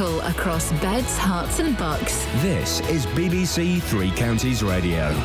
local across beds, hearts and bucks. This is BBC Three Counties Radio.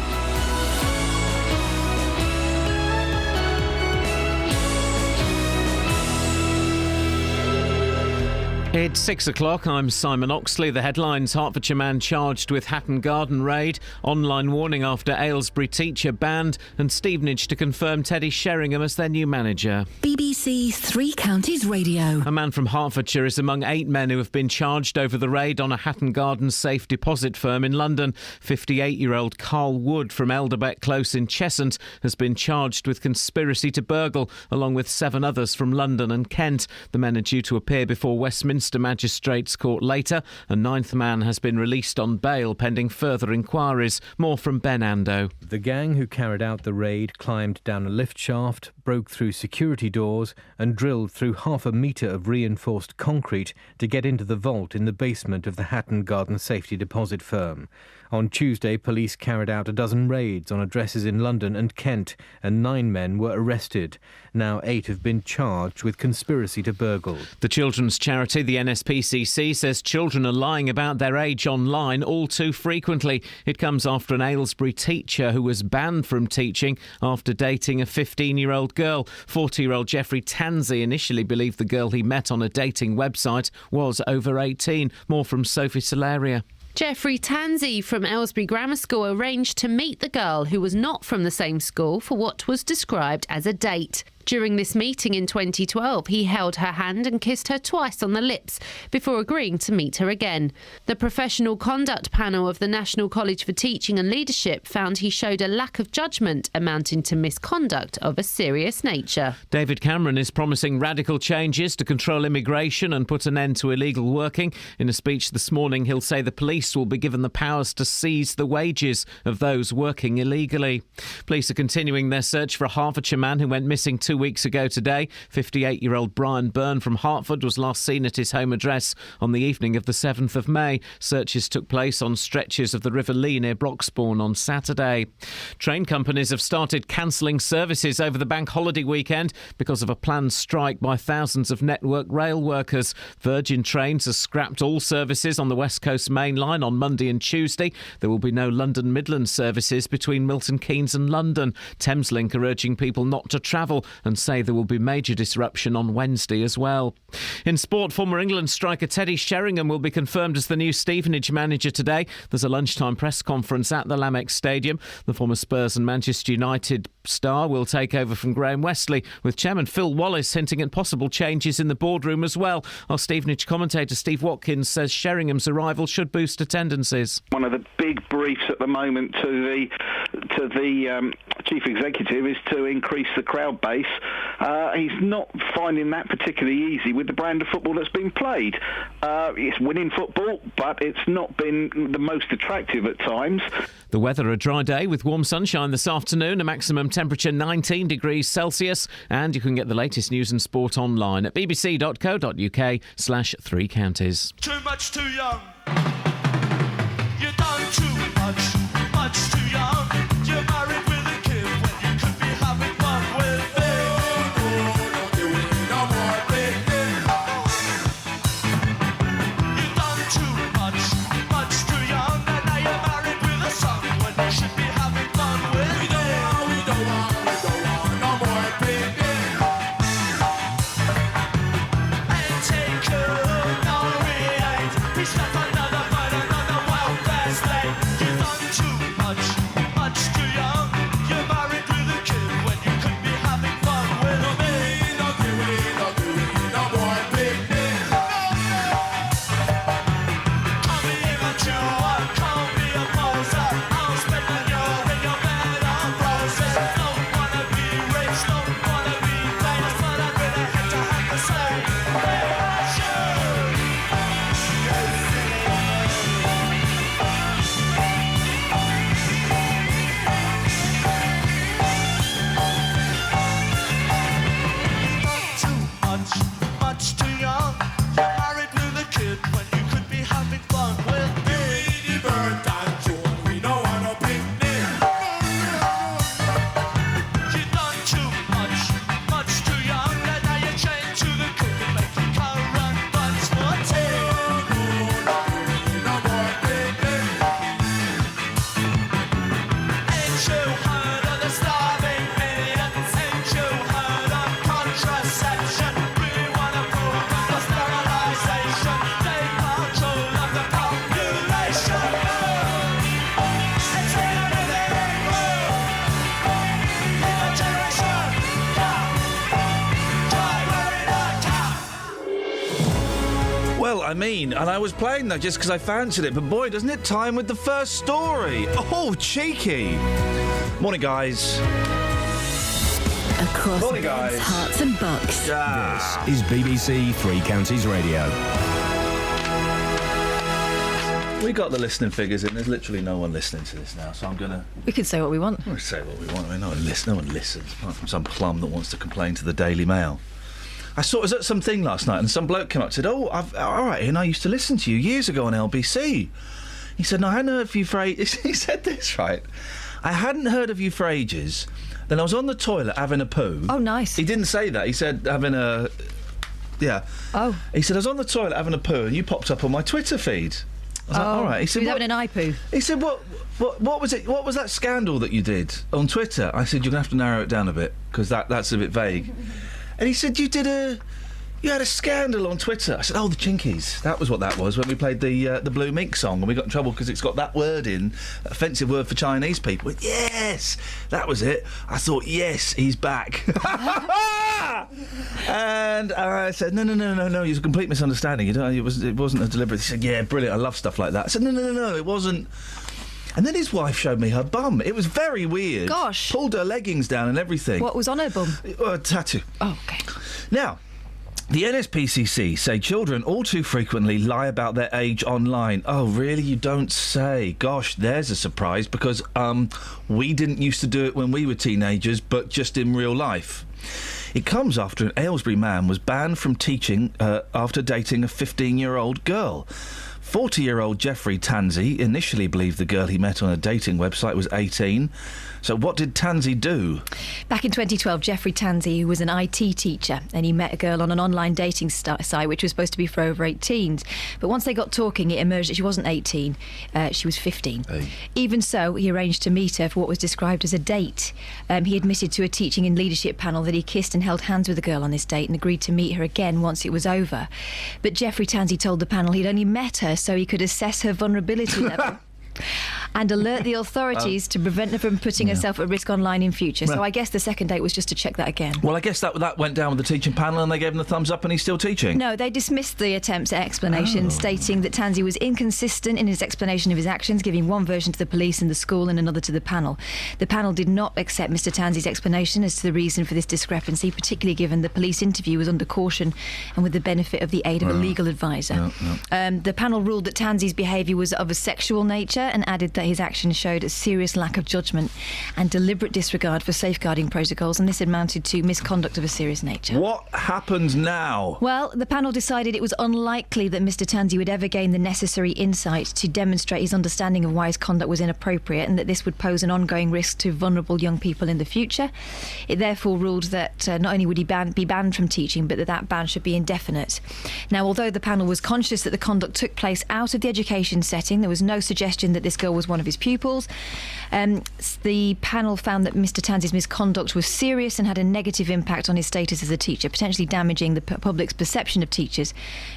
It's 6 o'clock. I'm Simon Oxley. The headlines: Hertfordshire man charged with Hatton Garden raid, online warning after Aylesbury teacher banned, and Stevenage to confirm Teddy Sheringham as their new manager. BBC Three Counties Radio. A man from Hertfordshire is among 8 men who have been charged over the raid on a Hatton Garden safe deposit firm in London. 58-year-old Carl Wood from Elderbeck Close in Cheshunt has been charged with conspiracy to burgle, along with 7 others from London and Kent. The men are due to appear before Westminster Magistrates Court later. A 9th man has been released on bail pending further inquiries. More from Ben Ando. The gang who carried out the raid climbed down a lift shaft, broke through security doors and drilled through half a metre of reinforced concrete to get into the vault in the basement of the Hatton Garden safety deposit firm. On Tuesday, police carried out a dozen raids on addresses in London and Kent, and 9 men were arrested. Now 8 have been charged with conspiracy to burgle. The children's charity, the NSPCC, says children are lying about their age online all too frequently. It comes after an Aylesbury teacher who was banned from teaching after dating a 15-year-old girl. 40-year-old Jeffrey Tansey initially believed the girl he met on a dating website was over 18. More from Sophie Solaria. Jeffrey Tansey from Aylesbury Grammar School arranged to meet the girl who was not from the same school for what was described as a date. During this meeting in 2012, he held her hand and kissed her twice on the lips before agreeing to meet her again. The Professional Conduct Panel of the National College for Teaching and Leadership found he showed a lack of judgment amounting to misconduct of a serious nature. David Cameron is promising radical changes to control immigration and put an end to illegal working. In a speech this morning, he'll say the police will be given the powers to seize the wages of those working illegally. Police are continuing their search for a Hertfordshire man who went missing 2 weeks ago today. 58-year-old Brian Byrne from Hertford was last seen at his home address on the evening of the 7th of May. Searches took place on stretches of the River Lee near Broxbourne on Saturday. Train companies have started cancelling services over the bank holiday weekend because of a planned strike by thousands of Network Rail workers. Virgin Trains has scrapped all services on the West Coast Main Line on Monday and Tuesday. There will be no London Midland services between Milton Keynes and London. Thameslink are urging people not to travel and say there will be major disruption on Wednesday as well. In sport, former England striker Teddy Sheringham will be confirmed as the new Stevenage manager today. There's a lunchtime press conference at the Lamex Stadium. The former Spurs and Manchester United star will take over from Graham Westley, with Chairman Phil Wallace hinting at possible changes in the boardroom as well. Our Stevenage commentator Steve Watkins says Sheringham's arrival should boost attendances. One of the big briefs at the moment to the chief executive is to increase the crowd base. He's not finding that particularly easy with the brand of football that's been played. It's winning football, but it's not been the most attractive at times. The weather: a dry day with warm sunshine this afternoon, a maximum temperature 19 degrees Celsius, and you can get the latest news and sport online at bbc.co.uk/3 counties. Too much too young. You done too much too young. You're married with a kid when you could be having fun with me. You done too much too young, and now you're married with a son when you should be having fun with me. We don't want no more baby. Ain't taken, no we ain't. We start another fight, another wild fast lane. You done too much too young. You're married with a kid when you could be having fun with me. No more baby. Call me immature, call me a poser. I'll spend a year in your bed on roses. Don't wanna be rich, don't wanna be famous, but I really hate to have to say, hey, I should. Too much too young. You're married with a kid when you could be having fun with me. Bird and June, we don't want no picnic. You done too much too young, and now you're chained to the cook and make your car run once more. I mean. And I was playing that just because I fancied it. But boy, doesn't it time with the first story. Oh, cheeky. Morning, guys. Across Morning, beds, guys. hearts and bucks. This is BBC Three Counties Radio. We got the listening figures in. There's literally no one listening to this now, so I'm going to... We can say what we want. We'll say what we want. I mean, no one listens, apart from some plum that wants to complain to the Daily Mail. I was at something last night, and some bloke came up and said, all right, Ian, I used to listen to you years ago on LBC. He said, no, I hadn't heard of you for ages. He said this, right? I hadn't heard of you for ages. Then I was on the toilet having a poo. Oh, nice. He didn't say that. He said having a... Yeah. Oh. He said, I was on the toilet having a poo, and you popped up on my Twitter feed. I was like, all right. He said, he was having an eye poo. He said, what was it? What was that scandal that you did on Twitter? I said, you're going to have to narrow it down a bit, because that's a bit vague. And he said, you had a scandal on Twitter. I said, oh, the Chinkies. That was what that was when we played the Blue Mink song, and we got in trouble because it's got that word in, that offensive word for Chinese people. Yes, that was it. I thought, yes, he's back. And I said, no, it was a complete misunderstanding. It wasn't a deliberate. He said, yeah, brilliant, I love stuff like that. I said, no, it wasn't. And then his wife showed me her bum. It was very weird. Gosh. Pulled her leggings down and everything. What was on her bum? A tattoo. Oh, OK. Now, the NSPCC say children all too frequently lie about their age online. Oh, really? You don't say? Gosh, there's a surprise, because we didn't used to do it when we were teenagers, but just in real life. It comes after an Aylesbury man was banned from teaching after dating a 15-year-old girl. 40-year-old Jeffrey Tansey initially believed the girl he met on a dating website was 18. So what did Tansey do? Back in 2012, Jeffrey Tansey, who was an IT teacher, and he met a girl on an online dating site which was supposed to be for over 18s. But once they got talking, it emerged that she wasn't 18, she was 15. Hey. Even so, he arranged to meet her for what was described as a date. He admitted to a teaching and leadership panel that he kissed and held hands with the girl on this date and agreed to meet her again once it was over. But Jeffrey Tansey told the panel he'd only met her so he could assess her vulnerability level and alert the authorities to prevent her from putting herself at risk online in future. So I guess the second date was just to check that again. Well, I guess that went down with the teaching panel and they gave him the thumbs up and he's still teaching. No, they dismissed the attempts at explanation, stating that Tansey was inconsistent in his explanation of his actions, giving one version to the police and the school and another to the panel. The panel did not accept Mr Tansey's explanation as to the reason for this discrepancy, particularly given the police interview was under caution and with the benefit of the aid of a legal advisor. The panel ruled that Tansey's behaviour was of a sexual nature and added that his actions showed a serious lack of judgment and deliberate disregard for safeguarding protocols, and this amounted to misconduct of a serious nature. What happens now? Well, the panel decided it was unlikely that Mr Tansey would ever gain the necessary insight to demonstrate his understanding of why his conduct was inappropriate and that this would pose an ongoing risk to vulnerable young people in the future. It therefore ruled that not only would he be banned from teaching, but that ban should be indefinite. Now, although the panel was conscious that the conduct took place out of the education setting, there was no suggestion that this girl was one of his pupils. The panel found that Mr Tansey's misconduct was serious and had a negative impact on his status as a teacher, potentially damaging the public's perception of teachers,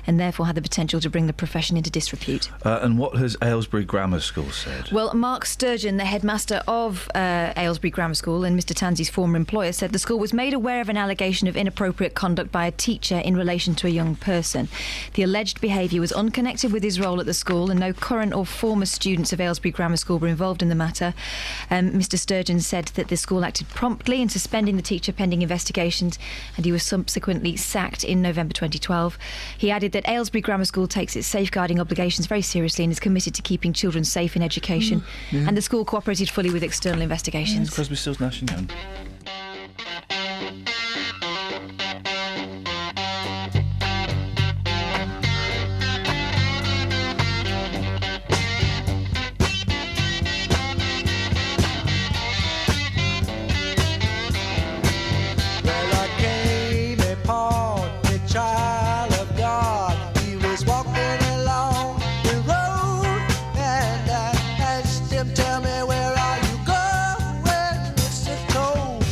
and therefore had the potential to bring the profession into disrepute. And what has Aylesbury Grammar School said? Well, Mark Sturgeon, the headmaster of Aylesbury Grammar School and Mr Tansey's former employer, said the school was made aware of an allegation of inappropriate conduct by a teacher in relation to a young person. The alleged behaviour was unconnected with his role at the school, and no current or former students of Aylesbury Grammar School were involved in the matter. Mr Sturgeon said that the school acted promptly in suspending the teacher pending investigations, and he was subsequently sacked in November 2012. He added that Aylesbury Grammar School takes its safeguarding obligations very seriously and is committed to keeping children safe in education, and the school cooperated fully with external investigations. Crosby, Stills, Nash and Young. Tell me, where are you going? It's so cold.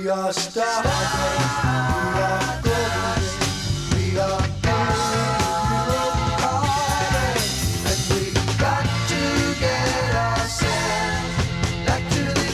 We are stardust. We are golden. We are broken-hearted. And we got to get ourselves back to the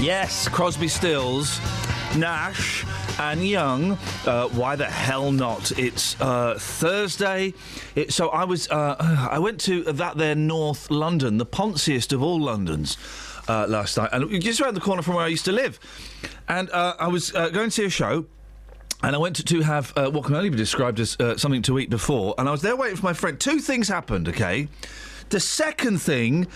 Yes, Crosby, Stills, Nash and Young. Why the hell not? It's Thursday. So I went to that there North London, the ponziest of all Londons, last night, and just around the corner from where I used to live. And I was going to see a show. And I went to have what can only be described as something to eat before. And I was there waiting for my friend. Two things happened, OK? The second thing,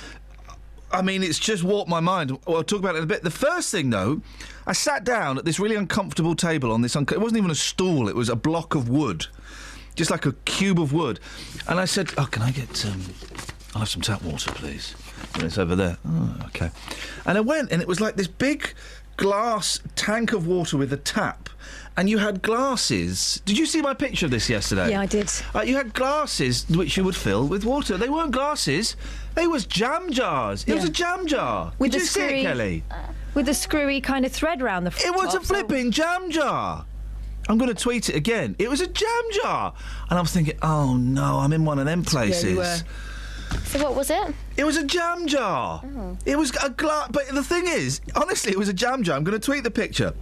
I mean, it's just warped my mind. Well, I'll talk about it in a bit. The first thing, though, I sat down at this really uncomfortable table on this... it wasn't even a stool. It was a block of wood. Just like a cube of wood. And I said, oh, can I get... I'll have some tap water, please. And it's over there. Oh, OK. And I went, and it was like this big glass tank of water with a tap. And you had glasses. Did you see my picture of this yesterday? Yeah, I did. You had glasses which you would fill with water. They weren't glasses. They was jam jars. It was a jam jar. With Did the you see it, Kelly? With a screwy kind of thread round the It was a flipping jam jar. I'm going to tweet it again. It was a jam jar. And I'm thinking, oh, no, I'm in one of them places. Yeah, you were. So what was it? It was a jam jar. Oh. It was a glass... But the thing is, honestly, it was a jam jar. I'm going to tweet the picture.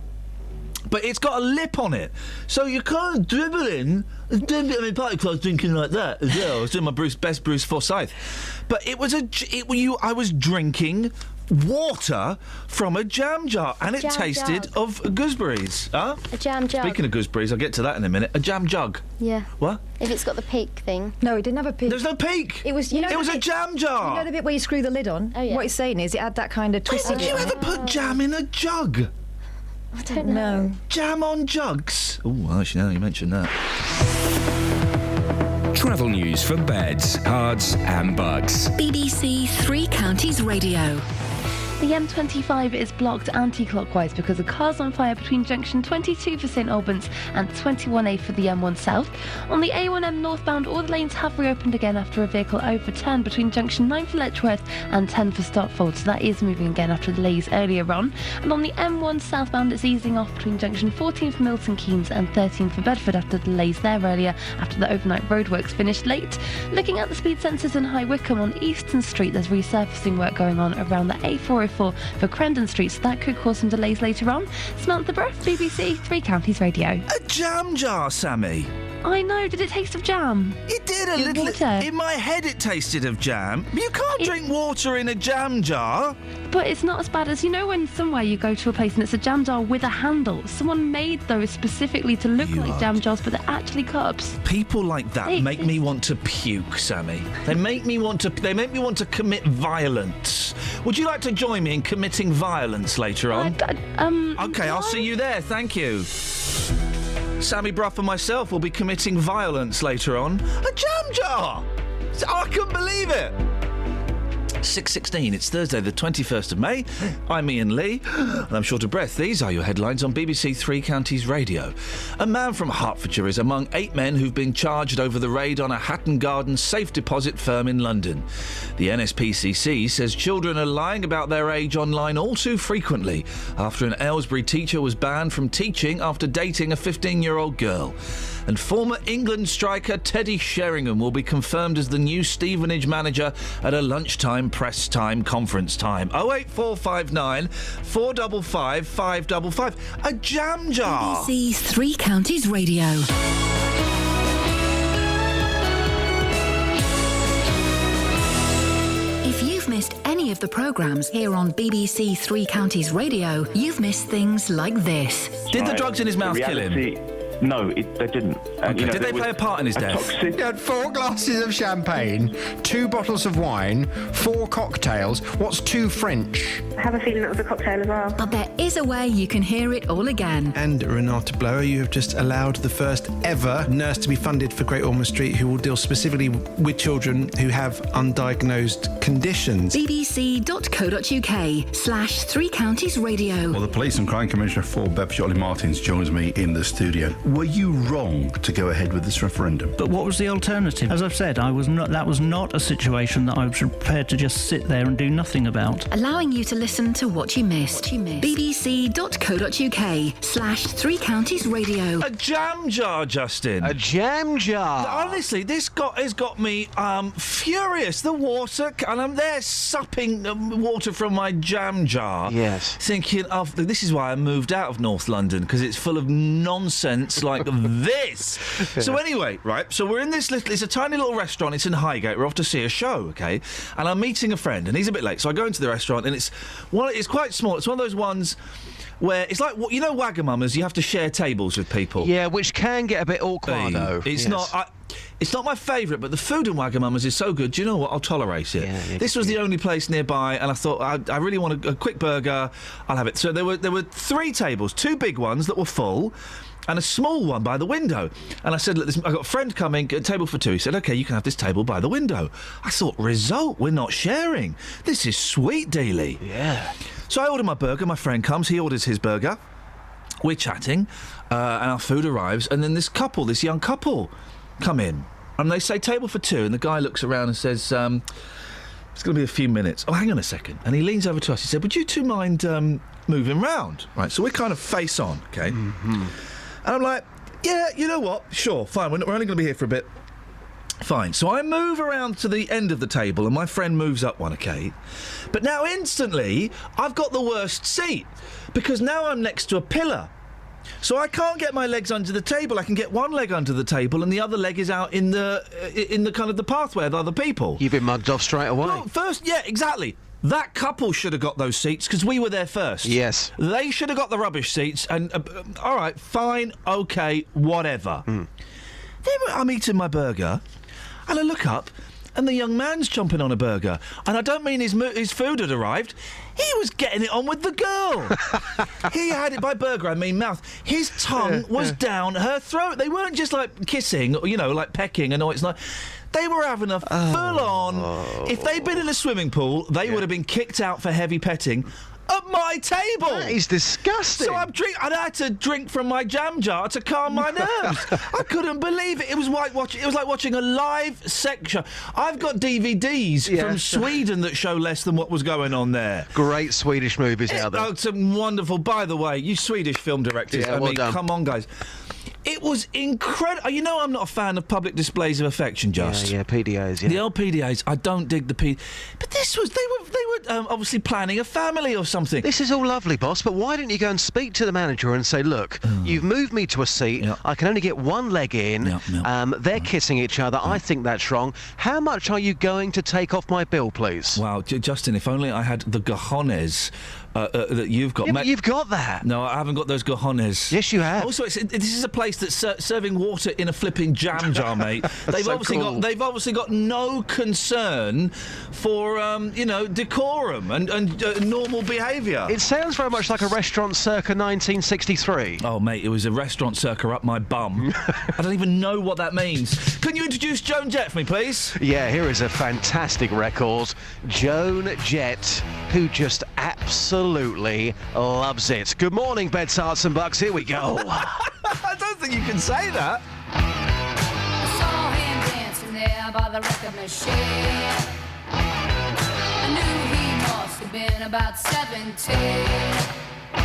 But it's got a lip on it, so you can't dribble in. I mean, partly because I was drinking like that as well. I was doing my best Bruce Forsyth. But it was I was drinking water from a jam jar, and it Jam tasted jug. of gooseberries. Huh? A jam jug. Speaking of gooseberries, I'll get to that in a minute. A jam jug. Yeah. What? If it's got the peak thing. No, it didn't have a peak. There's no peak. It was, you know, it was a jam jar. You know the bit where you screw the lid on? Oh, yeah. What he's saying is it had that kind of twisty Would bit you on ever it. put jam in a jug? I don't know. No. Jam on jugs? Oh, actually, now you mentioned that. Travel news for beds, cards and bugs. BBC Three Counties Radio. The M25 is blocked anti-clockwise because a car's on fire between junction 22 for St Albans and 21A for the M1 South. On the A1M northbound, all the lanes have reopened again after a vehicle overturned between junction 9 for Letchworth and 10 for Stotfold, so that is moving again after delays earlier on. And on the M1 southbound, it's easing off between junction 14 for Milton Keynes and 13 for Bedford after delays there earlier after the overnight roadworks finished late. Looking at the speed sensors in High Wycombe on Easton Street, there's resurfacing work going on around the A404 for Crendon Street, so that could cause some delays later on. Samantha Breath, BBC Three Counties Radio. A jam jar, Sammy. I know, did it taste of jam? It did a It was little. water. In my head, it tasted of jam. You can't drink water in a jam jar. But it's not as bad as, you know, when somewhere you go to a place and it's a jam jar with a handle. Someone made those specifically to look like jam jars, but they're actually cups. People like that make me want to puke, Sammy. They make me want to commit violence Would you like to join me in committing violence later on? Okay, I'll see you there. Thank you. Sammy Brough and myself will be committing violence later on. A jam jar! I couldn't believe it. 6:16. It's Thursday, the 21st of May. I'm Iain Lee, and I'm short of breath. These are your headlines on BBC Three Counties Radio. A man from Hertfordshire is among 8 men who've been charged over the raid on a Hatton Garden safe deposit firm in London. The NSPCC says children are lying about their age online all too frequently after an Aylesbury teacher was banned from teaching after dating a 15-year-old girl. And former England striker Teddy Sheringham will be confirmed as the new Stevenage manager at a lunchtime press time conference time. 08459 455 555. A jam jar. BBC Three Counties Radio. If you've missed any of the programmes here on BBC Three Counties Radio, you've missed things like this. Did the drugs in his mouth kill him? No, they didn't. Okay. Did they play a part in his death? He had 4 glasses of champagne, 2 bottles of wine, 4 cocktails. What's 2 French? I have a feeling it was a cocktail as well. But there is a way you can hear it all again. And Renata Blower, you have just allowed the first ever nurse to be funded for Great Ormond Street who will deal specifically with children who have undiagnosed conditions. bbc.co.uk/Three Counties Radio. Well, the Police and Crime Commissioner for Bedfordshire, Ollie Martins, joins me in the studio. Were you wrong to go ahead with this referendum? But what was the alternative? As I've said, that was not a situation that I was prepared to just sit there and do nothing about. Allowing you to listen to what you missed. bbc.co.uk/Three Counties Radio. A jam jar, Justin. A jam jar. Honestly, this has got me furious. The water, and I'm there supping water from my jam jar. Yes. Thinking of this is why I moved out of North London, because it's full of nonsense like this. So anyway, right, so we're in this it's a tiny little restaurant. It's in Highgate. We're off to see a show, okay? And I'm meeting a friend, and he's a bit late. So I go into the restaurant, and it's quite small. It's one of those ones where it's like, you know, Wagamama's, you have to share tables with people. Yeah, which can get a bit awkward, though. It's not... It's not my favourite, but the food in Wagamama's is so good. Do you know what? I'll tolerate it. Yeah, this was the only place nearby, and I thought I really want a quick burger. I'll have it. So there were 3 tables, 2 big ones that were full, and a small one by the window. And I said, look, I've got a friend coming, a table for 2. He said, OK, you can have this table by the window. I thought, result, we're not sharing. This is sweet, Dealey. Yeah. So I order my burger, my friend comes, he orders his burger. We're chatting, and our food arrives, and then this young couple, come in. And they say, table for 2, and the guy looks around and says, it's going to be a few minutes. Oh, hang on a second. And he leans over to us, he said, would you 2 mind moving round? Right, so we're kind of face on, OK? Mm-hmm. And I'm like, yeah, you know what? Sure, fine. We're only going to be here for a bit. Fine. So I move around to the end of the table, and my friend moves up one, OK? But now instantly, I've got the worst seat, because now I'm next to a pillar. So I can't get my legs under the table. I can get one leg under the table, and the other leg is out in the kind of the pathway of other people. You've been mugged off straight away. Well, first, yeah, exactly. That couple should have got those seats, because we were there first. Yes. They should have got the rubbish seats, and, all right, fine, OK, whatever. Then I'm eating my burger, and I look up, and the young man's chomping on a burger. And I don't mean his food had arrived. He was getting it on with the girl. He had it by burger, I mean mouth. His tongue was down her throat. They weren't just, like, kissing, or, you know, like pecking, and all. It's like... They were having a full-on... If they'd been in a swimming pool, they would have been kicked out for heavy petting at my table. That is disgusting. So I had to drink from my jam jar to calm my nerves. I couldn't believe it. It was like watching a live sex show. I've got DVDs from Sweden that show less than what was going on there. Great Swedish movies out there. Oh, some wonderful. By the way, you Swedish film directors. Yeah, well done. Come on, guys. It was incredible. You know I'm not a fan of public displays of affection, Just. Yeah, PDAs, yeah. The old PDAs, I don't dig the P... But this was... They were obviously planning a family or something. This is all lovely, boss, but why didn't you go and speak to the manager and say, look, you've moved me to a seat, I can only get one leg in, they're kissing each other, I think that's wrong. How much are you going to take off my bill, please? Wow, Justin, if only I had the cojones that you've got. Yeah, but you've got that. No, I haven't got those cojones. Yes, you have. Also, this is a place that's serving water in a flipping jam jar, mate. They've So obviously cool. got no concern for decorum and normal behaviour. It sounds very much like a restaurant circa 1963. Oh, mate, it was a restaurant circa up my bum. I don't even know what that means. Can you introduce Joan Jett for me, please? Yeah, here is a fantastic record. Joan Jett, who just absolutely loves it. Good morning, Beds, Hearts and Bucks. Here we go. I don't think you can say that. I saw him dancing there by the record machine. I knew he must have been about 17. He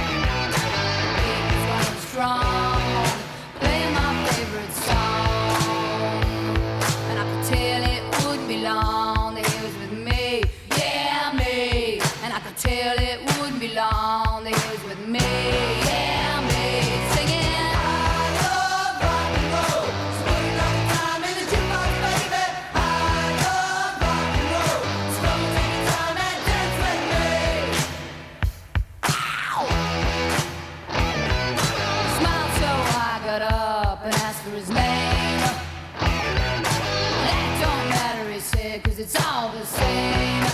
was running strong, playing my favorite song. And I could tell it wouldn't be long that he was with me, yeah, me. And I could tell it wouldn't be long that he was with me, yeah, me. Singing, I love rock and roll. So put another time in the jukebox, baby. I love rock and roll. So come and take your time and dance with me. Ow! Smiled so I got up and asked for his name. That don't matter, he said, 'cause it's all the same.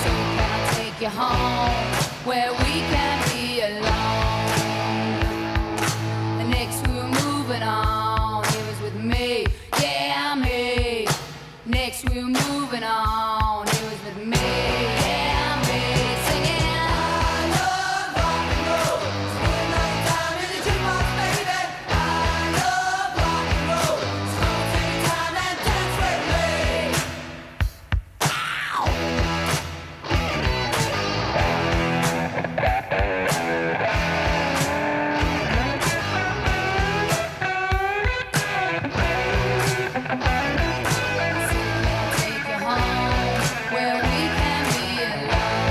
So can I take you home where we can be alone? And next we were moving on. He was with me, yeah, me. Next we were moving on. He was with me, yeah, me. Singing, I love rock and roll. So put another time in the jukebox, baby. I love rock and roll. So come and take your time and dance with me. Take you home where we can be alone.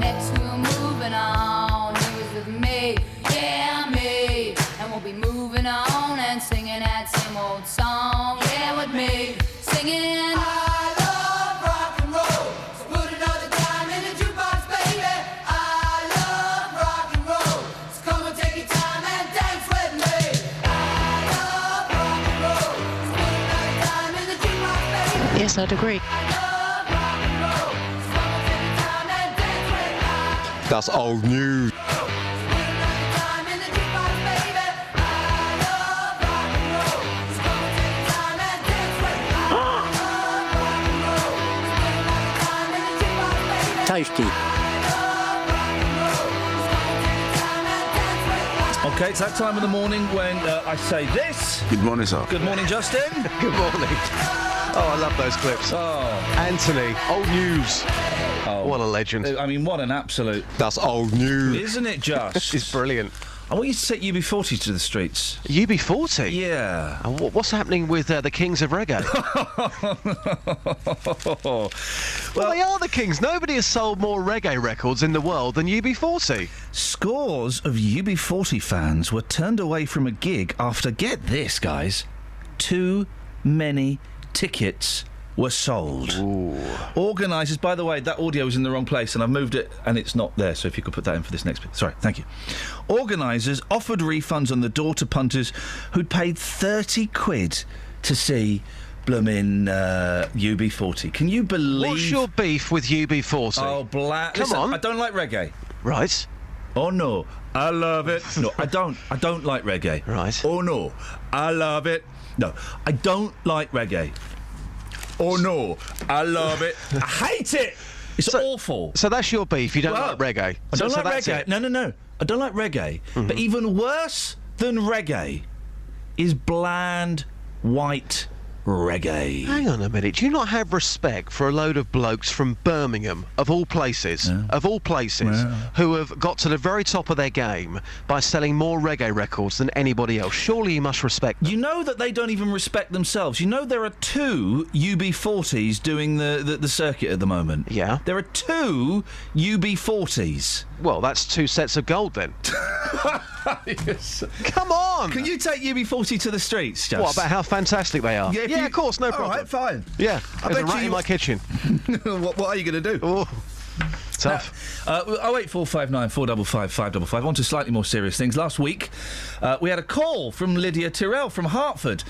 Next we're moving on. He was with me, yeah, me. And we'll be moving on and singing that same old song, yeah, with me. Singing, I love rock and roll. So put another time in the jukebox, baby. I love rock and roll. So come and take your time and dance with me. I love rock and roll. So put another time in the jukebox, baby. Yes, I'd agree. That's old news. Tasty. Okay, it's that time of the morning when I say this. Good morning, sir. Good morning, Justin. Good morning. Oh, I love those clips. Oh. Anthony, old news. Oh. What a legend. I mean, what an absolute... That's old news. Isn't it just? It's brilliant. I want you to take UB40 to the streets. UB40? Yeah. And what's happening with the Kings of Reggae? Well, they are the Kings. Nobody has sold more reggae records in the world than UB40. Scores of UB40 fans were turned away from a gig after, get this, guys, too many tickets were sold. Organisers, by the way, that audio was in the wrong place and I've moved it and it's not there, so if you could put that in for this next bit. Sorry, thank you. Organisers offered refunds on the door to punters who'd paid 30 quid to see bloomin' UB40. Can you believe... What's your beef with UB40? Oh, Come on. I don't like reggae. Right. Oh, no. I love it. No, I don't. I don't like reggae. Right. Oh, no. I love it. No, I don't like reggae. Oh, no. I love it. I hate it. It's awful. So that's your beef. You don't like reggae. I don't so like that's reggae. it. No. I don't like reggae. But even worse than reggae is bland, white reggae. Hang on a minute. Do you not have respect for a load of blokes from Birmingham, of all places, who have got to the very top of their game by selling more reggae records than anybody else? Surely you must respect them. You know that they don't even respect themselves. You know there are two UB40s doing the circuit at the moment. Yeah. There are two UB40s. Well, that's two sets of gold then. Come on! Can you take UB40 to the streets, Just? What about how fantastic they are? Yeah, of course, no problem. All right, fine. Yeah, I there's a bet rat you- in my kitchen. what are you going to do? Oh, tough. 08459 455 555. On to slightly more serious things. Last week, we had a call from Lydia Tyrrell from Hertford.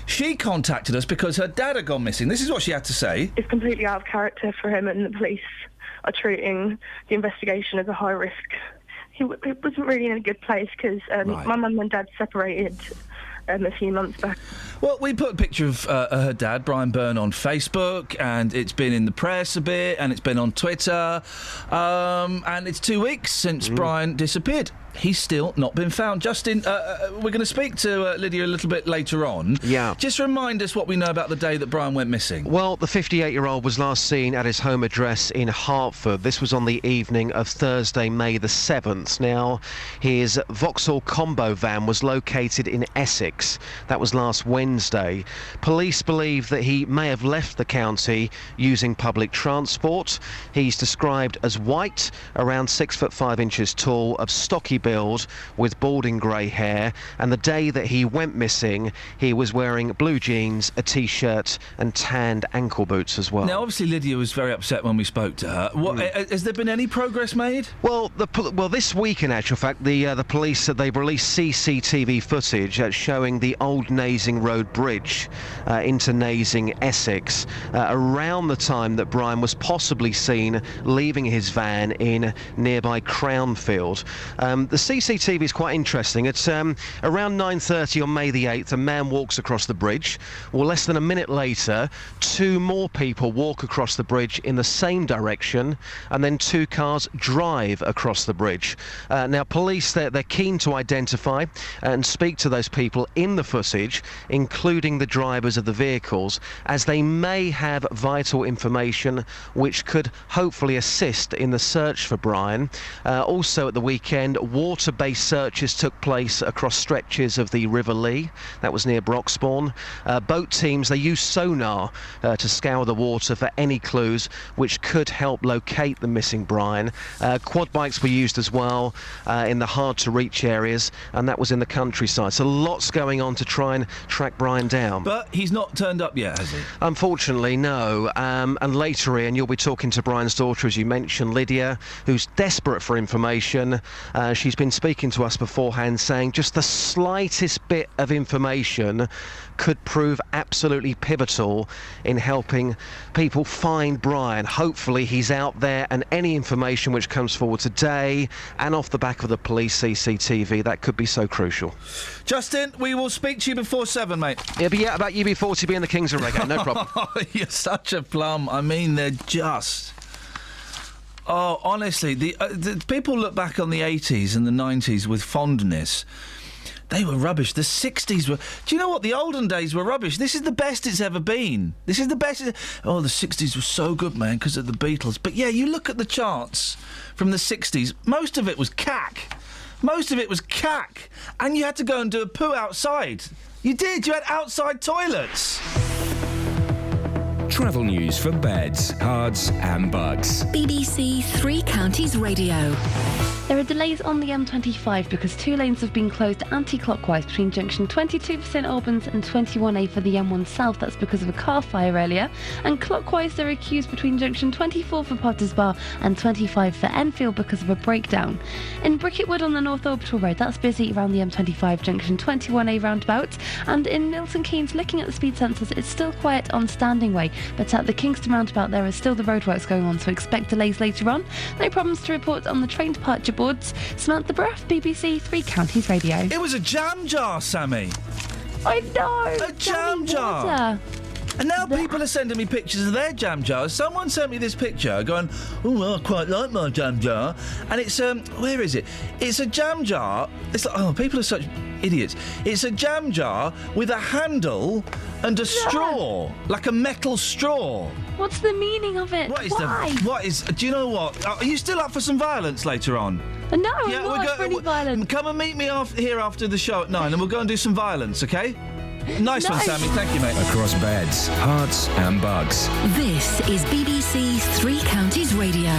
She contacted us because her dad had gone missing. This is what she had to say. It's completely out of character for him, and the police are treating the investigation as a high risk. He wasn't really in a good place because my mum and dad separated a few months back. Well, we put a picture of her dad, Brian Byrne, on Facebook, and it's been in the press a bit, and it's been on Twitter, and it's 2 weeks since Brian disappeared. He's still not been found. Justin, we're going to speak to Lydia a little bit later on. Yeah. Just remind us what we know about the day that Brian went missing. Well, the 58-year-old was last seen at his home address in Hertford. This was on the evening of Thursday, May the 7th. Now, his Vauxhall Combo van was located in Essex. That was last Wednesday. Police believe that he may have left the county using public transport. He's described as white, around 6'5" tall, of stocky build, with balding grey hair, and the day that he went missing, he was wearing blue jeans, a T-shirt and tanned ankle boots as well. Now, obviously, Lydia was very upset when we spoke to her. Has there been any progress made? Well, this week, in actual fact, the police said they've released CCTV footage showing the old Nasing Road Bridge into Nasing, Essex, around the time that Brian was possibly seen leaving his van in nearby Crownfield. The CCTV is quite interesting. It's around 9:30 on May the 8th, a man walks across the bridge. Well, less than a minute later, two more people walk across the bridge in the same direction, and then two cars drive across the bridge. Now, police, they're keen to identify and speak to those people in the footage, including the drivers of the vehicles, as they may have vital information which could hopefully assist in the search for Brian. Also at the weekend, water-based searches took place across stretches of the River Lee. That was near Broxbourne. Boat teams, they used sonar to scour the water for any clues which could help locate the missing Brian. Quad bikes were used as well in the hard-to-reach areas, and that was in the countryside. So lots going on to try and track Brian down. But he's not turned up yet, has he? Unfortunately, no. And later, Ian, you'll be talking to Brian's daughter, as you mentioned, Lydia, who's desperate for information. She's been speaking to us beforehand, saying just the slightest bit of information could prove absolutely pivotal in helping people find Brian. Hopefully he's out there, and any information which comes forward today and off the back of the police CCTV, that could be so crucial. Justin, we will speak to you before 7, mate. Yeah, but about UB40 being the kings of reggae, no problem. You're such a plum. I mean, they're just... Oh, honestly, the people look back on the 80s and the 90s with fondness. They were rubbish. The 60s were... Do you know what? The olden days were rubbish. This is the best it's ever been. This is the best... Oh, the 60s were so good, man, because of the Beatles. But, yeah, you look at the charts from the 60s, most of it was cack. Most of it was cack. And you had to go and do a poo outside. You did. You had outside toilets. Travel news for beds, cards and bugs. BBC Three Counties Radio. There are delays on the M25 because two lanes have been closed anti-clockwise between junction 22 for St Albans and 21A for the M1 South. That's because of a car fire earlier. And clockwise there are queues between junction 24 for Potters Bar and 25 for Enfield because of a breakdown. In Bricketwood on the North Orbital Road, that's busy around the M25 junction 21A roundabout. And in Milton Keynes, looking at the speed sensors, it's still quiet on Standing Way. But at the Kingston roundabout there are still the roadworks going on, so expect delays later on. No problems to report on the train departure boards. Samantha Bruff, BBC Three Counties Radio. It was a jam jar, Sammy. I know. A jam jar. Water. And now people are sending me pictures of their jam jars. Someone sent me this picture going, oh, well, I quite like my jam jar. And it's, where is it? It's a jam jar. It's like, oh, people are such idiots. It's a jam jar with a handle and a straw, like a metal straw. What's the meaning of it? What is, do you know what? Are you still up for some violence later on? No, I'm not up for any violence. Come and meet me here after the show at 9 and we'll go and do some violence, OK? Nice one, Sammy. Thank you, mate. Across beds, hearts and bugs. This is BBC Three Counties Radio.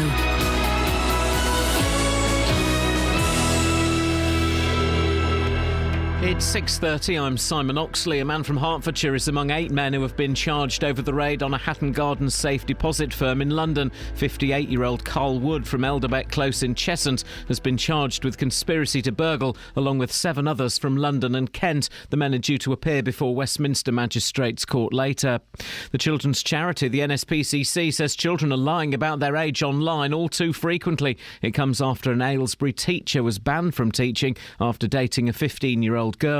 6:30, I'm Simon Oxley. A man from Hertfordshire is among 8 men who have been charged over the raid on a Hatton Gardens safe deposit firm in London. 58-year-old Carl Wood from Elderbeck Close in Cheshunt has been charged with conspiracy to burgle, along with 7 others from London and Kent. The men are due to appear before Westminster Magistrates Court later. The children's charity, the NSPCC, says children are lying about their age online all too frequently. It comes after an Aylesbury teacher was banned from teaching after dating a 15-year-old girl.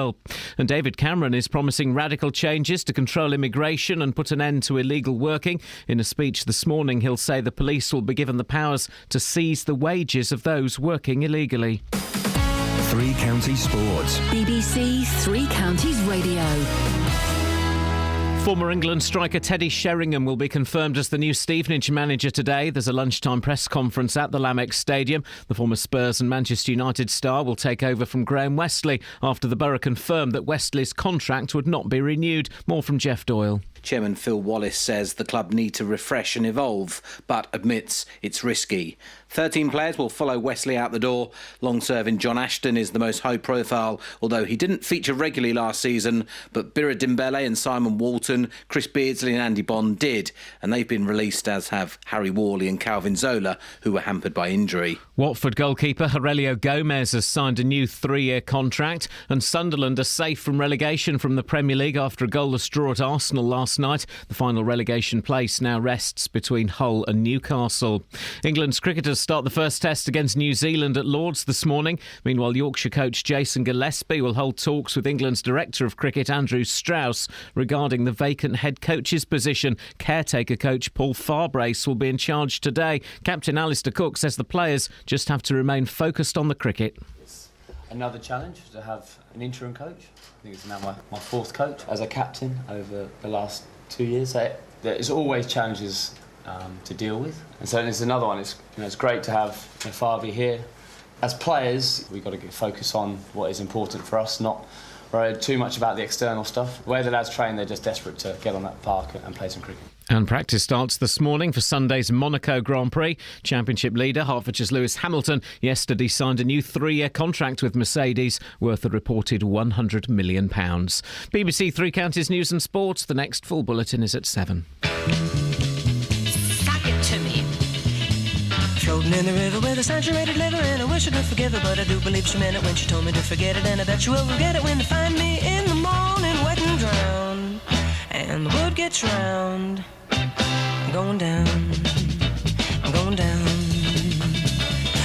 And David Cameron is promising radical changes to control immigration and put an end to illegal working. In a speech this morning, he'll say the police will be given the powers to seize the wages of those working illegally. 3 Counties Sports. BBC 3 Counties Radio. Former England striker Teddy Sheringham will be confirmed as the new Stevenage manager today. There's a lunchtime press conference at the Lamex Stadium. The former Spurs and Manchester United star will take over from Graham Westley after the borough confirmed that Westley's contract would not be renewed. More from Jeff Doyle. Chairman Phil Wallace says the club need to refresh and evolve, but admits it's risky. 13 players will follow Wesley out the door. Long-serving John Ashton is the most high-profile, although he didn't feature regularly last season. But Bira Dembele and Simon Walton, Chris Beardsley and Andy Bond did, and they've been released, as have Harry Worley and Calvin Zola, who were hampered by injury. Watford goalkeeper Aurelio Gomez has signed a new 3-year contract, and Sunderland are safe from relegation from the Premier League after a goalless draw at Arsenal last night. The final relegation place now rests between Hull and Newcastle. England's cricketers start the first test against New Zealand at Lords this morning. Meanwhile, Yorkshire coach Jason Gillespie will hold talks with England's Director of Cricket Andrew Strauss regarding the vacant head coach's position. Caretaker coach Paul Farbrace will be in charge today. Captain Alistair Cook says the players just have to remain focused on the cricket. Another challenge to have an interim coach. I think it's now my 4th coach as a captain over the last 2 years. There's always challenges to deal with, and so there's another one. It's great to have Favi here. As players, we've got to focus on what is important for us, not worry too much about the external stuff. Where the lads train, they're just desperate to get on that park and play some cricket. And practice starts this morning for Sunday's Monaco Grand Prix. Championship leader Hertfordshire's Lewis Hamilton yesterday signed a new 3-year contract with Mercedes worth a reported £100 million. BBC 3 Counties News and Sports. The next full bulletin is at 7. Suck it to me. Floating in the river with a saturated liver, and I wish I could forgive her, but I do believe she meant it when she told me to forget it, and I bet you will regret it when they find me in the morning wet and drowned, and the wood gets round. I'm going down, I'm going down.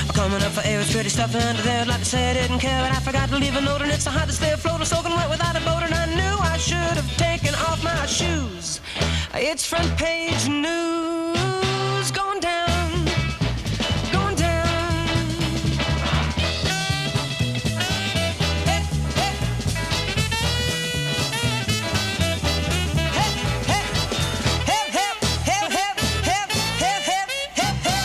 I'm coming up for air, it's pretty stuff under there. I'd like to say I didn't care, but I forgot to leave a note, and it's so hot to stay afloat. I'm soaking wet without a boat, and I knew I should have taken off my shoes. It's front page news. Going down, going down. Hey, hey. Help, help, help, help, help, help, help, help, help.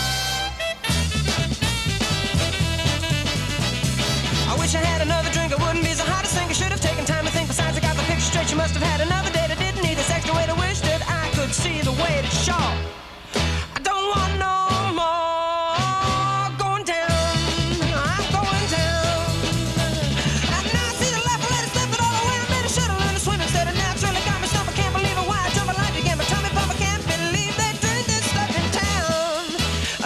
I wish I had another drink, I wouldn't be so hot to sink. I should have taken time to think. Besides, I got the picture straight. You must have had another day that didn't need this extra way to wish that I could see the way to show. I don't want no more. Going down, I'm going down. And now I see the left, I let it slip it all away. I made a should have learned to swim instead of naturally got me stuff. I can't believe it, why I jump a life again. My tummy pump, I can't believe they drink this stuff in town.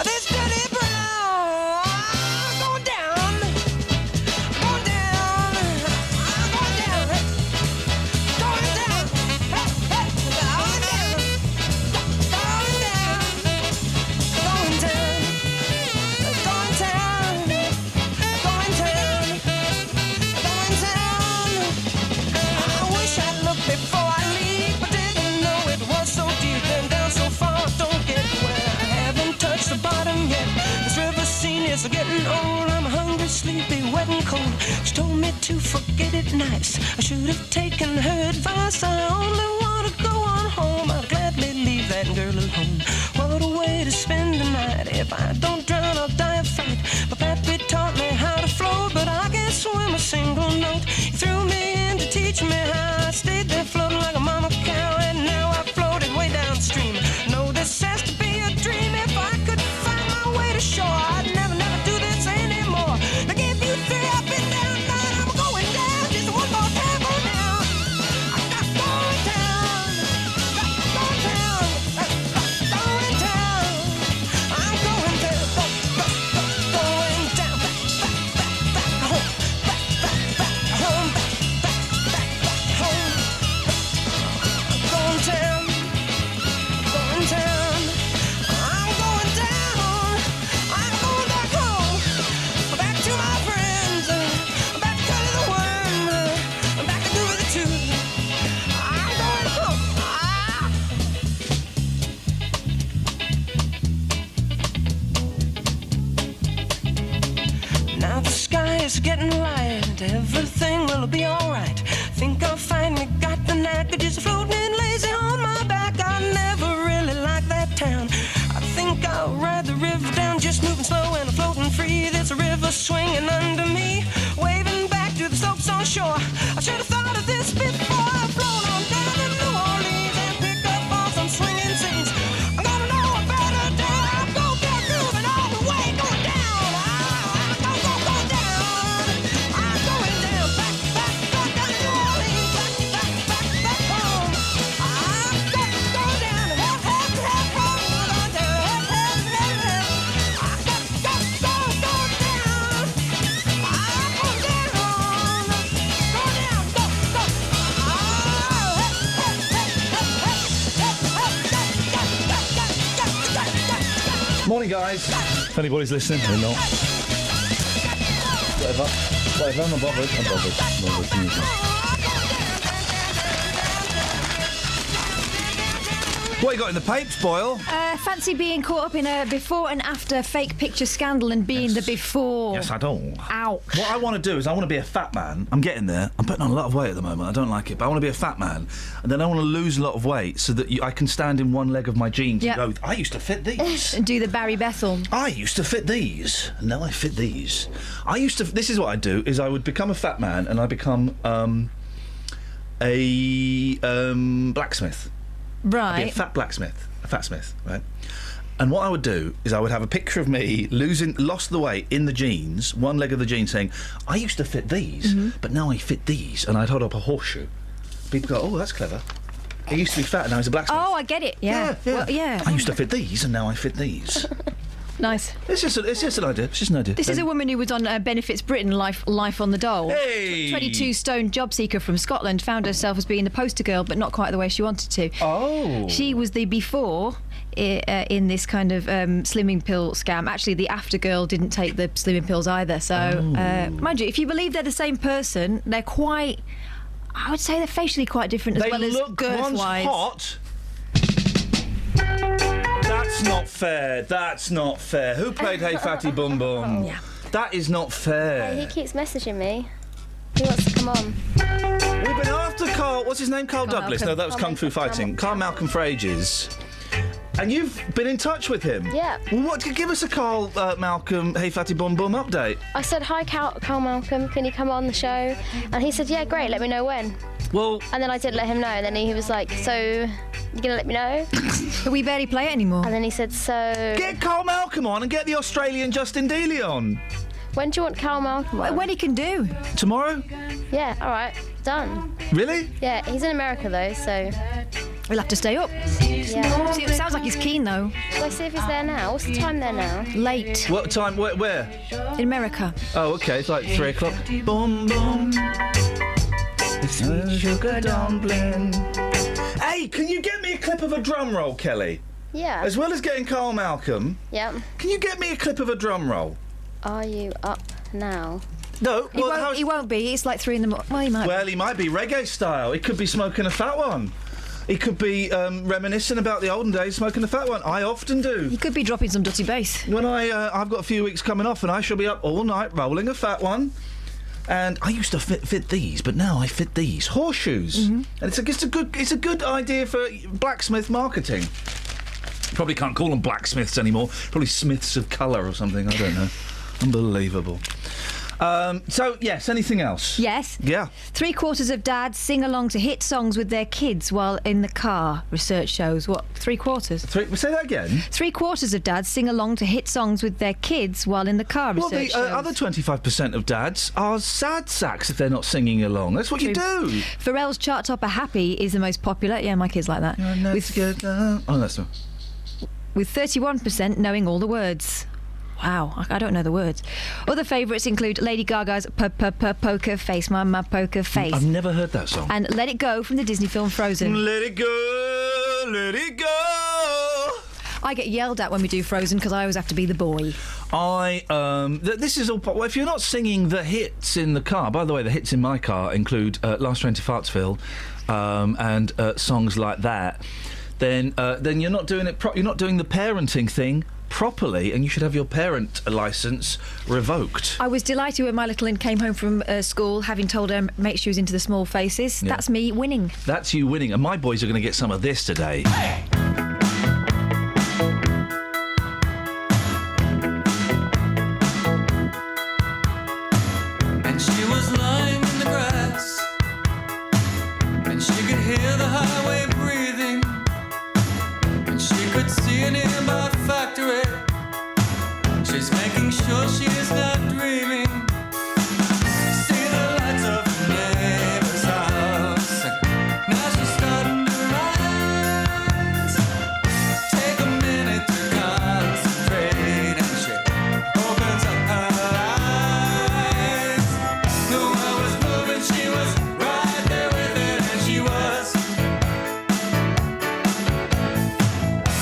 This dirty brown. Going down, going down. I'm going down, going down. Hey, hey, going down, going down, going down, going down, going down, going down. I wish I'd looked before I leave, but didn't know it was so deep and down so far. Don't get where I haven't touched the bottom yet. This river scene is getting old. I'm hungry, sleepy, wet and cold. She told me to forget it nice. I should have taken her advice. I only want to go on home. I'd gladly leave that girl alone. What a way to spend the night. If I don't drown, I'll die of fright. My pappy taught me how to float, but I can't swim a single note. He threw me in to teach me how. I stayed there floating like a mama cow, and now I floated way downstream. No, this has to be a dream. If I could find my way to shore, I'd never do this anymore. Now give you 3 up and down, I'm going down just one more time. it's getting light. Everything will be alright. Think I finally got the knack of just floating lazy on my back. I never really liked that town. I think I'll ride the river down, just moving slow and floating free. There's a river swinging under me, waving back to the slopes on shore. I should have thought of this before. I float on down to New Orleans and pick up on some swinging scenes. I'm gonna know a better day. I'll go get moving all the way, going down. I'm down. I'm going down, back down to New Orleans, back home. I'm going down, head, home, going down, head. I gotta go down. I'm going down, Morning, guys. If anybody's listening, they're not. Whatever, I'm not bothered. I'm bothered. What you got in the papes, Boyle? Fancy being caught up in a before and after fake picture scandal and being the before. Yes, I don't. Ouch. What I want to do is I want to be a fat man. I'm getting there. I'm putting on a lot of weight at the moment. I don't like it, but I want to be a fat man. And then I want to lose a lot of weight so that I can stand in one leg of my jeans Yep. and go, I used to fit these. And do the Barry Bethel. I used to fit these. And now I fit these. This is what I do, is I would become a fat man and I become a blacksmith. Right. I'd be a fat smith, right? And what I would do is I would have a picture of me lost the weight in the jeans, one leg of the jeans, saying, I used to fit these, but now I fit these, and I'd hold up a horseshoe. People go, oh, that's clever. He used to be fat and now he's a blacksmith. Oh, I get it. Yeah. Well, yeah. I used to fit these and now I fit these. Nice. It's just an idea. It's just an idea. This is a woman who was on Benefits Britain Life on the Dole. Hey! 22-stone job seeker from Scotland found herself as being the poster girl, but not quite the way she wanted to. Oh. She was the before in this kind of slimming pill scam. Actually, the after girl didn't take the slimming pills either. So, mind you, if you believe they're the same person, they're quite... I would say they're facially quite different as well as girth-wise. Hot. That's not fair. Who played Hey Fatty Bum Bum? Yeah. That is not fair. He keeps messaging me. He wants to come on. We've been after Carl... What's his name? Carl Douglas? Malcolm. No, that was Kung Fu Fighting. Carl Malcolm for ages. And you've been in touch with him? Yeah. Well, give us a Carl Malcolm Hey Fatty Bum Bum update. I said, hi, Carl Malcolm, can you come on the show? And he said, yeah, great, let me know when. Well... And then I did let him know, and then he was like, so, you gonna let me know? But we barely play it anymore. And then he said, so... Get Carl Malcolm on and get the Australian Justin Dealey on. When do you want Carl Malcolm on? When he can do. Tomorrow? Yeah, all right, done. Really? Yeah, he's in America, though, so... We'll have to stay up. Yeah. See, it sounds like he's keen, though. Shall I see if he's there now? What's the time there now? Late. What time? Where? In America. Oh, OK, it's like 3 o'clock. Boom, boom. It's a sugar dumpling. Hey, can you get me a clip of a drum roll, Kelly? Yeah. As well as getting Carl Malcolm. Yep. Can you get me a clip of a drum roll? Are you up now? No, well, he won't be. It's like 3 in the morning. Well, he might. Well, he might be reggae style. He could be smoking a fat one. He could be reminiscing about the olden days, smoking a fat one. I often do. He could be dropping some dirty bass. When I've got a few weeks coming off, and I shall be up all night rolling a fat one. And I used to fit these, but now I fit these horseshoes. And it's a good idea for blacksmith marketing. Probably can't call them blacksmiths anymore. Probably smiths of colour or something. I don't know. Unbelievable. So, yes, anything else? Yes. Yeah. 3/4 of dads sing along to hit songs with their kids while in the car, research shows. What, 3/4? Say that again? 3/4 of dads sing along to hit songs with their kids while in the car, Well, research the shows. other 25% of dads are sad sacks if they're not singing along. That's what you do. Pharrell's chart topper Happy is the most popular. Yeah, my kids like that. That's not. With 31% knowing all the words. Wow, I don't know the words. Other favourites include Lady Gaga's Poker Face, my Poker Face. I've never heard that song. And Let It Go from the Disney film Frozen. Let it go, let it go. I get yelled at when we do Frozen because I always have to be the boy. This is all... Well, if you're not singing the hits in the car... By the way, the hits in my car include Last Train to Fartsville and songs like that. Then you're not doing it... you're not doing the parenting thing properly, and you should have your parent licence revoked. I was delighted when my little one came home from school, having told her make she was into the small faces. Yeah. That's me winning. That's you winning, and my boys are going to get some of this today. And she was lying in the grass, and she could hear the highway breathing, and she could see a nearby factory. She's making sure she is not dreaming. See the lights of her neighbor's house. Now she's starting to rise. Take a minute to concentrate, and she opens up her eyes. The world was moving, she was right there with it, and she was.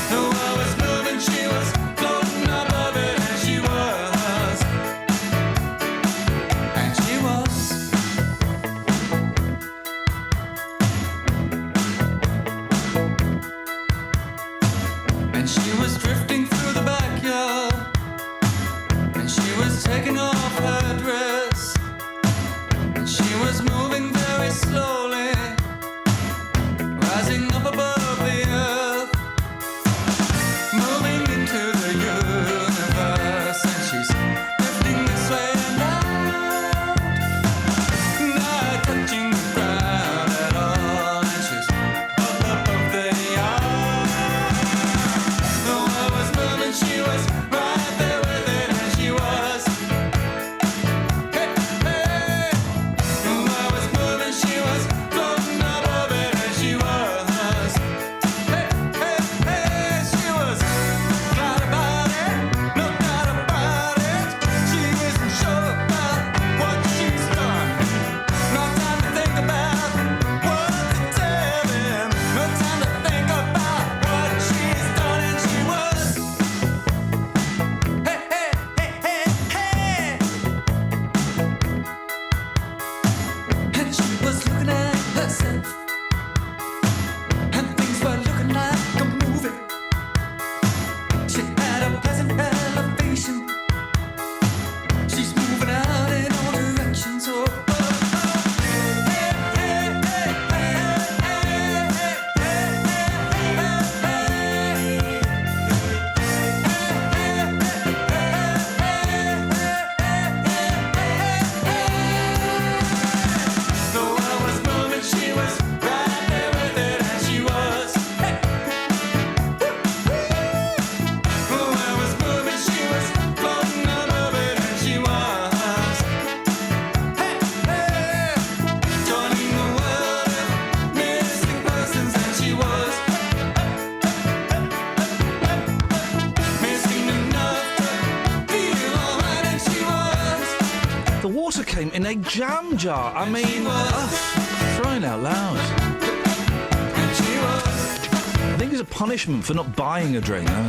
The world was moving, she was floating above it, and she was. And she was. And she was drifting through the backyard, and she was taking off her dress, and she was moving very slowly, rising up above the earth, moving into the universe, and she's drifting this way and out, not touching the ground at all, and she's up above the yard. The world was moving, she was right there with it, and she was. Hey, hey. The world was moving, she was floating above it, and she was. Hey, hey, hey, she was. Right about it, no doubt about it. She isn't sure about what she's done. No time to think about what to tell him. No time to think about what she's done, and she was. Hey, hey, hey, hey, hey. And she was looking at herself, and things were looking like a movie. She had a pleasant elevation. She's moving out in all directions. Oh, oh, oh. Hey, hey, hey, hey, hey, hey, the world was moving, she was right there with it, and she was. Hey. The world was moving, she was floating above it, and she was. Hey, hey. Joining the world of missing persons, and she was. Missing enough to feel alright, and she was. The water came in a jam jar. I mean, throwing out loud. And she was. I think it's a punishment for not buying a drink. She was.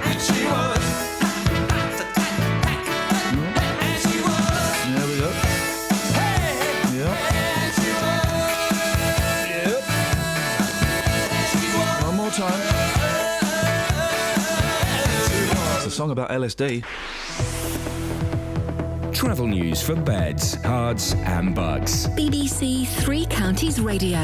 And she was. And she was. There we go. Yep. Yep. One more time. It's a song about LSD. Travel news for beds, cards, and bugs. BBC Three Counties Radio.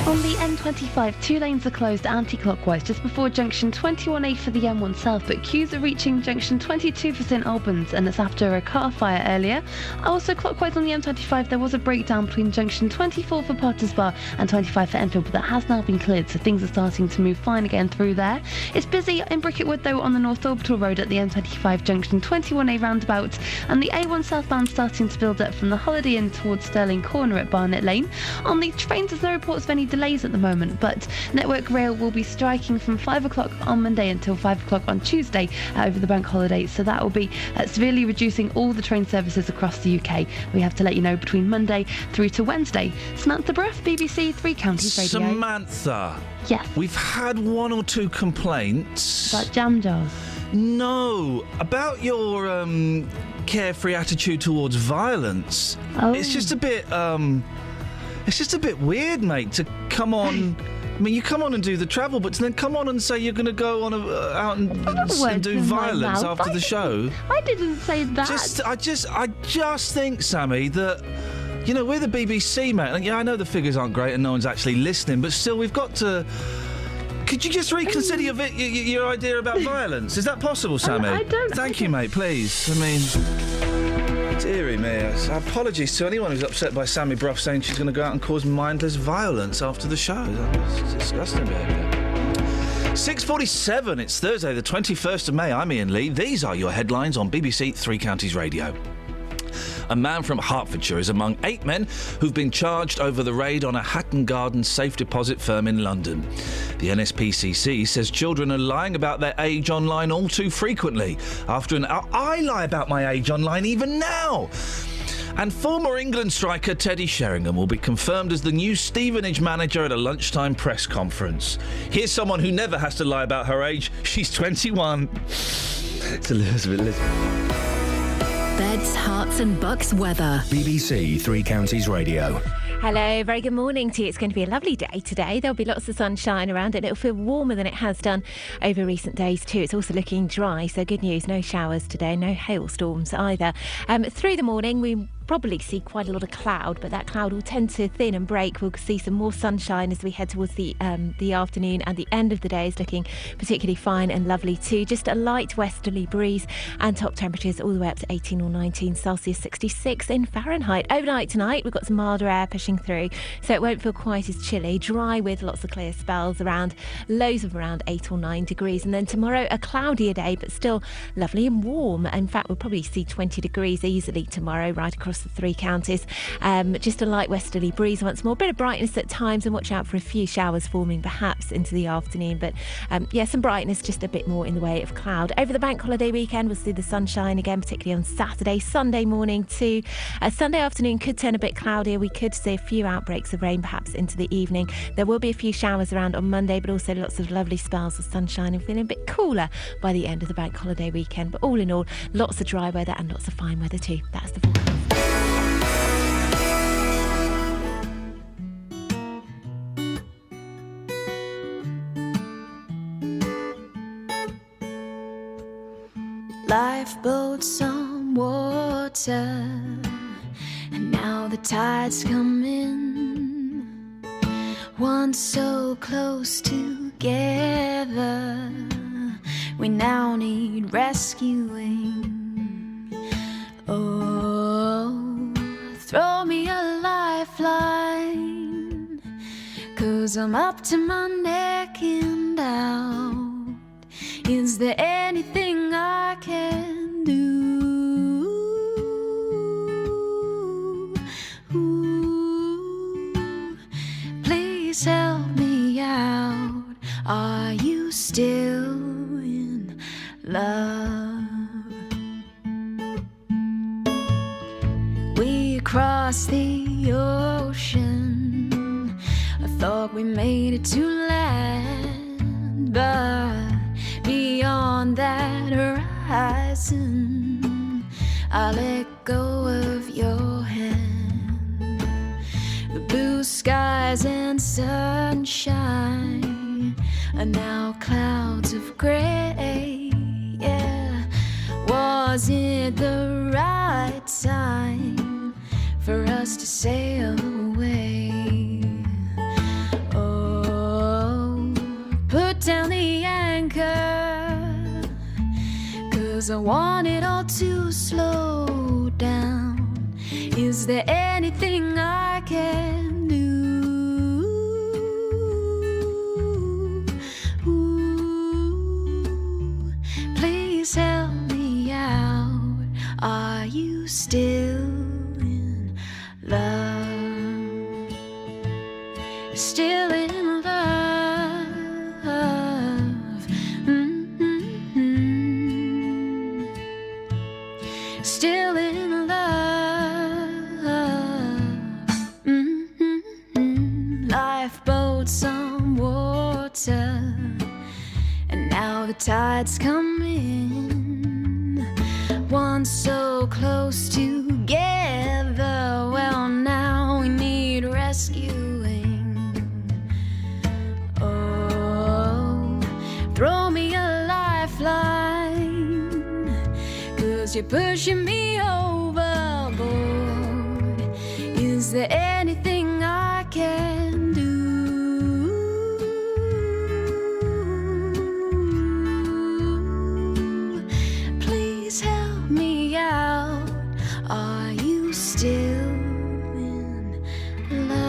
On the M25, two lanes are closed anti-clockwise just before junction 21A for the M1 South, but queues are reaching junction 22 for St Albans, and it's after a car fire earlier. Also clockwise on the M25, there was a breakdown between junction 24 for Potters Bar and 25 for Enfield, but that has now been cleared, so things are starting to move fine again through there. It's busy in Bricketwood though on the North Orbital Road at the M25 junction 21A roundabout, and the A1 southbound starting to build up from the Holiday Inn towards Stirling Corner at Barnet Lane. On the trains, there's no reports of any delays at the moment, but Network Rail will be striking from 5 o'clock on Monday until 5 o'clock on Tuesday over the bank holiday, so that will be severely reducing all the train services across the UK. We have to let you know between Monday through to Wednesday. Samantha Bruff, BBC Three Counties Radio. Samantha. Yes. We've had one or two complaints. About jam jars? No, about your carefree attitude towards violence. Oh. It's just a bit weird, mate, to come on mean, you come on and do the travel, but then come on and say you're going to go on out and do violence after the show. I didn't say that. I just think, Sammy, that, you know, we're the BBC, mate. And, yeah, I know the figures aren't great and no one's actually listening, but still, we've got to... Could you just reconsider your idea about violence? Is that possible, Sammy? I don't... Thank you, mate, please. I mean... Deary me. Apologies to anyone who's upset by Sammy Brough saying she's going to go out and cause mindless violence after the show. That's disgusting behaviour. 6:47, it's Thursday, the 21st of May. I'm Iain Lee. These are your headlines on BBC Three Counties Radio. A man from Hertfordshire is among 8 men who've been charged over the raid on a Hatton Garden safe deposit firm in London. The NSPCC says children are lying about their age online all too frequently. I lie about my age online even now. And former England striker Teddy Sheringham will be confirmed as the new Stevenage manager at a lunchtime press conference. Here's someone who never has to lie about her age. She's 21. It's Elizabeth. Beds, Hearts and Bucks weather. BBC Three Counties Radio. Hello, very good morning to you. It's going to be a lovely day today. There'll be lots of sunshine around and it'll feel warmer than it has done over recent days too. It's also looking dry, so good news, no showers today, no hailstorms either. Through the morning, we probably see quite a lot of cloud, but that cloud will tend to thin and break. We'll see some more sunshine as we head towards the afternoon, and the end of the day is looking particularly fine and lovely too. Just a light westerly breeze and top temperatures all the way up to 18 or 19 Celsius, 66 in Fahrenheit. Overnight tonight, we've got some milder air pushing through, so it won't feel quite as chilly. Dry with lots of clear spells around, lows of around 8 or 9 degrees. And then tomorrow, a cloudier day, but still lovely and warm. In fact, we'll probably see 20 degrees easily tomorrow right across the three counties. Just a light westerly breeze once more. Bit of brightness at times, and watch out for a few showers forming perhaps into the afternoon. But some brightness, just a bit more in the way of cloud. Over the bank holiday weekend, we'll see the sunshine again, particularly on Saturday, Sunday morning too. Sunday afternoon could turn a bit cloudier. We could see a few outbreaks of rain perhaps into the evening. There will be a few showers around on Monday, but also lots of lovely spells of sunshine and feeling a bit cooler by the end of the bank holiday weekend. But all in all, lots of dry weather and lots of fine weather too. That's the forecast. Lifeboats on water, and now the tide's come in. Once so close together, we now need rescuing. Oh, throw me a lifeline, 'cause I'm up to my neck and out. Is there anything I can do? Please help me out. Are you still in love? We crossed the ocean. I thought we made it to land, but beyond that horizon, I let go of your hand. The blue skies and sunshine are now clouds of grey. Yeah, was it the right time for us to sail away? Oh, put down the anchor, 'cause I want it all to slow down. Is there anything I can do? Please help me out. Are you still in love? Still in love. Still in love. Lifeboats on water, and now the tide's come in. Once so close together, well now we need rescuing. 'cause you're pushing me overboard. Is there anything I can do? Please help me out. Are you still in love?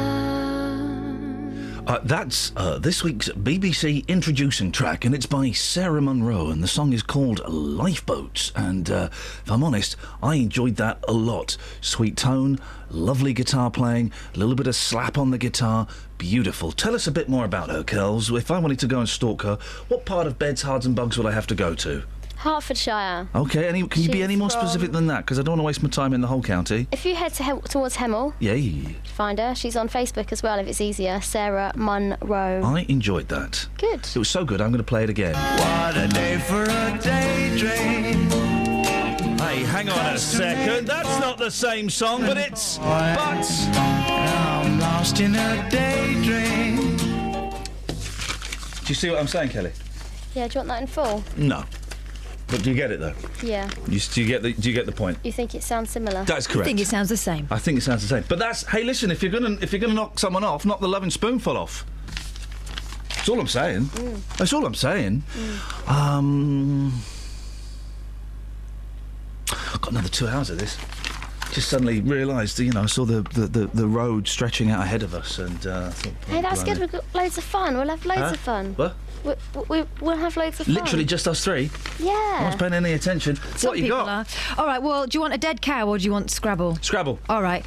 That's this week's BBC introducing track, and it's by Sarah Monroe, and the song is called Lifeboats. And if I'm honest, I enjoyed that a lot. Sweet tone, lovely guitar playing, a little bit of slap on the guitar. Beautiful. Tell us a bit more about her, Curls. If I wanted to go and stalk her, what part of Beds, Herts and Bugs would I have to go to? Hertfordshire. Okay, can you be any more She's specific than that? Because I don't want to waste my time in the whole county. If you head towards Hemel, Yay. find her. She's on Facebook as well if it's easier. Sarah Monroe. I enjoyed that. Good. It was so good, I'm going to play it again. What a day for a daydream. Hey, hang on a second. That's not the same song, but it's... But... I'm lost in a daydream. Do you see what I'm saying, Kelly? Yeah, do you want that in full? No. But do you get it, though? Yeah. Do you get the point? You think it sounds similar? That's correct. I think it sounds the same. I think it sounds the same. But that's... Hey, listen, if you're gonna knock someone off, knock the loving spoonful off. That's all I'm saying. That's all I'm saying. I've got another 2 hours of this. Just suddenly realised, I saw the road stretching out ahead of us, and thought, Hey, that's good. We've got loads of fun. We'll have loads of fun. What? We'll have loads of fun. Literally just us three? Yeah. No one's paying any attention. What you got? Are. All right, well, do you want a dead cow or do you want Scrabble? Scrabble. All right.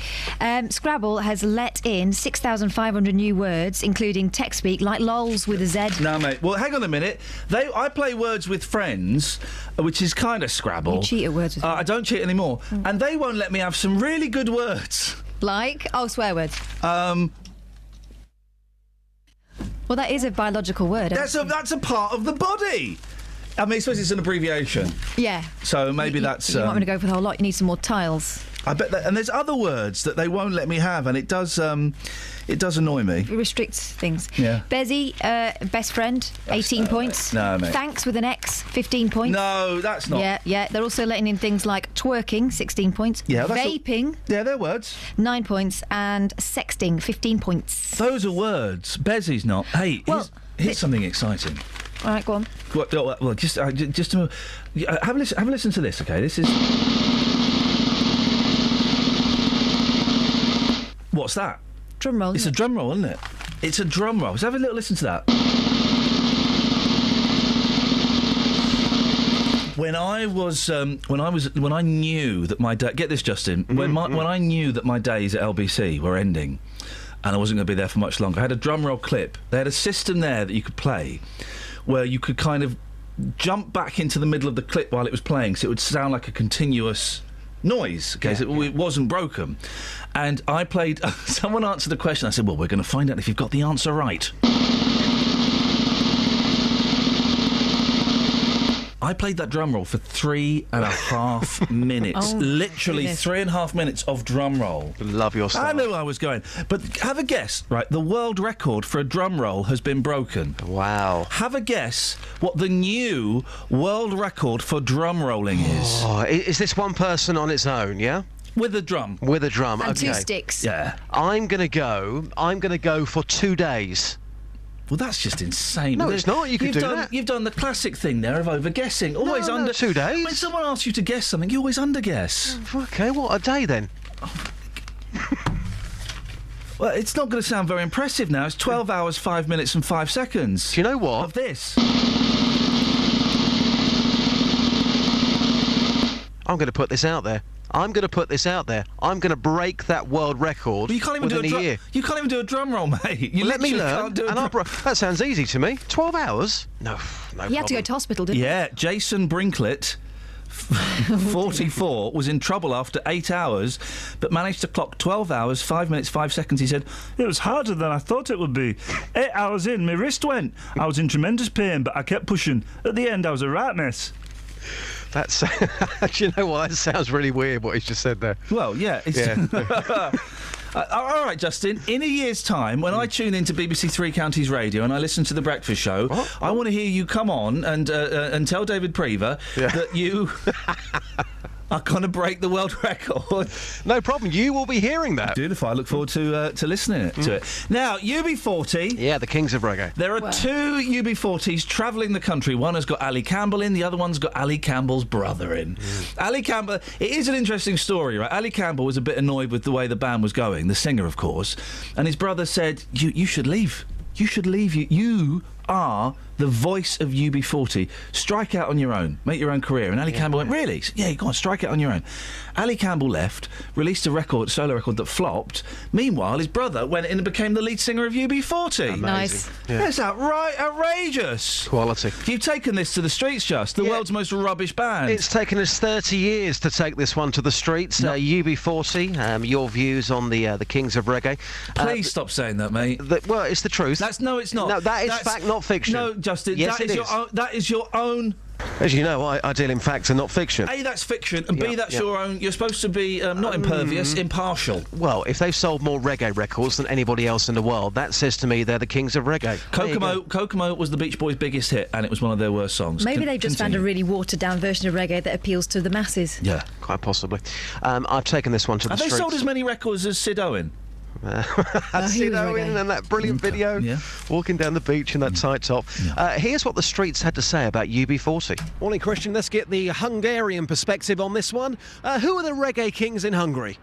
Scrabble has let in 6,500 new words, including text speak, like lols with a Z. No, mate. Well, hang on a minute. I play Words with Friends, which is kind of Scrabble. You cheat at Words with Friends. I don't cheat anymore. And they won't let me have some really good words. Like? Oh, swear words. Well, that is a biological word. That's a part of the body. I mean, I suppose it's an abbreviation. Yeah. So maybe that's... You want me to go for the whole lot? You need some more tiles. I bet that... And there's other words that they won't let me have, and it does annoy me. It restricts things. Yeah. Bezzy, best friend, 18 points. No, mate. Thanks with an X, 15 points. No, that's not... Yeah. They're also letting in things like twerking, 16 points. Yeah, vaping. Yeah, they're words. 9 points. And sexting, 15 points. Those are words. Bezzy's not. Hey, here's something exciting. All right, go on. Well, just have a listen to this, okay? This is... What's that? Drum roll. It's a drum roll, isn't it? It's a drum roll. Let's have a little listen to that. When I knew that my day... Get this, Justin. When I knew that my days at LBC were ending and I wasn't going to be there for much longer, I had a drum roll clip. They had a system there that you could play where you could kind of jump back into the middle of the clip while it was playing, so it would sound like a continuous noise, okay? So it wasn't broken. And I played... someone answered the question. I said, well, we're going to find out if you've got the answer right. I played that drum roll for 3.5 minutes. Oh, literally goodness. 3.5 minutes of drum roll. Love your style. I knew I was going. But have a guess, right? The world record for a drum roll has been broken. Wow. Have a guess what the new world record for drum rolling is. Oh, is this one person on its own, yeah? With a drum. With a drum, And okay. 2 sticks. Yeah. I'm gonna go for 2 days. Well, that's just insane. No, it's not. You could do that. You've done the classic thing there of over-guessing. Always No, under... 2 days. When someone asks you to guess something, you always under-guess. Okay, what a day then? Well, it's not going to sound very impressive now. It's 12 hours, 5 minutes and 5 seconds. Do you know what? Of this. I'm going to put this out there. I'm going to break that world record Well, you can't even within a year. You can't even do a drum roll, mate. You Let me literally learn. can't do a And drum- that sounds easy to me. 12 hours? No He had to go to hospital, didn't he? Yeah, Jason Brinklet, 44, was in trouble after 8 hours, but managed to clock 12 hours, 5 minutes, 5 seconds. He said, It was harder than I thought it would be. 8 hours in, my wrist went. I was in tremendous pain, but I kept pushing. At the end, I was a right mess. That's... you know what? That sounds really weird, what he's just said there. well, yeah. All right, Justin, in a year's time, when I tune into BBC Three Counties Radio and I listen to The Breakfast Show, I want to hear you come on and tell David Prever that you... are going to break the world record. No problem. You will be hearing that. Beautiful. I look forward to listening to it. Now, UB40. Yeah, the kings of reggae. There are two UB40s travelling the country. One has got Ali Campbell in, the other one's got Ali Campbell's brother in. Ali Campbell, it is an interesting story, right? Ali Campbell was a bit annoyed with the way the band was going, the singer, of course, and his brother said, you should leave. You should leave. You are the voice of UB40. Strike out on your own. Make your own career. And Ali Campbell went, really? Yeah, go on, strike out on your own. Ali Campbell left, released a solo record that flopped. Meanwhile, his brother went in and became the lead singer of UB40. Amazing. Nice. Yeah. That's outrageous. Quality. You've taken this to the streets, Just. The world's most rubbish band. It's taken us 30 years to take this one to the streets. UB40, your views on the kings of reggae. Please stop saying that, mate. Well, it's the truth. No, it's not. No, that is fact, not fiction. No, Justin, yes, that is your own... As you know, I deal in facts and not fiction. A, that's fiction, and B, that's your own... You're supposed to be not impervious, impartial. Well, if they've sold more reggae records than anybody else in the world, that says to me they're the kings of reggae. Kokomo was the Beach Boys' biggest hit, and it was one of their worst songs. Maybe they've just found a really watered-down version of reggae that appeals to the masses. Yeah. Quite possibly. I've taken this one to the streets. Have they sold as many records as Sid Owen? Sid Owen and that brilliant video walking down the beach in that tight top. Here's what the streets had to say about UB40. Morning, Christian. Let's get the Hungarian perspective on this one. Who are the reggae kings in Hungary?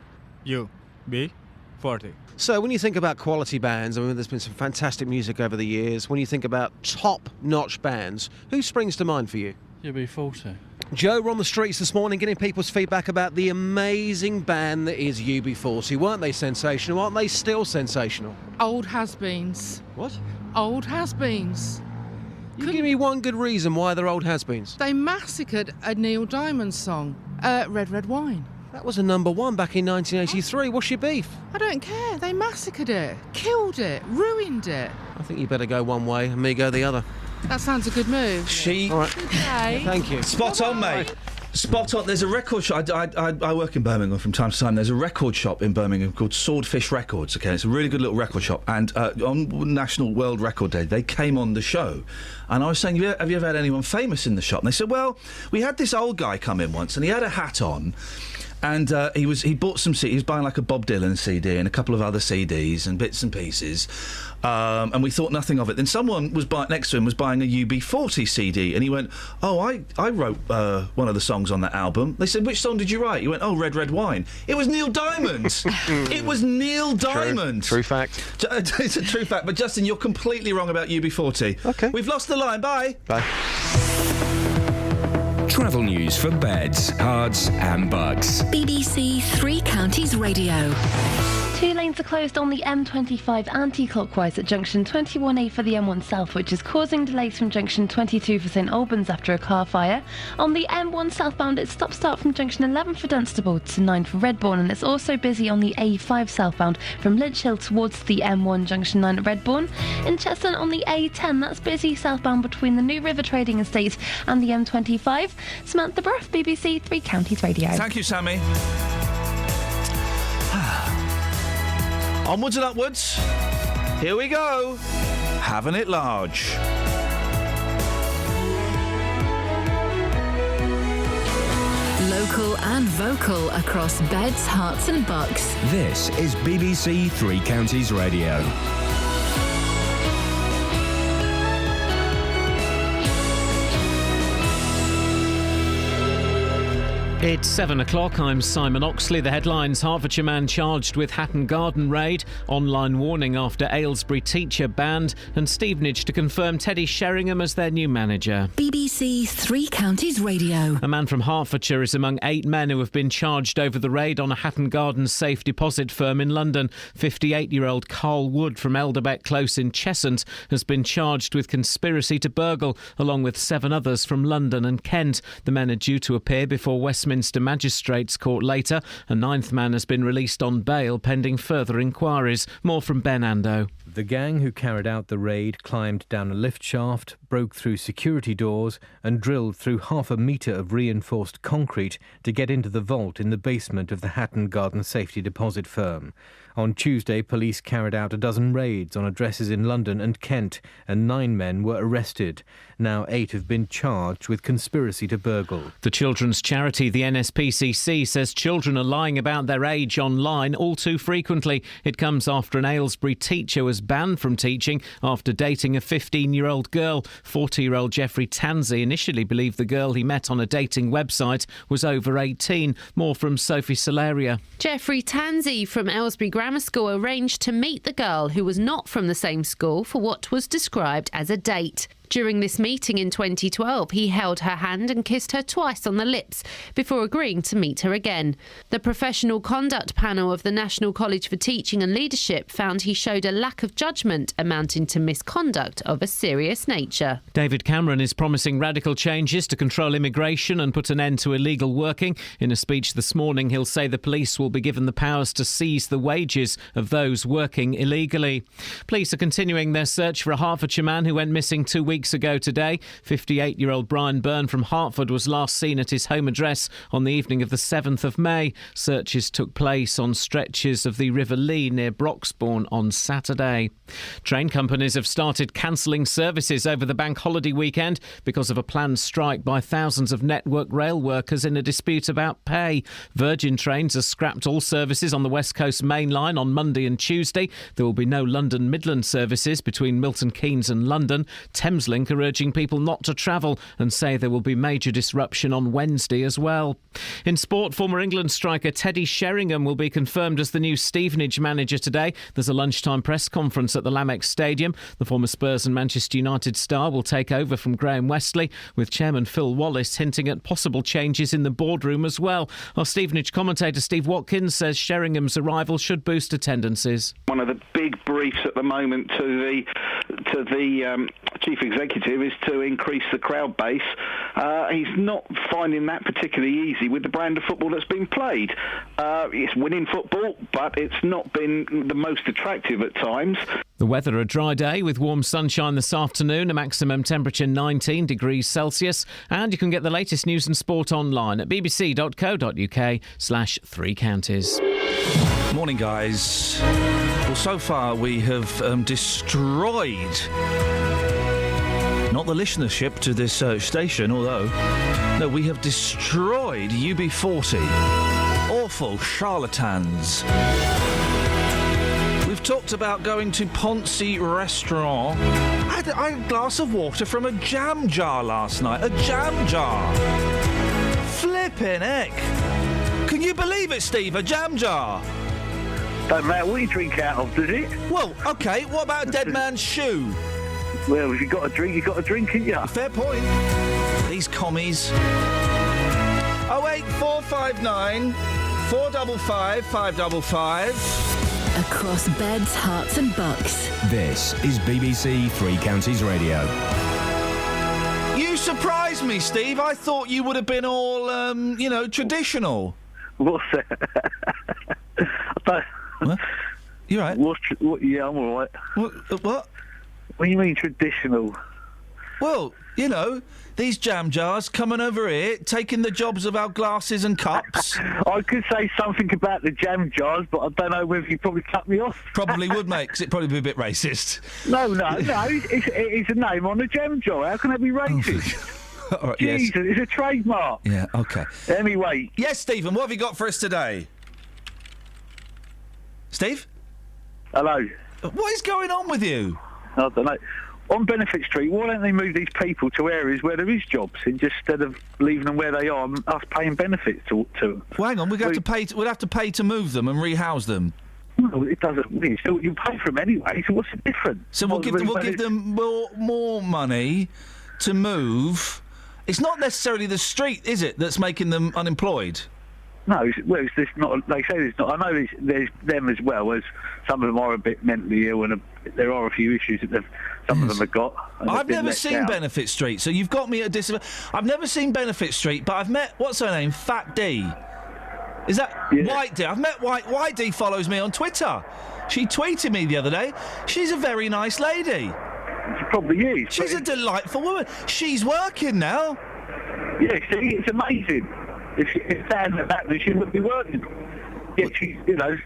UB40. So when you think about quality bands, I mean, there's been some fantastic music over the years. When you think about top-notch bands, who springs to mind for you? UB40. Joe, we're on the streets this morning getting people's feedback about the amazing band that is UB40. Weren't they sensational? Aren't they still sensational? Old has-beens. What? Old has-beens. You give me one good reason why they're old has-beens. They massacred a Neil Diamond song, Red Red Wine. That was a #1 back in 1983. What's your beef? I don't care. They massacred it, killed it, ruined it. I think you better go one way and me go the other. That sounds a good move. All right. Okay. Thank you. Spot on, mate. Spot on. There's a record shop. I work in Birmingham from time to time. There's a record shop in Birmingham called Swordfish Records. Okay, it's a really good little record shop. And on National World Record Day, they came on the show, and I was saying, have you ever had anyone famous in the shop? And they said, well, we had this old guy come in once, and he had a hat on. And he bought some CDs. He was buying like a Bob Dylan CD and a couple of other CDs and bits and pieces. And we thought nothing of it. Then someone was next to him was buying a UB40 CD, and he went, "Oh, I wrote one of the songs on that album." They said, "Which song did you write?" He went, "Oh, Red Red Wine." It was Neil Diamond. It was Neil Diamond. True fact. It's a true fact. But Justin, you're completely wrong about UB40. Okay. We've lost the line. Bye. Bye. Travel news for beds, cards and bugs. BBC Three Counties Radio. 2 lanes are closed on the M25 anti-clockwise at junction 21A for the M1 South, which is causing delays from junction 22 for St Albans after a car fire. On the M1 southbound, it's stop-start from junction 11 for Dunstable to 9 for Redbourne, and it's also busy on the A5 southbound from Lynch Hill towards the M1 junction 9 at Redbourne. In Cheston on the A10, that's busy southbound between the New River Trading Estate and the M25. Samantha Bruff, BBC Three Counties Radio. Thank you, Sammy. Onwards and upwards. Here we go. Having it large. Local and vocal across beds, hearts and bucks. This is BBC Three Counties Radio. It's 7 o'clock. I'm Simon Oxley. The headlines: Hertfordshire man charged with Hatton Garden raid, online warning after Aylesbury teacher banned, and Stevenage to confirm Teddy Sheringham as their new manager. BBC Three Counties Radio. A man from Hertfordshire is among 8 men who have been charged over the raid on a Hatton Garden safe deposit firm in London. 58-year-old Carl Wood from Elderbeck Close in Cheshunt has been charged with conspiracy to burgle, along with 7 others from London and Kent. The men are due to appear before Westminster Magistrates Court later. A 9th man has been released on bail pending further inquiries. More from Ben Ando. The gang who carried out the raid climbed down a lift shaft, broke through security doors and drilled through half a metre of reinforced concrete to get into the vault in the basement of the Hatton Garden Safety Deposit firm. On Tuesday, police carried out a dozen raids on addresses in London and Kent, and 9 men were arrested. Now 8 have been charged with conspiracy to burgle. The children's charity, the NSPCC, says children are lying about their age online all too frequently. It comes after an Aylesbury teacher was banned from teaching after dating a 15-year-old girl. 40-year-old Jeffrey Tansey initially believed the girl he met on a dating website was over 18. More from Sophie Solaria. Jeffrey Tansey from Aylesbury Grammar School arranged to meet the girl who was not from the same school for what was described as a date. During this meeting in 2012, he held her hand and kissed her twice on the lips before agreeing to meet her again. The Professional Conduct Panel of the National College for Teaching and Leadership found he showed a lack of judgment amounting to misconduct of a serious nature. David Cameron is promising radical changes to control immigration and put an end to illegal working. In a speech this morning, he'll say the police will be given the powers to seize the wages of those working illegally. Police are continuing their search for a Hertfordshire man who went missing 2 weeks ago today. 58-year-old Brian Byrne from Hertford was last seen at his home address on the evening of the 7th of May. Searches took place on stretches of the River Lee near Broxbourne on Saturday. Train companies have started cancelling services over the bank holiday weekend because of a planned strike by thousands of Network Rail workers in a dispute about pay. Virgin Trains has scrapped all services on the West Coast Main Line on Monday and Tuesday. There will be no London Midland services between Milton Keynes and London. Thameslink are urging people not to travel and say there will be major disruption on Wednesday as well. In sport, former England striker Teddy Sheringham will be confirmed as the new Stevenage manager today. There's a lunchtime press conference at the Lamex Stadium. The former Spurs and Manchester United star will take over from Graham Westley, with chairman Phil Wallace hinting at possible changes in the boardroom as well. Our Stevenage commentator Steve Watkins says Sheringham's arrival should boost attendances. One of the big briefs at the moment to the chief executive is to increase the crowd base. He's not finding that particularly easy with the brand of football that's been played. It's winning football, but it's not been the most attractive at times. The weather, a dry day with warm sunshine this afternoon, a maximum temperature 19 degrees Celsius, and you can get the latest news and sport online at bbc.co.uk/3 counties. Morning, guys. Well, so far we have destroyed not the listenership to this station, although no, we have destroyed UB40. Awful charlatans. We've talked about going to Ponce Restaurant. I had a glass of water from a jam jar last night. A jam jar. Flippin' heck. Can you believe it, Steve? A jam jar. Don't matter what you drink out of, does it? Well, OK, what about a dead man's shoe? Well, if you've got a drink, you've got a drink, haven't you? Fair point. These commies. 08459 455 555. Across beds, hearts and bucks. This is BBC Three Counties Radio. You surprised me, Steve. I thought you would have been all, traditional. What's that? What? You right? Yeah, I'm all right. What? What do you mean traditional? Well, these jam jars coming over here, taking the jobs of our glasses and cups. I could say something about the jam jars, but I don't know whether you probably cut me off. Probably would, mate, because it'd probably be a bit racist. No, it's a name on the jam jar. How can that be racist? All right, Jesus, yes. It's a trademark. Yeah, OK. Anyway. Yes, Stephen, what have you got for us today? Steve? Hello. What is going on with you? I don't know. On Benefit Street, why don't they move these people to areas where there is jobs instead of leaving them where they are and us paying benefits to them? Well, hang on, we'd have to pay to move them and rehouse them. Well, it doesn't mean so you pay for them anyway. So what's the difference? So we'll give them more money to move. It's not necessarily the street, is it, that's making them unemployed? No, it's just not. They say there's not. I know there's them as well as some of them are a bit mentally ill, and there are a few issues that some of them have got. I've never seen Benefit Street, so you've got me at I've never seen Benefit Street, but I've met what's her name, Fat D. Is that White D? I've met White D. Follows me on Twitter. She tweeted me the other day. She's a very nice lady. She probably is. She's a delightful woman. She's working now. Yeah, see, it's amazing. If she's saying that, then she wouldn't be working. Yeah, she's, you know.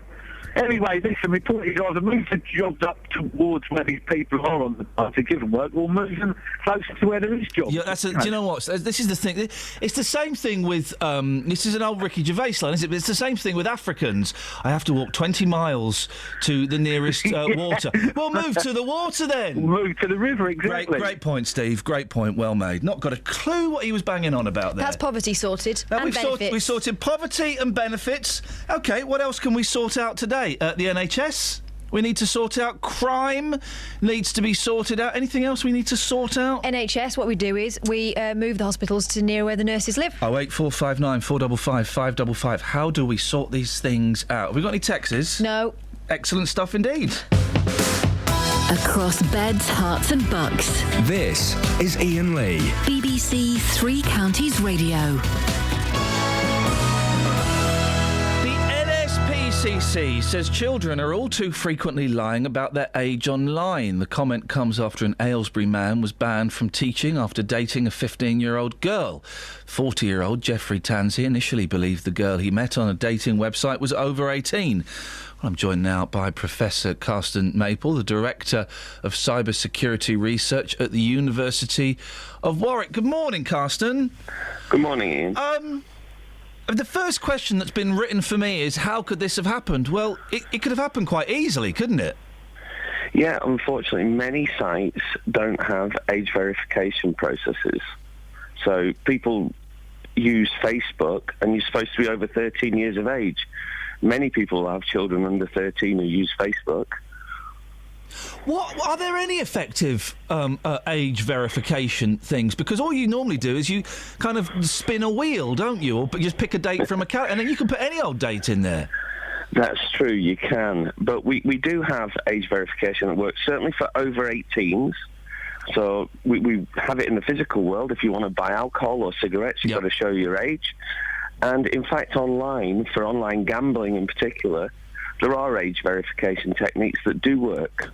Anyway, listen, my point is either move the jobs up towards where these people are on the path to give them work, or move them closer to where there is jobs. Yeah, do you know what? This is the thing. It's the same thing with. This is an old Ricky Gervais line, isn't it? But it's the same thing with Africans. I have to walk 20 miles to the nearest water. Well, move to the water then. Move to the river, exactly. Great point, Steve. Great point. Well made. Not got a clue what he was banging on about there. That's poverty sorted. And benefits. We've sorted poverty and benefits. OK, what else can we sort out today? The NHS. We need to sort out crime. Needs to be sorted out. Anything else we need to sort out? NHS, what we do is we move the hospitals to near where the nurses live. 08459 455 555. How do we sort these things out? Have we got any texts? No. Excellent stuff indeed. Across beds, hearts and bucks. This is Iain Lee. BBC Three Counties Radio. CC says children are all too frequently lying about their age online. The comment comes after an Aylesbury man was banned from teaching after dating a 15-year-old girl. 40-year-old Jeffrey Tansey initially believed the girl he met on a dating website was over 18. Well, I'm joined now by Professor Carsten Maple, the Director of Cyber Security Research at the University of Warwick. Good morning, Carsten. Good morning, Iain. The first question that's been written for me is, how could this have happened? Well, it could have happened quite easily, couldn't it? Yeah, unfortunately, many sites don't have age verification processes. So people use Facebook, and you're supposed to be over 13 years of age. Many people have children under 13 who use Facebook. What are there any effective age verification things? Because all you normally do is you kind of spin a wheel, don't you? Or just pick a date from a calendar, and then you can put any old date in there. That's true, you can. But we do have age verification that works, certainly for over 18s. So we have it in the physical world. If you want to buy alcohol or cigarettes, you've got to show your age. And in fact, online, for online gambling in particular, there are age verification techniques that do work.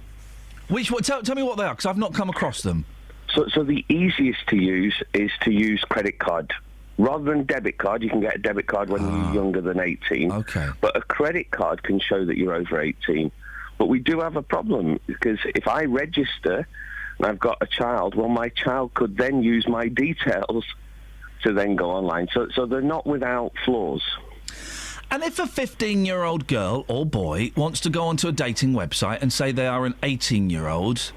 Tell me what they are, because I've not come across them. So the easiest to use is to use credit card. Rather than debit card, you can get a debit card when you're younger than 18. Okay. But a credit card can show that you're over 18. But we do have a problem, because if I register and I've got a child, well, my child could then use my details to then go online. So they're not without flaws. And if a 15-year-old girl or boy wants to go onto a dating website and say they are an 18-year-old,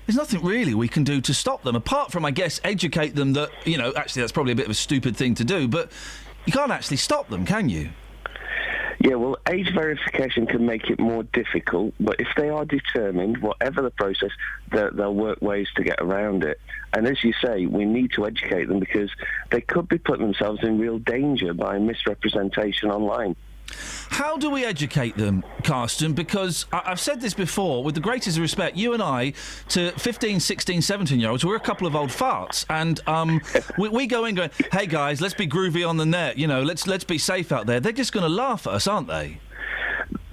there's nothing really we can do to stop them, apart from, I guess, educate them that, you know, actually that's probably a bit of a stupid thing to do, but you can't actually stop them, can you? Yeah, well, age verification can make it more difficult, but if they are determined, whatever the process, they'll work ways to get around it. And as you say, we need to educate them, because they could be putting themselves in real danger by misrepresentation online. How do we educate them, Carsten? Because I've said this before, with the greatest respect, you and I, to 15, 16, 17-year-olds, we're a couple of old farts, and we go in going, hey, guys, let's be groovy on the net, you know, let's be safe out there. They're just going to laugh at us, aren't they?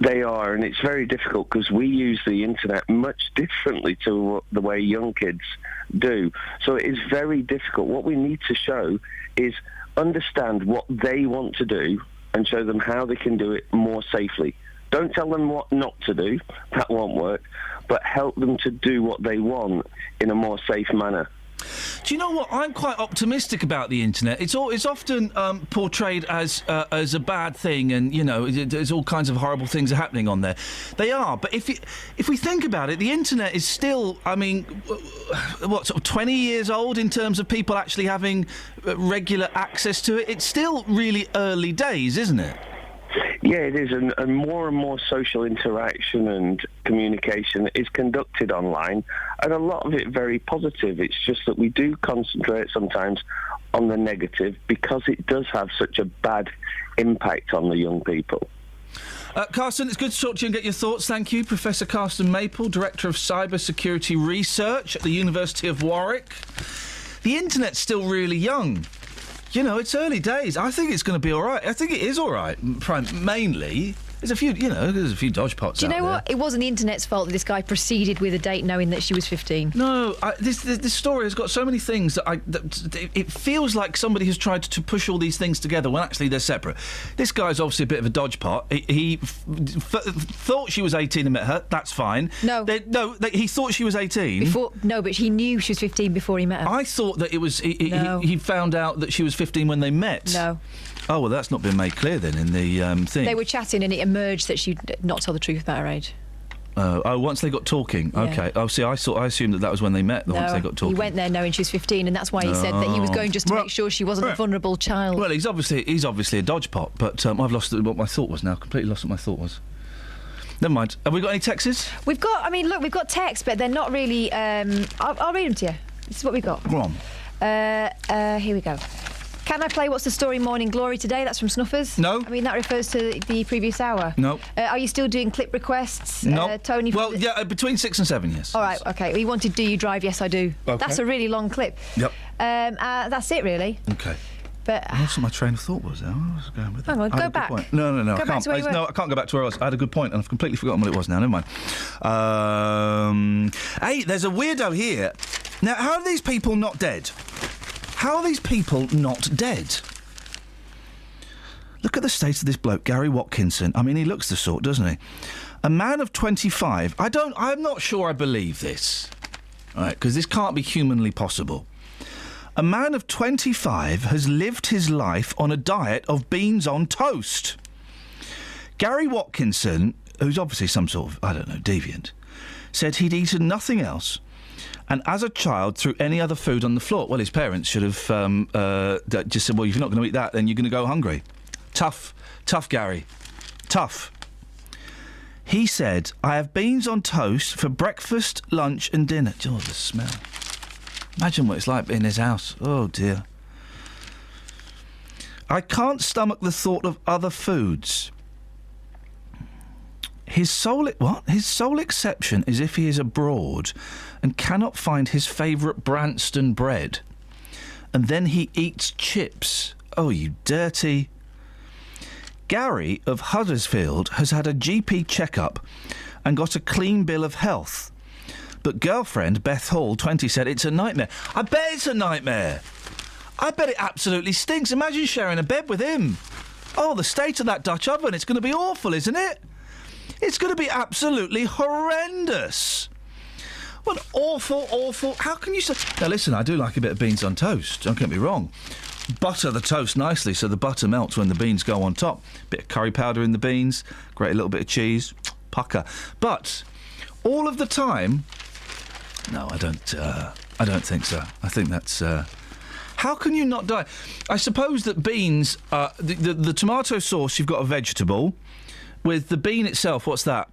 They are, and it's very difficult, because we use the internet much differently to the way young kids do. So it is very difficult. What we need to show is understand what they want to do and show them how they can do it more safely. Don't tell them what not to do, that won't work, but help them to do what they want in a more safe manner. Do you know what? I'm quite optimistic about the internet. It's often portrayed as a bad thing, and you know, there's all kinds of horrible things are happening on there. They are, but if we think about it, the internet is still, I mean, what, sort of 20 years old in terms of people actually having regular access to it. It's still really early days, isn't it? Yeah, it is, and more social interaction and communication is conducted online, and a lot of it very positive. It's just that we do concentrate sometimes on the negative, because it does have such a bad impact on the young people. Carsten, it's good to talk to you and get your thoughts. Thank you. Professor Carsten Maple, Director of Cyber Security Research at the University of Warwick. The internet's still really young. You know, it's early days. I think it's going to be all right. I think it is all right, mainly. There's a few, there's a few dodge pots. Do you know out what? It wasn't the internet's fault that this guy proceeded with a date knowing that she was 15. No, this story has got so many things that it feels like somebody has tried to push all these things together when actually they're separate. This guy's obviously a bit of a dodge pot. He thought she was 18 and met her. That's fine. No. He thought she was 18. No, but he knew she was 15 before he met her. I thought that it was. He found out that she was 15 when they met. No. Oh, well, that's not been made clear then in the thing. They were chatting and it emerged that she'd not told the truth about her age. Once they got talking. Yeah. Okay. Oh, see, I assumed that was when they met, once they got talking. He went there knowing she was 15, and that's why he said that he was going just to make sure she wasn't a vulnerable child. Well, he's obviously a dodge pot, but I've lost what my thought was now. Completely lost what my thought was. Never mind. Have we got any texts? We've got texts, but they're not really... I'll read them to you. This is what we've got. Go on. Here we go. Can I play What's the Story Morning Glory today? That's from Snuffers. No. I mean, that refers to the previous hour. No. Are you still doing clip requests? No. Tony? Well, yeah, between 6 and 7, yes. All right, OK. He wanted Do You Drive? Yes, I do. Okay. That's a really long clip. Yep. That's it, really. OK. But that's what my train of thought was. I was going with hang on, go back. No. Go I back can't. to where you were. No, I can't go back to where I was. I had a good point, and I've completely forgotten what it was now. Never mind. Hey, there's a weirdo here. Now, how are these people not dead? How are these people not dead? Look at the state of this bloke, Gary Watkinson. I mean, he looks the sort, doesn't he? A man of 25. I'm not sure I believe this. All right, because this can't be humanly possible. A man of 25 has lived his life on a diet of beans on toast. Gary Watkinson, who's obviously some sort of, deviant, said he'd eaten nothing else, and as a child threw any other food on the floor. Well, his parents should have just said, well, if you're not going to eat that, then you're going to go hungry. Tough, Gary. Tough. He said, I have beans on toast for breakfast, lunch and dinner. Oh, the smell. Imagine what it's like in his house. Oh, dear. I can't stomach the thought of other foods. His sole exception is if he is abroad and cannot find his favourite Branston bread. And then he eats chips. Oh, you dirty... Gary of Huddersfield has had a GP checkup and got a clean bill of health. But girlfriend Beth Hall, 20, said it's a nightmare. I bet it's a nightmare. I bet it absolutely stinks. Imagine sharing a bed with him. Oh, the state of that Dutch oven. It's going to be awful, isn't it? It's going to be absolutely horrendous. What awful... How can you say... Now, listen, I do like a bit of beans on toast. Don't get me wrong. Butter the toast nicely so the butter melts when the beans go on top. Bit of curry powder in the beans, grate a little bit of cheese, pucker. But all of the time, no, I don't think so. I think that's. How can you not die? I suppose that beans, the tomato sauce, you've got a vegetable. With the bean itself, what's that?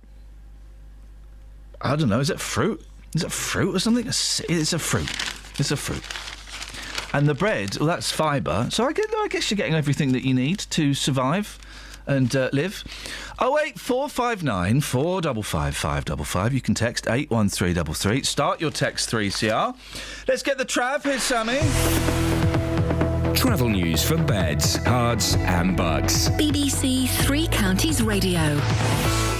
I don't know. Is it fruit? Is it fruit or something? It's a fruit. It's a fruit. And the bread, well, that's fibre. So I guess you're getting everything that you need to survive and live. 08459 455 555. You can text 81333. Start your text 3CR. Let's get the Trav. Here's Sammy. Travel news for beds, cards and bugs. BBC Three Counties Radio.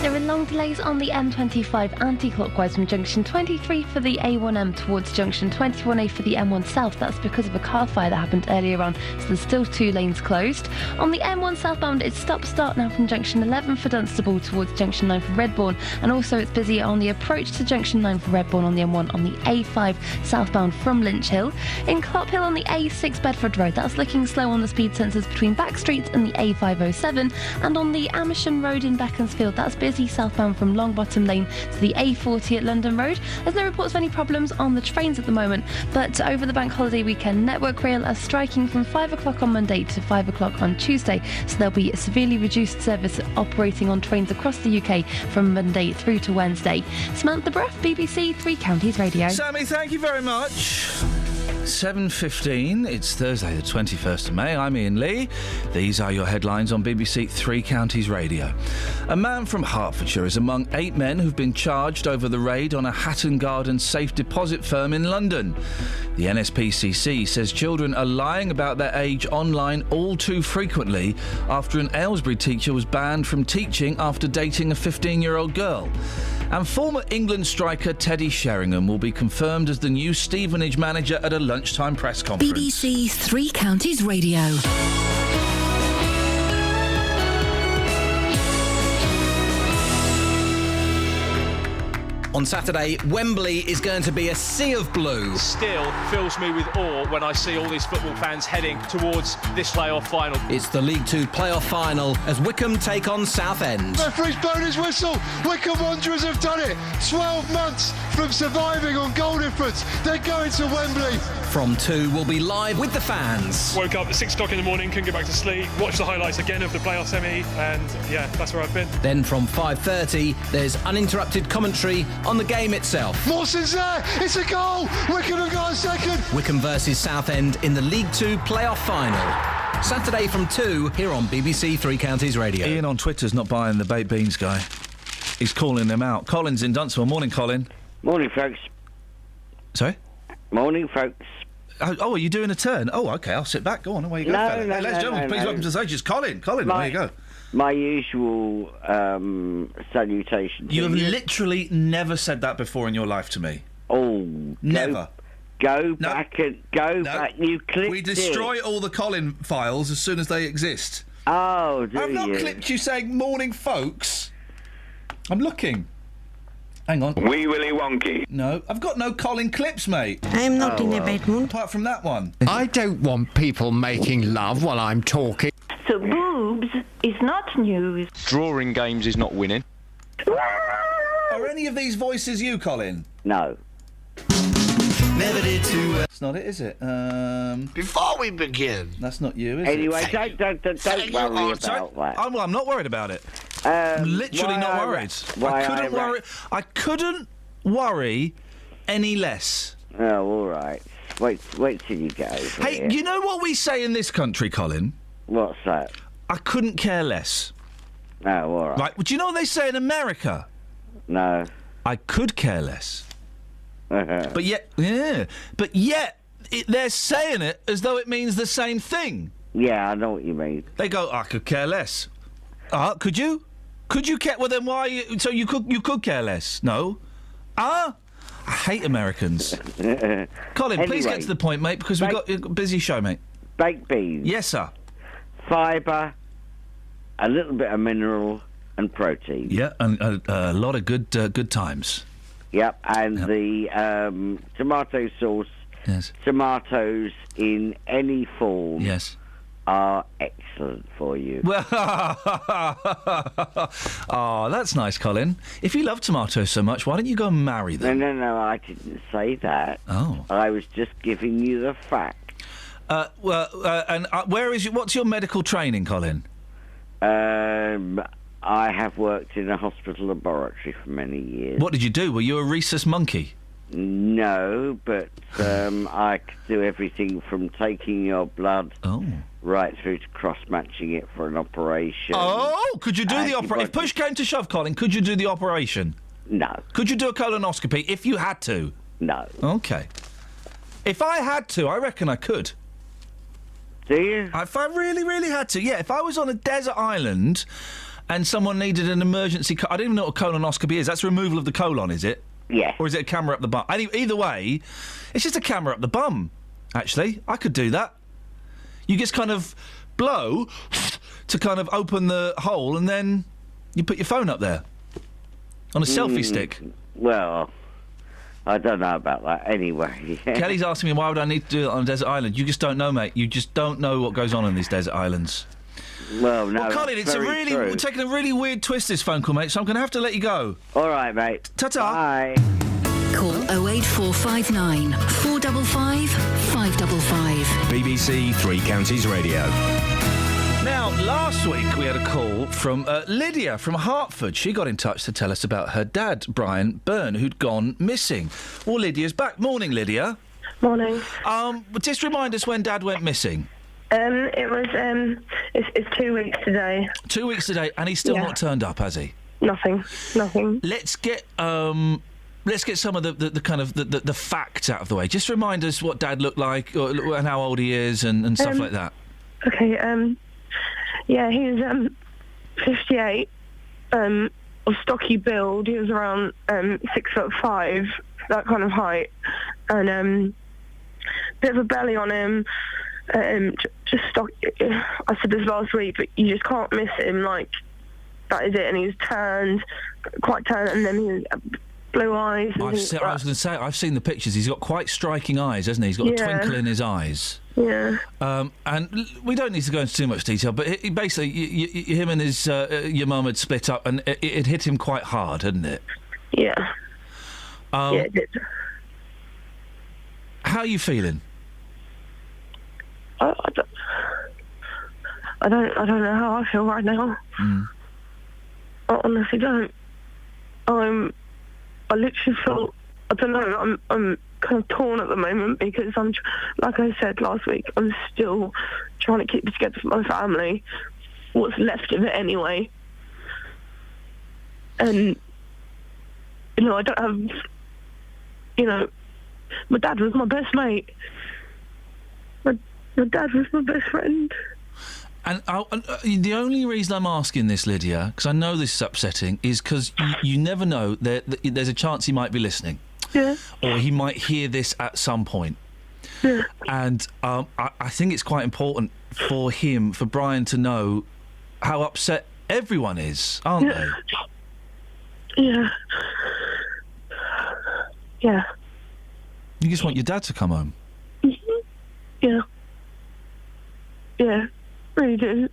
There are long delays on the M25 anti-clockwise from junction 23 for the A1M towards junction 21A for the M1 South. That's because of a car fire that happened earlier on, so there's still 2 lanes closed. On the M1 southbound, it's stop-start now from junction 11 for Dunstable towards junction 9 for Redbourne, and also it's busy on the approach to junction 9 for Redbourne on the M1 on the A5 southbound from Lynch Hill. In Clophill on the A6 Bedford Road, that's looking slow on the speed sensors between Back Street and the A507, and on the Amersham Road in Beaconsfield, that's busy southbound from Longbottom Lane to the A40 at London Road. There's no reports of any problems on the trains at the moment, but over the bank holiday weekend, Network Rail are striking from 5 o'clock on Monday to 5 o'clock on Tuesday, so there'll be a severely reduced service operating on trains across the UK from Monday through to Wednesday. Samantha Bruff, BBC Three Counties Radio. Sammy, thank you very much. 7:15. It's Thursday, the 21st of May. I'm Iain Lee. These are your headlines on BBC Three Counties Radio. A man from Hertfordshire is among 8 men who've been charged over the raid on a Hatton Garden safe deposit firm in London. The NSPCC says children are lying about their age online all too frequently after an Aylesbury teacher was banned from teaching after dating a 15-year-old girl. And former England striker Teddy Sheringham will be confirmed as the new Stevenage manager at a lunchtime press conference. BBC Three Counties Radio. On Saturday, Wembley is going to be a sea of blue. Still fills me with awe when I see all these football fans heading towards this playoff final. It's the League Two playoff final as Wycombe take on Southend. Referee's blown his whistle. Wycombe Wanderers have done it. 12 months from surviving on goal difference. They're going to Wembley. From 2, we'll be live with the fans. Woke up at 6 o'clock in the morning, couldn't get back to sleep, watched the highlights again of the playoff semi, and yeah, that's where I've been. Then from 5:30, there's uninterrupted commentary on the game itself. Mawson's there. It's a goal. Wycombe have got a second. Wycombe versus Southend in the League Two playoff final. Saturday from 2 here on BBC Three Counties Radio. Ian on Twitter's not buying the baked beans guy. He's calling them out. Colin's in Dunstable. Morning, Colin. Morning, folks. Sorry? Morning, folks. Oh, are you doing a turn? Oh, OK, I'll sit back. Go on, away you go, No, fella. no, Hey, ladies and gentlemen, please welcome to the stage. It's Colin. Colin, there you go. My usual salutation. You have literally never said that before in your life to me. Oh, never. Go back and go back. You clipped We destroy all the Colin files as soon as they exist. Oh, do I've not you? clipped you saying morning, folks. I'm looking. Hang on. Wee Willy Wonky. No, I've got no Colin clips, mate. I'm not in a bad mood. Apart from that one. I don't want people making love while I'm talking. So boobs is not news. Drawing games is not winning. Are any of these voices you, Colin? No. Never did to. That's not it, is it? Before we begin. That's not you, is Anyway, it? don't worry about that. I'm not worried about it. I'm literally not worried. I couldn't worry any less. Oh, all right. Wait till you get over Hey, here. you know what we say in this country, Colin? What's that? I couldn't care less. Oh, all right. Right, well, do you know what they say in America? No. I could care less. But yet, they're saying it as though it means the same thing. Yeah, I know what you mean. They go, I could care less. Could you? Could you care? Well, then why? So you could care less? No. I hate Americans. Colin, please get to the point, mate, because we've got a busy show, mate. Baked beans. Yes, sir. Fibre, a little bit of mineral and protein. Yeah, and a lot of good times. Yep, and the tomato sauce. Yes. Tomatoes in any form. Yes. Are excellent for you. Well, oh, that's nice, Colin. If you love tomatoes so much, why don't you go and marry them? No, I didn't say that. Oh. I was just giving you the fact. What's your medical training, Colin? I have worked in a hospital laboratory for many years. What did you do? Were you a rhesus monkey? No, but I could do everything from taking your blood right through to cross-matching it for an operation. Oh, could you do the operation? If push came to shove, Colin, could you do the operation? No. Could you do a colonoscopy if you had to? No. Okay. If I had to, I reckon I could. Do you? If I really, really had to, yeah. If I was on a desert island and someone needed an emergency... I don't even know what a colonoscopy is. That's removal of the colon, is it? Yeah. Or is it a camera up the bum? Either way, it's just a camera up the bum, actually. I could do that. You just kind of blow to kind of open the hole and then you put your phone up there on a selfie stick. Well, I don't know about that anyway. Kelly's asking me why would I need to do it on a desert island. You just don't know, mate. You just don't know what goes on these desert islands. Well, no. Well, Colin, we're taking a really weird twist, this phone call, mate, so I'm going to have to let you go. All right, mate. Ta-ta. Bye. Call 08459 455 555. BBC Three Counties Radio. Now, last week we had a call from Lydia from Hertford. She got in touch to tell us about her dad, Brian Byrne, who'd gone missing. Well, Lydia's back. Morning, Lydia. Morning. Just remind us when Dad went missing. It was, it's 2 weeks today. 2 weeks today, and he's still not turned up, has he? Nothing. Let's get some of the kind of the facts out of the way. Just remind us what Dad looked like and how old he is and stuff like that. Okay, yeah, he was 58, of stocky build. He was around 6'5", that kind of height, and bit of a belly on him. Just stock. I said this last week, but you just can't miss him. Like, that is it. And he was tanned, quite tanned, and then he was blue eyes. I was going to say, I've seen the pictures. He's got quite striking eyes, hasn't he? He's got a twinkle in his eyes. Yeah. And we don't need to go into too much detail, but basically, him and his your mum had split up, and it hit him quite hard, hadn't it? Yeah. Yeah, it did. How are you feeling? I don't know how I feel right now. I honestly don't. I literally feel, I don't know, I'm kind of torn at the moment because like I said last week, I'm still trying to keep it together for my family, what's left of it anyway. And, I don't have, my dad was my best mate. My dad was my best friend. And the only reason I'm asking this, Lydia, because I know this is upsetting, is because you never know. There's a chance he might be listening. Yeah. Or he might hear this at some point. Yeah. And I think it's quite important for Brian, to know how upset everyone is, aren't they? Yeah. Yeah. You just want your dad to come home. Yeah. Yeah, really do.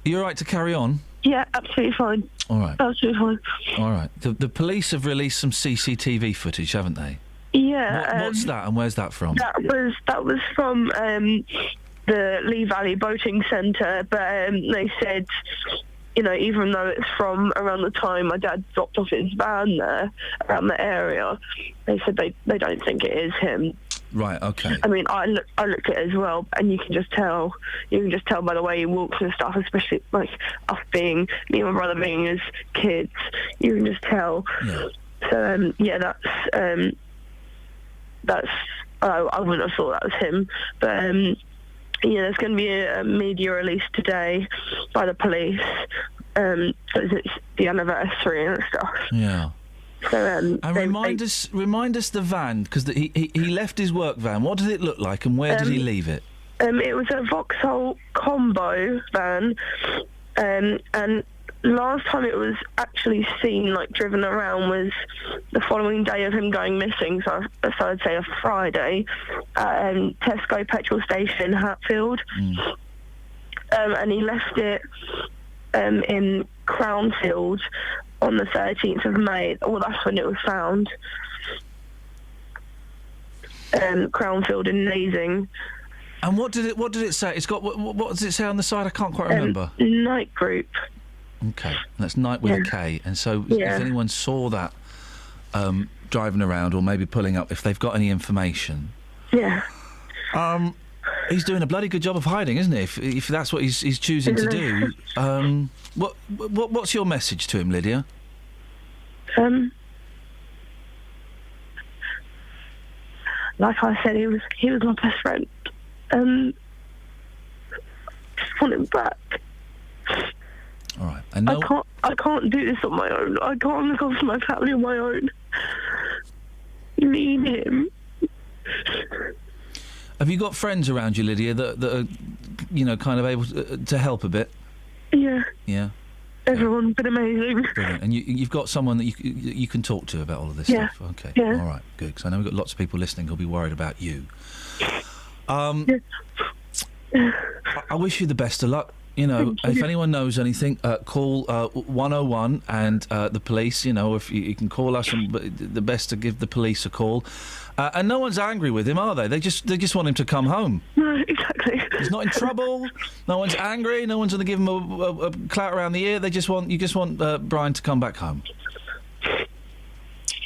You're right to carry on? Yeah, absolutely fine. All right. Absolutely fine. All right. The police have released some CCTV footage, haven't they? Yeah. What's that, and where's that from? That was from the Lee Valley Boating Centre, but they said, even though it's from around the time my dad dropped off his van there, around the area, they said they don't think it is him. Right, okay. I mean, I looked at it as well, and you can just tell by the way he walks and stuff, especially like me and my brother being his kids, you can just tell. Yeah. So, that's, I wouldn't have thought that was him, but, there's going to be a media release today by the police, because it's the anniversary and stuff. Yeah. So, and remind us the van, because he left his work van. What did it look like, and where did he leave it? It was a Vauxhall combo van, and last time it was actually seen, like, driven around, was the following day of him going missing, so I'd say a Friday, at Tesco petrol station in Hatfield. And he left it in Crownfield on the 13th of May. Well, that's when it was found. Crownfield in Nazing. And what did it say? It's got what does it say on the side? I can't quite remember. Night Group. Okay, that's night with a K. And so, if anyone saw that driving around, or maybe pulling up, if they've got any information, he's doing a bloody good job of hiding, isn't he? If that's what he's choosing to do. What's your message to him, Lydia? Like I said, he was my best friend. Just want him back. All right. I can't do this on my own. I can't look after my family on my own. You need him. Have you got friends around you, Lydia, that are, kind of able to help a bit? Yeah. Yeah. Everyone's been amazing. Brilliant. And you've got someone that you can talk to about all of this Yeah. stuff? Okay. Yeah. All right, good, because I know we've got lots of people listening who'll be worried about you. I wish you the best of luck. If anyone knows anything, call 101 and the police. If you can call us, the best to give the police a call. And no one's angry with him, are they? They just want him to come home. No, exactly. He's not in trouble. No one's angry. No one's going to give him a clout around the ear. You just want Brian to come back home.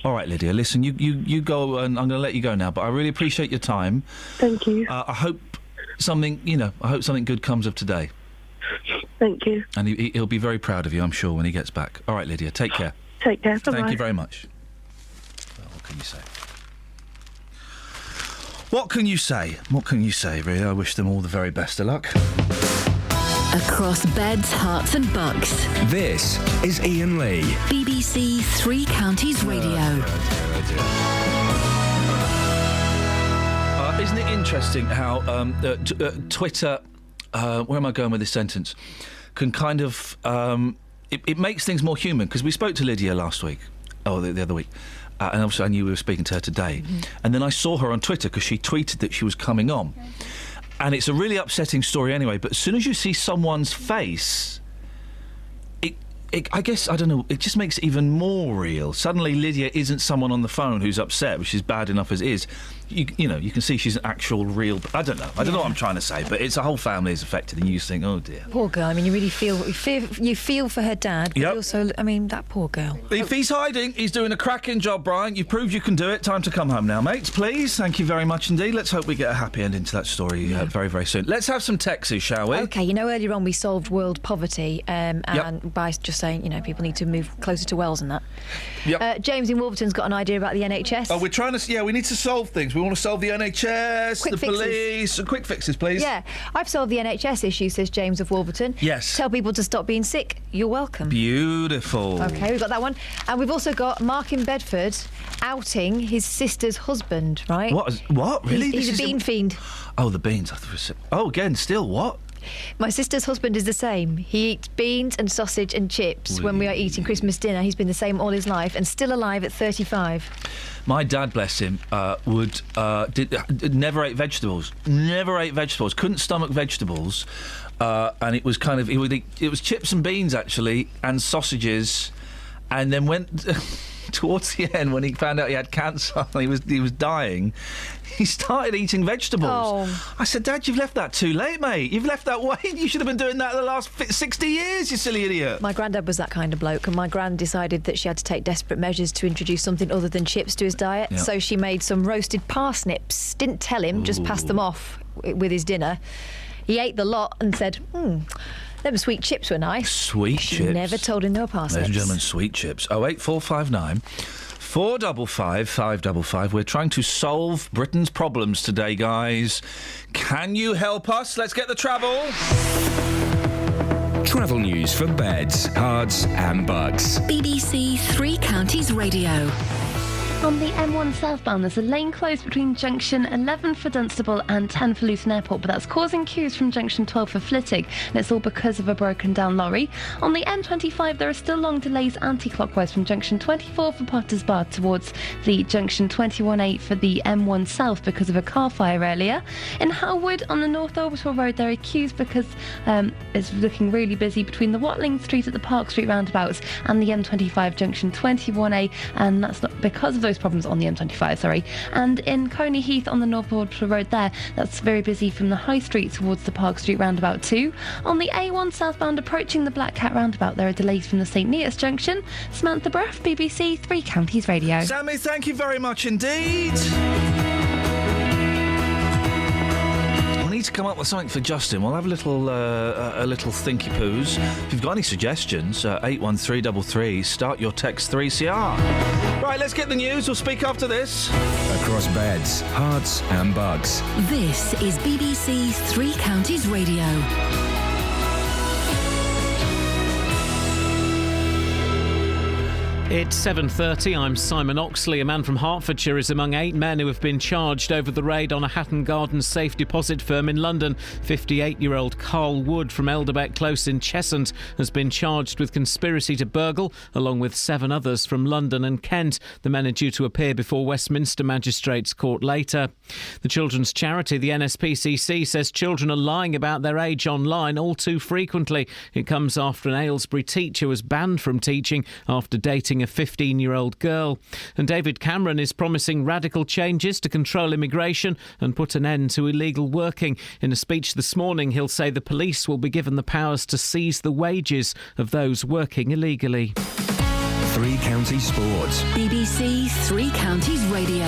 All right, Lydia, listen, you go, and I'm going to let you go now, but I really appreciate your time. Thank you. I hope something good comes of today. Thank you. And he'll be very proud of you, I'm sure, when he gets back. All right, Lydia, take care. Take care. Bye-bye. Thank you very much. Well, what can you say? What can you say? What can you say, really? I wish them all the very best of luck. Across beds, hearts and bucks. This is Iain Lee. BBC Three Counties Radio. Isn't it interesting how Twitter, where am I going with this sentence, can kind of, it makes things more human, because we spoke to Lydia last week, the other week, and obviously I knew we were speaking to her today, and then I saw her on Twitter because she tweeted that she was coming on. And it's a really upsetting story anyway, but as soon as you see someone's face, I guess, I don't know, it just makes it even more real. Suddenly Lydia isn't someone on the phone who's upset, which is bad enough as is. You know, you can see she's an actual real... I don't know what I'm trying to say, but it's a whole family is affected, and you just think, oh dear. Poor girl. I mean, you really feel for her dad, but Yep. also, I mean, that poor girl. If he's hiding, he's doing a cracking job, Brian. You've proved you can do it. Time to come home now, mates, please. Thank you very much indeed. Let's hope we get a happy ending to that story very, very soon. Let's have some texts, shall we? OK, you know, earlier on we solved world poverty and by just saying, you know, people need to move closer to wells and that. Yep. James in Wolverton's got an idea about the NHS. Oh, we're trying to... we need to solve things. We want to solve the NHS, Quick the fixes. police... Quick fixes, please. Yeah, I've solved the NHS issue, says James of Wolverton. Yes. Tell people to stop being sick. You're welcome. Beautiful. OK, we've got that one. And we've also got Mark in Bedford outing his sister's husband, right? What? Really? He's a bean fiend. Oh, the beans. Again, still what? My sister's husband is the same. He eats beans and sausage and chips when we are eating Christmas dinner. He's been the same all his life and still alive at 35. My dad, bless him, never ate vegetables. Never ate vegetables. Couldn't stomach vegetables. And it was kind of... It was chips and beans, actually, and sausages. And then went... towards the end, when he found out he had cancer, he was dying, he started eating vegetables. Oh. I said, Dad, you've left that too late, mate. You've left that way. You should have been doing that the last 60 years, you silly idiot. My granddad was that kind of bloke, and my gran decided that she had to take desperate measures to introduce something other than chips to his diet. Yep. So she made some roasted parsnips. Didn't tell him, just passed them off with his dinner. He ate the lot and said, them sweet chips were nice. Sweet she chips. Never told him they were parsnips. Ladies and gentlemen, sweet chips. 08459 455 555. We're trying to solve Britain's problems today, guys. Can you help us? Let's get the travel. Travel news for beds, cards and bugs. BBC Three Counties Radio. On the M1 southbound, there's a lane closed between junction 11 for Dunstable and 10 for Luton Airport, but that's causing queues from junction 12 for Flitwick, and it's all because of a broken down lorry. On the M25, there are still long delays anti-clockwise from junction 24 for Potters Bar towards the junction 21A for the M1 south because of a car fire earlier. In Howwood, on the North Orbital Road, there are queues because it's looking really busy between the Watling Street at the Park Street roundabouts and the M25 junction 21A, and that's not because of those problems on the M25, sorry. And in Coney Heath on the North Orbital Road there, that's very busy from the High Street towards the Park Street roundabout too. On the A1 southbound approaching the Black Cat roundabout, there are delays from the St Neots junction. Samantha Bruff, BBC Three Counties Radio. Sammy, thank you very much indeed. We need to come up with something for Justin. We'll have a little thinky poos. If you've got any suggestions, 81333, start your text 3CR. Right, let's get the news. We'll speak after this. Across beds, hearts and bugs. This is BBC Three Counties Radio. It's 7:30. I'm Simon Oxley. A man from Hertfordshire is among 8 men who have been charged over the raid on a Hatton Garden safe deposit firm in London. 58-year-old Carl Wood from Elderbeck Close in Cheshunt has been charged with conspiracy to burgle, along with 7 others from London and Kent. The men are due to appear before Westminster Magistrates Court later. The children's charity, the NSPCC, says children are lying about their age online all too frequently. It comes after an Aylesbury teacher was banned from teaching after dating a 15-year-old girl. And David Cameron is promising radical changes to control immigration and put an end to illegal working. In a speech this morning, he'll say the police will be given the powers to seize the wages of those working illegally. Three Counties Sports. BBC Three Counties Radio.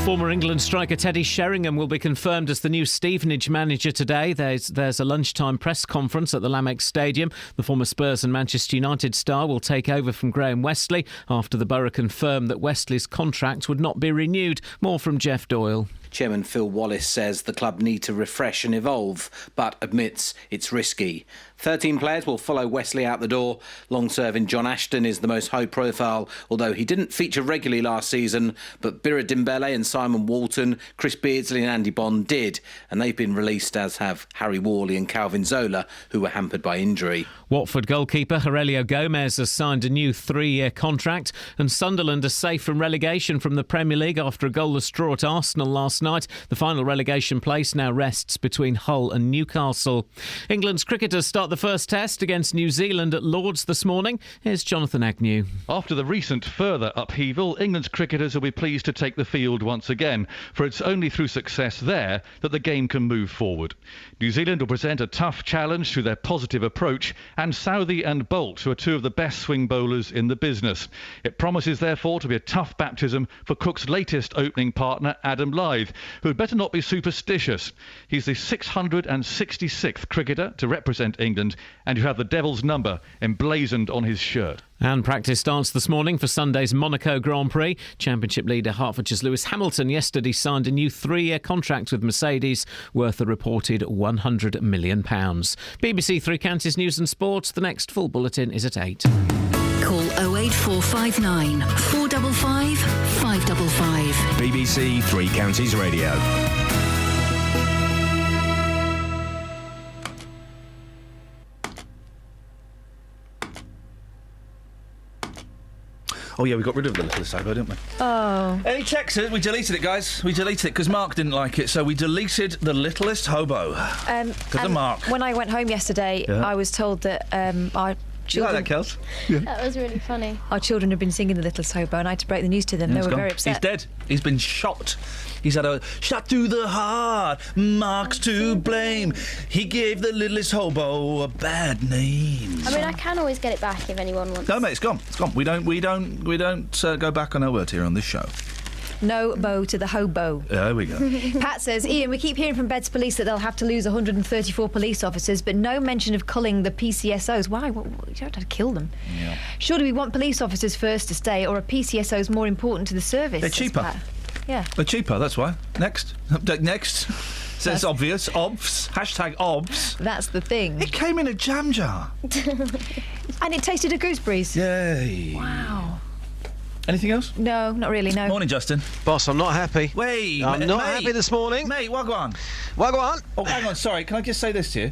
Former England striker Teddy Sheringham will be confirmed as the new Stevenage manager today. There's a lunchtime press conference at the Lamex Stadium. The former Spurs and Manchester United star will take over from Graham Westley after the borough confirmed that Westley's contract would not be renewed. More from Jeff Doyle. Chairman Phil Wallace says the club need to refresh and evolve, but admits it's risky. 13 players will follow Wesley out the door. Long-serving John Ashton is the most high-profile, although he didn't feature regularly last season. But Bira Dembele and Simon Walton, Chris Beardsley and Andy Bond did, and they've been released, as have Harry Worley and Calvin Zola, who were hampered by injury. Watford goalkeeper Aurelio Gomez has signed a new 3-year contract, and Sunderland are safe from relegation from the Premier League after a goalless draw at Arsenal last night. The final relegation place now rests between Hull and Newcastle. England's cricketers start the first test against New Zealand at Lords this morning. Here's Jonathan Agnew. After the recent further upheaval, England's cricketers will be pleased to take the field once again, for it's only through success there that the game can move forward. New Zealand will present a tough challenge through their positive approach, and Southey and Bolt, who are two of the best swing bowlers in the business. It promises, therefore, to be a tough baptism for Cook's latest opening partner, Adam Lyth, who had better not be superstitious. He's the 666th cricketer to represent England, and who have the Devil's number emblazoned on his shirt. And practice starts this morning for Sunday's Monaco Grand Prix. Championship leader Hertfordshire's Lewis Hamilton yesterday signed a new 3-year contract with Mercedes worth a reported £100 million. BBC Three Counties News and Sports. The next full bulletin is at 8. Call 08459 455 555. BBC Three Counties Radio. Oh, yeah, we got rid of the littlest hobo, didn't we? Oh. Any texters? We deleted it, guys. We deleted it because Mark didn't like it, so we deleted the littlest hobo. Because of Mark. When I went home yesterday, I was told that our children... You like that, Kels? Yeah. That was really funny. Our children had been singing the littlest hobo, and I had to break the news to them. They were very upset. He's dead. He's been shot. He's had a shot to the heart. Mark's to blame. He gave the littlest hobo a bad name. I mean, I can always get it back if anyone wants. No, mate, it's gone. It's gone. We don't go back on our word here on this show. No bow to the hobo. There we go. Pat says, Ian, we keep hearing from Beds Police that they'll have to lose 134 police officers, but no mention of culling the PCSOs. Why? You don't have to kill them. Yeah. Surely we want police officers first to stay, or are PCSOs more important to the service? They're cheaper. Pat. Yeah. They're cheaper, that's why. Next. Next. So it's obvious. OBS. Hashtag OBS. That's the thing. It came in a jam jar. And it tasted of gooseberries. Yay. Wow. Anything else? No, not really, no. Morning, Justin. Boss, I'm not happy. Wait, I'm not happy this morning. Mate, wagwan. Wagwan. Oh, hang on, sorry. Can I just say this to you?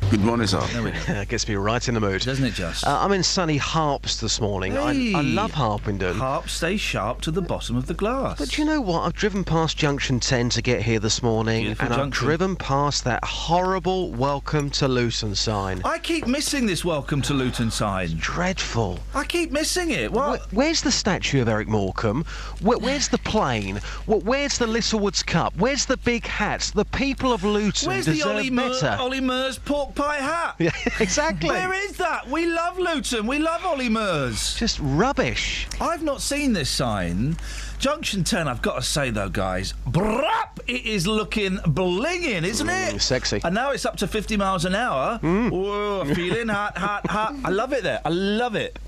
Good morning, sir. There we go. Gets me right in the mood. Doesn't it just? I'm in sunny Harps this morning. Hey. I love Harpenden. Harp stays sharp to the bottom of the glass. But you know what? I've driven past Junction 10 to get here this morning, Beautiful and junction. I've driven past that horrible Welcome to Luton sign. I keep missing this Welcome to Luton sign. It's dreadful. I keep missing it. What? Where's the statue of Eric Morecambe? Where's the plane? Where's the Littlewoods Cup? Where's the big hats? The people of Luton Where's the deserve better. Ollie Murs pork pie hat? Yeah, exactly. Where is that? We love Luton. We love Ollie Murs. Just rubbish. I've not seen this sign. Junction 10, I've got to say, though, guys, brap, it is looking blinging, isn't it? Sexy. And now it's up to 50 miles an hour. Whoa, feeling hot, hot, hot. I love it there. I love it.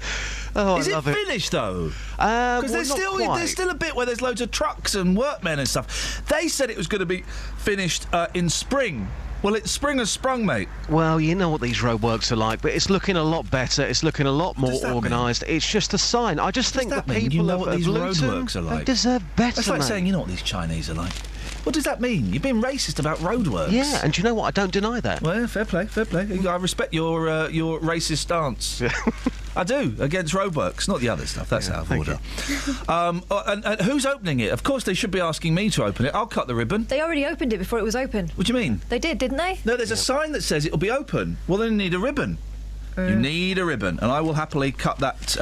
Oh, is I love it finished, though? Because there's still a bit where there's loads of trucks and workmen and stuff. They said it was going to be finished in spring. Well, spring has sprung, mate. Well, you know what these roadworks are like, but it's looking a lot better. It's looking a lot more organised. It's just a sign. I just think the people of these Luton, roadworks are like? they deserve better. That's like mate. saying, you know what these Chinese are like. What does that mean? You're being racist about roadworks. Yeah, and do you know what? I don't deny that. Well, fair play, fair play. I respect your racist stance. I do, against roadworks, not the other stuff. That's out of order. And who's opening it? Of course, they should be asking me to open it. I'll cut the ribbon. They already opened it before it was open. What do you mean? They did, didn't they? No, there's a sign that says it'll be open. Well, then you need a ribbon. You need a ribbon, and I will happily cut that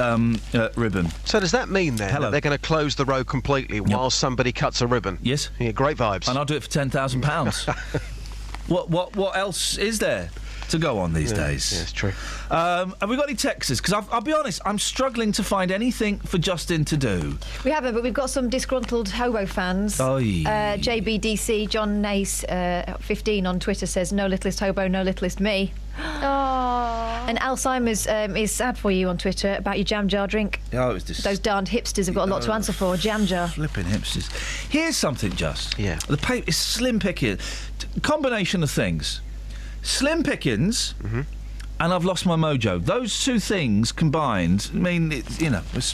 ribbon. So does that mean, then, that they're going to close the road completely while somebody cuts a ribbon? Yes. Yeah, great vibes. And I'll do it for £10,000. What else is there to go on these days. Yeah, it's true. Have we got any texts? Because I'll be honest, I'm struggling to find anything for Justin to do. We haven't, but we've got some disgruntled hobo fans. JBDC, John Nace, 15 on Twitter says, no littlest hobo, no littlest me. And Alzheimer's is sad for you on Twitter about your jam jar drink. Oh, it was just... Those darned hipsters have got a lot to answer for. Jam jar. Flipping hipsters. Here's something, Just. Yeah. The paper is slim pickings. Combination of things. Slim pickings... And I've lost my mojo. Those two things combined, I mean,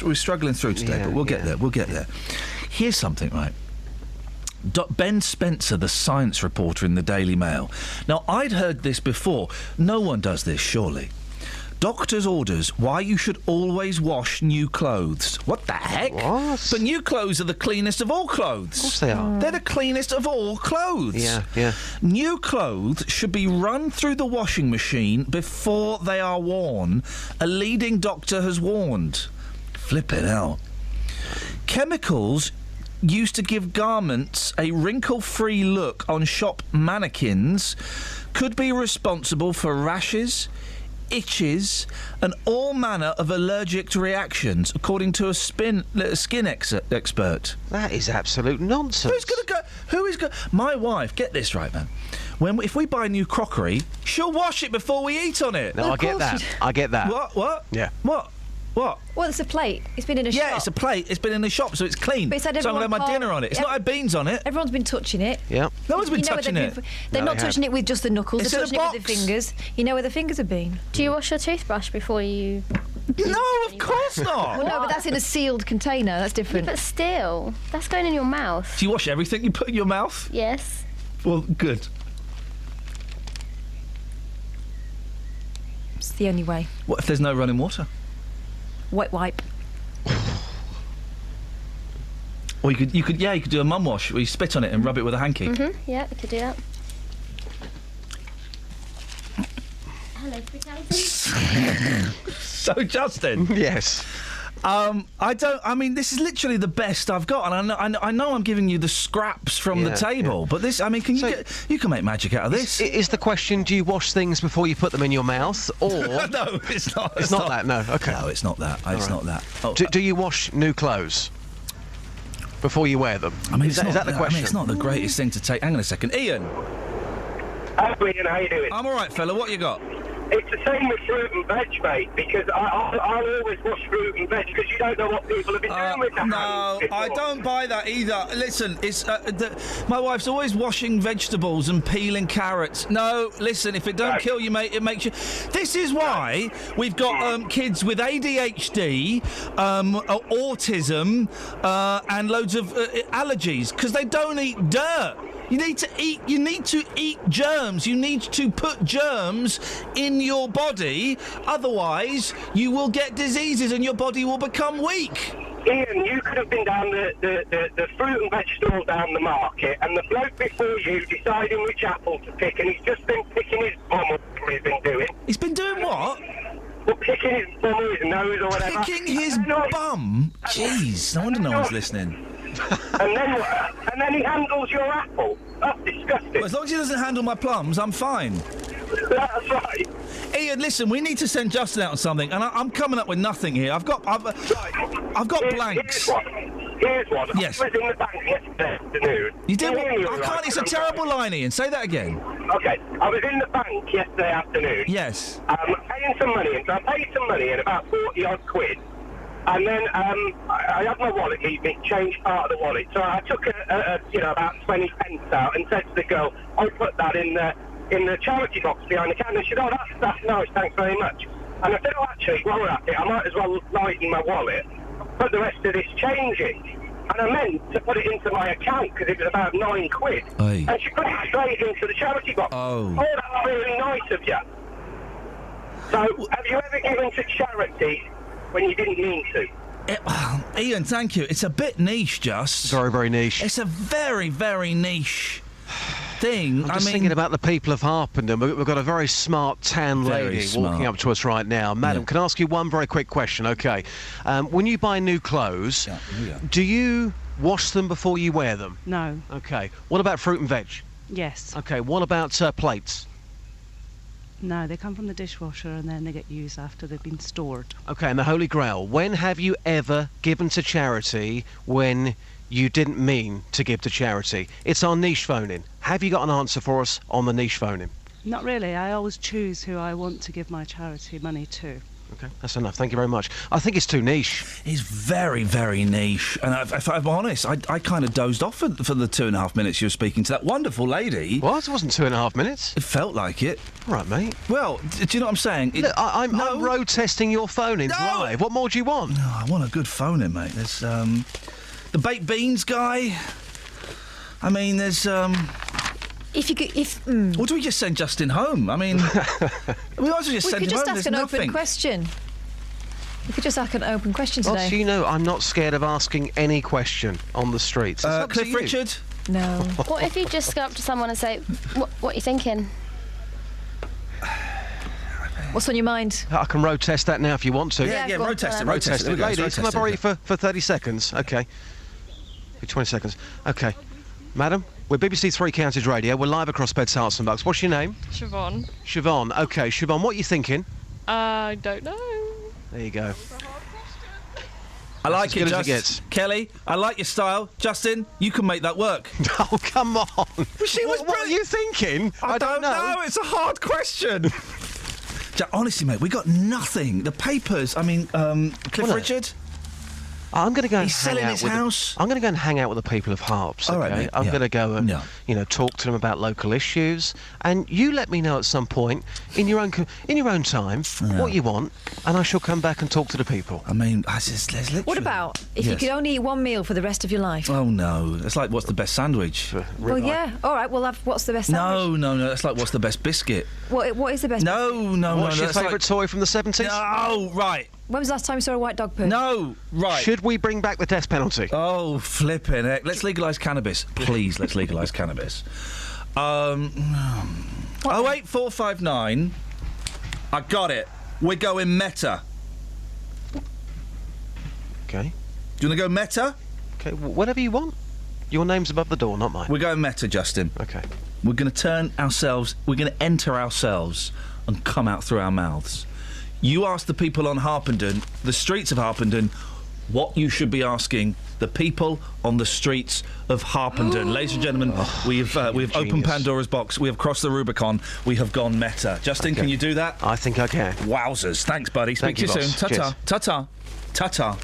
we're struggling through today, but we'll get there. We'll get there. Here's something, right? Ben Spencer, the science reporter in the Daily Mail. Now, I'd heard this before. No one does this, surely. Doctor's orders why you should always wash new clothes. What the heck? What? But new clothes are the cleanest of all clothes. Of course they are. They're the cleanest of all clothes. Yeah. New clothes should be run through the washing machine before they are worn. A leading doctor has warned. Flippin' hell. Chemicals used to give garments a wrinkle-free look on shop mannequins could be responsible for rashes, itches and all manner of allergic reactions, according to a skin expert. That is absolute nonsense. Who's going to go? Who is going? My wife, get this right, man. If we buy new crockery, she'll wash it before we eat on it. No, I get that. I get that. What? Yeah. What? Well, it's a plate. It's been in a shop. Yeah, it's a plate. It's been in the shop, so it's clean. But it's had so I'm going to have my dinner on it. It's not had beans on it. Everyone's been touching it. Yeah. No one's been touching it. They're not touching it with just the knuckles. It's they're in a touching it with their fingers. You know where the fingers have been. Do you wash your toothbrush before you... No, of course not. Well, no, but that's in a sealed container. That's different. Yeah, but still, that's going in your mouth. Do you wash everything you put in your mouth? Yes. Well, good. It's the only way. What if there's no running water? Wet wipe. Or you could do a mum wash where you spit on it and rub it with a hanky. Yeah, we could do that. Hello, brutality. So, Justin. Yes. I mean, this is literally the best I've got, and I know I'm giving you the scraps from the table, but this, I mean, you can make magic out of this. Is the question, do you wash things before you put them in your mouth, or... No, it's not. It's not that, no, okay. No, it's not that. It's not that. Oh, do you wash new clothes before you wear them? I mean, is that the question? I mean, it's not the greatest thing to take. Hang on a second. Ian. Hi, Ian, how you doing? I'm all right, fella. What you got? It's the same with fruit and veg, mate, because I'll always wash fruit and veg because you don't know what people have been doing with that. No, I don't buy that either. Listen, it's my wife's always washing vegetables and peeling carrots. No, listen, if it don't kill you, mate, it makes you... This is why we've got kids with ADHD, autism, and loads of allergies, because they don't eat dirt. You need to eat germs. You need to put germs in your body. Otherwise, you will get diseases and your body will become weak. Ian, you could have been down the fruit and veg stall down the market, and the bloke before you deciding which apple to pick, and he's just been picking his bum, or whatever he's been doing. He's been doing what? Well, picking his bum or his nose or whatever. Picking his bum? Jeez, no wonder no one's listening. And then he handles your apple. That's disgusting. Well, as long as he doesn't handle my plums, I'm fine. That's right. Ian, listen, we need to send Justin out on something, and I'm coming up with nothing here. I've got blanks. Here's one. Yes. I was in the bank yesterday afternoon. You did what? I can't. It's a terrible line, Ian. Say that again. Okay. I was in the bank yesterday afternoon. Yes. Paying some money in. So I paid some money in, about 40 odd quid. And then I had my wallet, me change part of the wallet. So I took about 20 pence out and said to the girl, "I'll put that in the charity box behind the counter." She said, "Oh, that's nice, thanks very much." And I said, "Oh, actually, while we're at it, I might as well lighten my wallet, put the rest of this change in." And I meant to put it into my account because it was about 9 quid. Aye. And she put it straight into the charity box. Oh, that's really nice of you. So, have you ever given to charity when you didn't mean to? Ian, thank you. It's a bit niche, just. Very, very niche. It's a very, very niche thing. I'm just thinking about the people of Harpenden. We've got a very smart tan lady walking up to us right now. Madam, can I ask you one very quick question? Okay. When you buy new clothes, do you wash them before you wear them? No. Okay. What about fruit and veg? Yes. Okay. What about plates? No, they come from the dishwasher and then they get used after they've been stored. Okay, and the Holy Grail. When have you ever given to charity when you didn't mean to give to charity? It's our niche phone-in. Have you got an answer for us on the niche phone-in? Not really. I always choose who I want to give my charity money to. Okay, that's enough. Thank you very much. I think it's too niche. It's very, very niche. And if I'm honest, I kind of dozed off for the 2.5 minutes you were speaking to that wonderful lady. What? It wasn't 2.5 minutes. It felt like it. All right, mate. Well, do you know what I'm saying? Look, I'm road testing your phone-ins live. What more do you want? No, I want a good phone-in, mate. There's the baked beans guy. I mean, there's If you could, Or do we just send Justin home? I mean, we might as well just send him home. We could just ask There's an nothing. open question. We could just ask an open question today. Well, so you know, I'm not scared of asking any question on the streets. It's up to Cliff you. Richard? No. What if you just go up to someone and say, what are you thinking? What's on your mind? I can road test that now if you want to. Yeah, road test it. Road test it. Ladies, road can I test borrow it. you for 30 seconds? Okay. 20 seconds. Okay. Madam, we're BBC Three Counties Radio. We're live across Beds, Hearts and Bucks. What's your name? Siobhan. Siobhan. Okay, Siobhan, what are you thinking? I don't know. There you go. I like it, as good as it Justin. gets. Kelly, I like your style. Justin, you can make that work. Oh, come on. She was what are you thinking? I don't know. It's a hard question. Honestly, mate, we got nothing. The papers, I mean, Cliff Richard? I'm going to go. He's selling his house. I'm going to go and hang out with the people of Harps. All Okay? right, mate, I'm yeah. going to go and talk to them about local issues, and you let me know at some point in your own time what you want, and I shall come back and talk to the people. I mean, there's literally. What about if you Yes. could only eat one meal for the rest of your life? Oh no, it's like what's the best sandwich? Well, yeah. All right. We'll have. What's the best sandwich? No, that's like what's the best biscuit? What is the best? No. What's your that's like- favourite toy from the 70s? No, right. When was the last time you saw a white dog poo? No, right. Should we bring back the death penalty? Oh, flipping heck. Let's legalise cannabis. Please, let's legalise cannabis. 08459. I got it. We're going meta. Okay. Do you want to go meta? Okay, whatever you want. Your name's above the door, not mine. We're going meta, Justin. Okay. We're going to we're going to enter ourselves and come out through our mouths. You ask the people on Harpenden, the streets of Harpenden, what you should be asking the people on the streets of Harpenden. Ladies and gentlemen, we have opened Pandora's box. We have crossed the Rubicon. We have gone meta. Justin, can you do that? I think I can. Wowzers. Thanks, buddy. Speak Thank to you you, soon. boss. Ta-ta. Ta-ta. Ta-ta.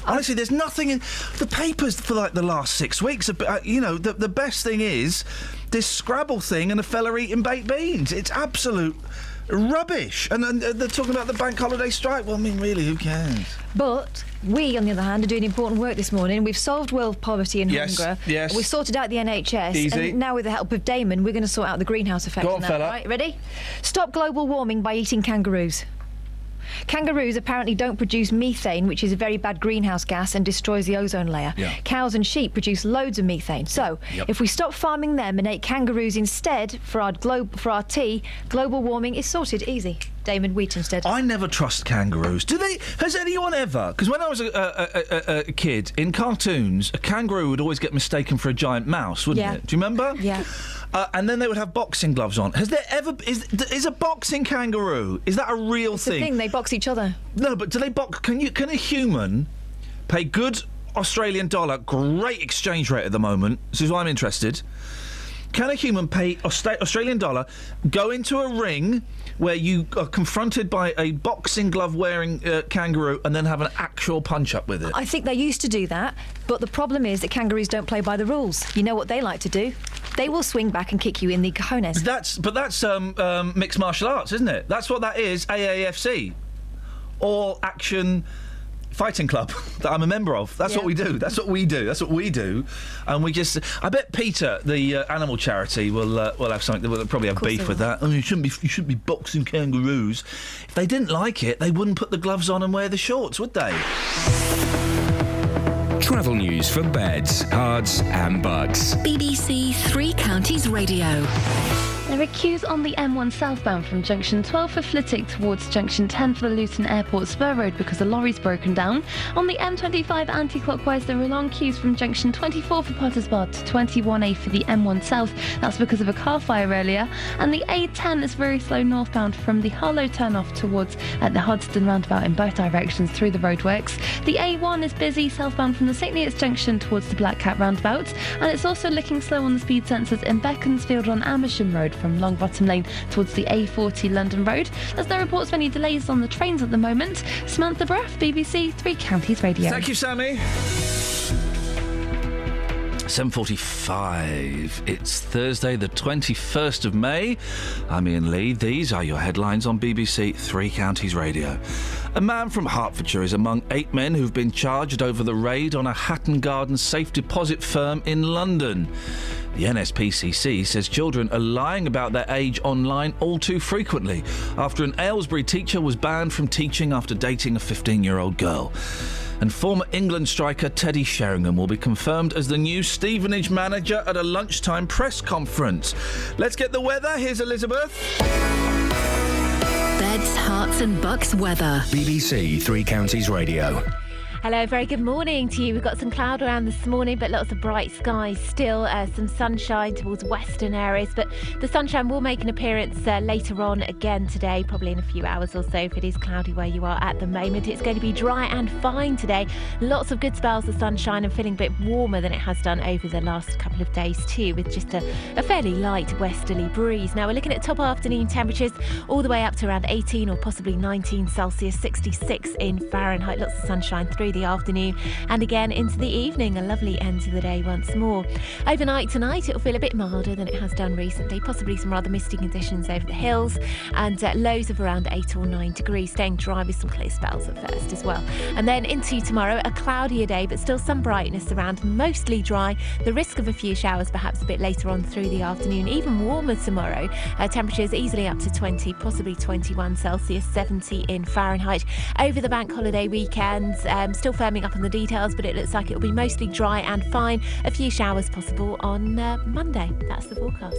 Honestly, there's nothing in the papers for like the last 6 weeks. The best thing is this Scrabble thing and a fella eating baked beans. It's absolute rubbish. And they're talking about the bank holiday strike. Well, I mean, really, who cares? But we, on the other hand, are doing important work this morning. We've solved world poverty and hunger. Yes. We've sorted out the NHS. Easy. And now, with the help of Damon, we're going to sort out the greenhouse effect. Go on, that, fella. Right, ready? Stop global warming by eating kangaroos. Kangaroos apparently don't produce methane, which is a very bad greenhouse gas and destroys the ozone layer. Yeah. Cows and sheep produce loads of methane. So, if we stop farming them and ate kangaroos instead for our tea, global warming is sorted. Easy. Damon, wheat instead. I never trust kangaroos. Do they? Has anyone ever? Because when I was a kid, in cartoons, a kangaroo would always get mistaken for a giant mouse, wouldn't it? Do you remember? Yeah. And then they would have boxing gloves on. Has there ever is a boxing kangaroo? Is that a real It's the thing. They box each other. No, but do they box? Can a human pay good Australian dollar? Great exchange rate at the moment. This is why I'm interested. Can a human pay Australian dollar, go into a ring where you are confronted by a boxing glove wearing kangaroo and then have an actual punch up with it? I think they used to do that, but the problem is that kangaroos don't play by the rules. You know what they like to do? They will swing back and kick you in the cojones. That's mixed martial arts, isn't it? That's what that is. AAFC, All Action Fighting Club, that I'm a member of. That's what we do. That's what we do. That's what we do. And we just. I bet Peter, the animal charity, will have something. They'll probably have beef with that. Oh, you shouldn't be boxing kangaroos. If they didn't like it, they wouldn't put the gloves on and wear the shorts, would they? Travel news for beds, cards, and bucks. BBC Three Counties Radio. There are queues on the M1 southbound from junction 12 for Flitwick towards junction 10 for the Luton Airport Spur Road because a lorry's broken down. On the M25 anti-clockwise, there are long queues from junction 24 for Potters Bar to 21A for the M1 south. That's because of a car fire earlier. And the A10 is very slow northbound from the Harlow turn-off towards the Hoddesdon roundabout in both directions through the roadworks. The A1 is busy southbound from the St Neots junction towards the Black Cat roundabout, and it's also looking slow on the speed sensors in Beaconsfield on Amersham Road from Longbottom Lane towards the A40 London Road. There's no reports of any delays on the trains at the moment. Samantha Braff, BBC Three Counties Radio. Thank you, Sammy. 7:45. It's Thursday, the 21st of May. I'm Iain Lee. These are your headlines on BBC Three Counties Radio. A man from Hertfordshire is among 8 men who've been charged over the raid on a Hatton Garden safe deposit firm in London. The NSPCC says children are lying about their age online all too frequently after an Aylesbury teacher was banned from teaching after dating a 15-year-old girl. And former England striker Teddy Sheringham will be confirmed as the new Stevenage manager at a lunchtime press conference. Let's get the weather. Here's Elizabeth. Beds, Hearts and Bucks weather. BBC Three Counties Radio. Hello, very good morning to you. We've got some cloud around this morning, but lots of bright skies still. Some sunshine towards western areas, but the sunshine will make an appearance later on again today, probably in a few hours or so if it is cloudy where you are at the moment. It's going to be dry and fine today. Lots of good spells of sunshine and feeling a bit warmer than it has done over the last couple of days too, with just a fairly light westerly breeze. Now we're looking at top afternoon temperatures all the way up to around 18 or possibly 19 Celsius, 66 in Fahrenheit. Lots of sunshine through the afternoon and again into the evening. A lovely end to the day once more. Overnight tonight it'll feel a bit milder than it has done recently, possibly some rather misty conditions over the hills and lows of around 8 or 9 degrees, staying dry with some clear spells at first as well. And then into tomorrow, a cloudier day but still some brightness around, mostly dry, the risk of a few showers perhaps a bit later on through the afternoon. Even warmer tomorrow, temperatures easily up to 20, possibly 21 Celsius, 70 in Fahrenheit. Over the bank holiday weekend, still firming up on the details, but it looks like it'll be mostly dry and fine. A few showers possible on Monday. That's the forecast.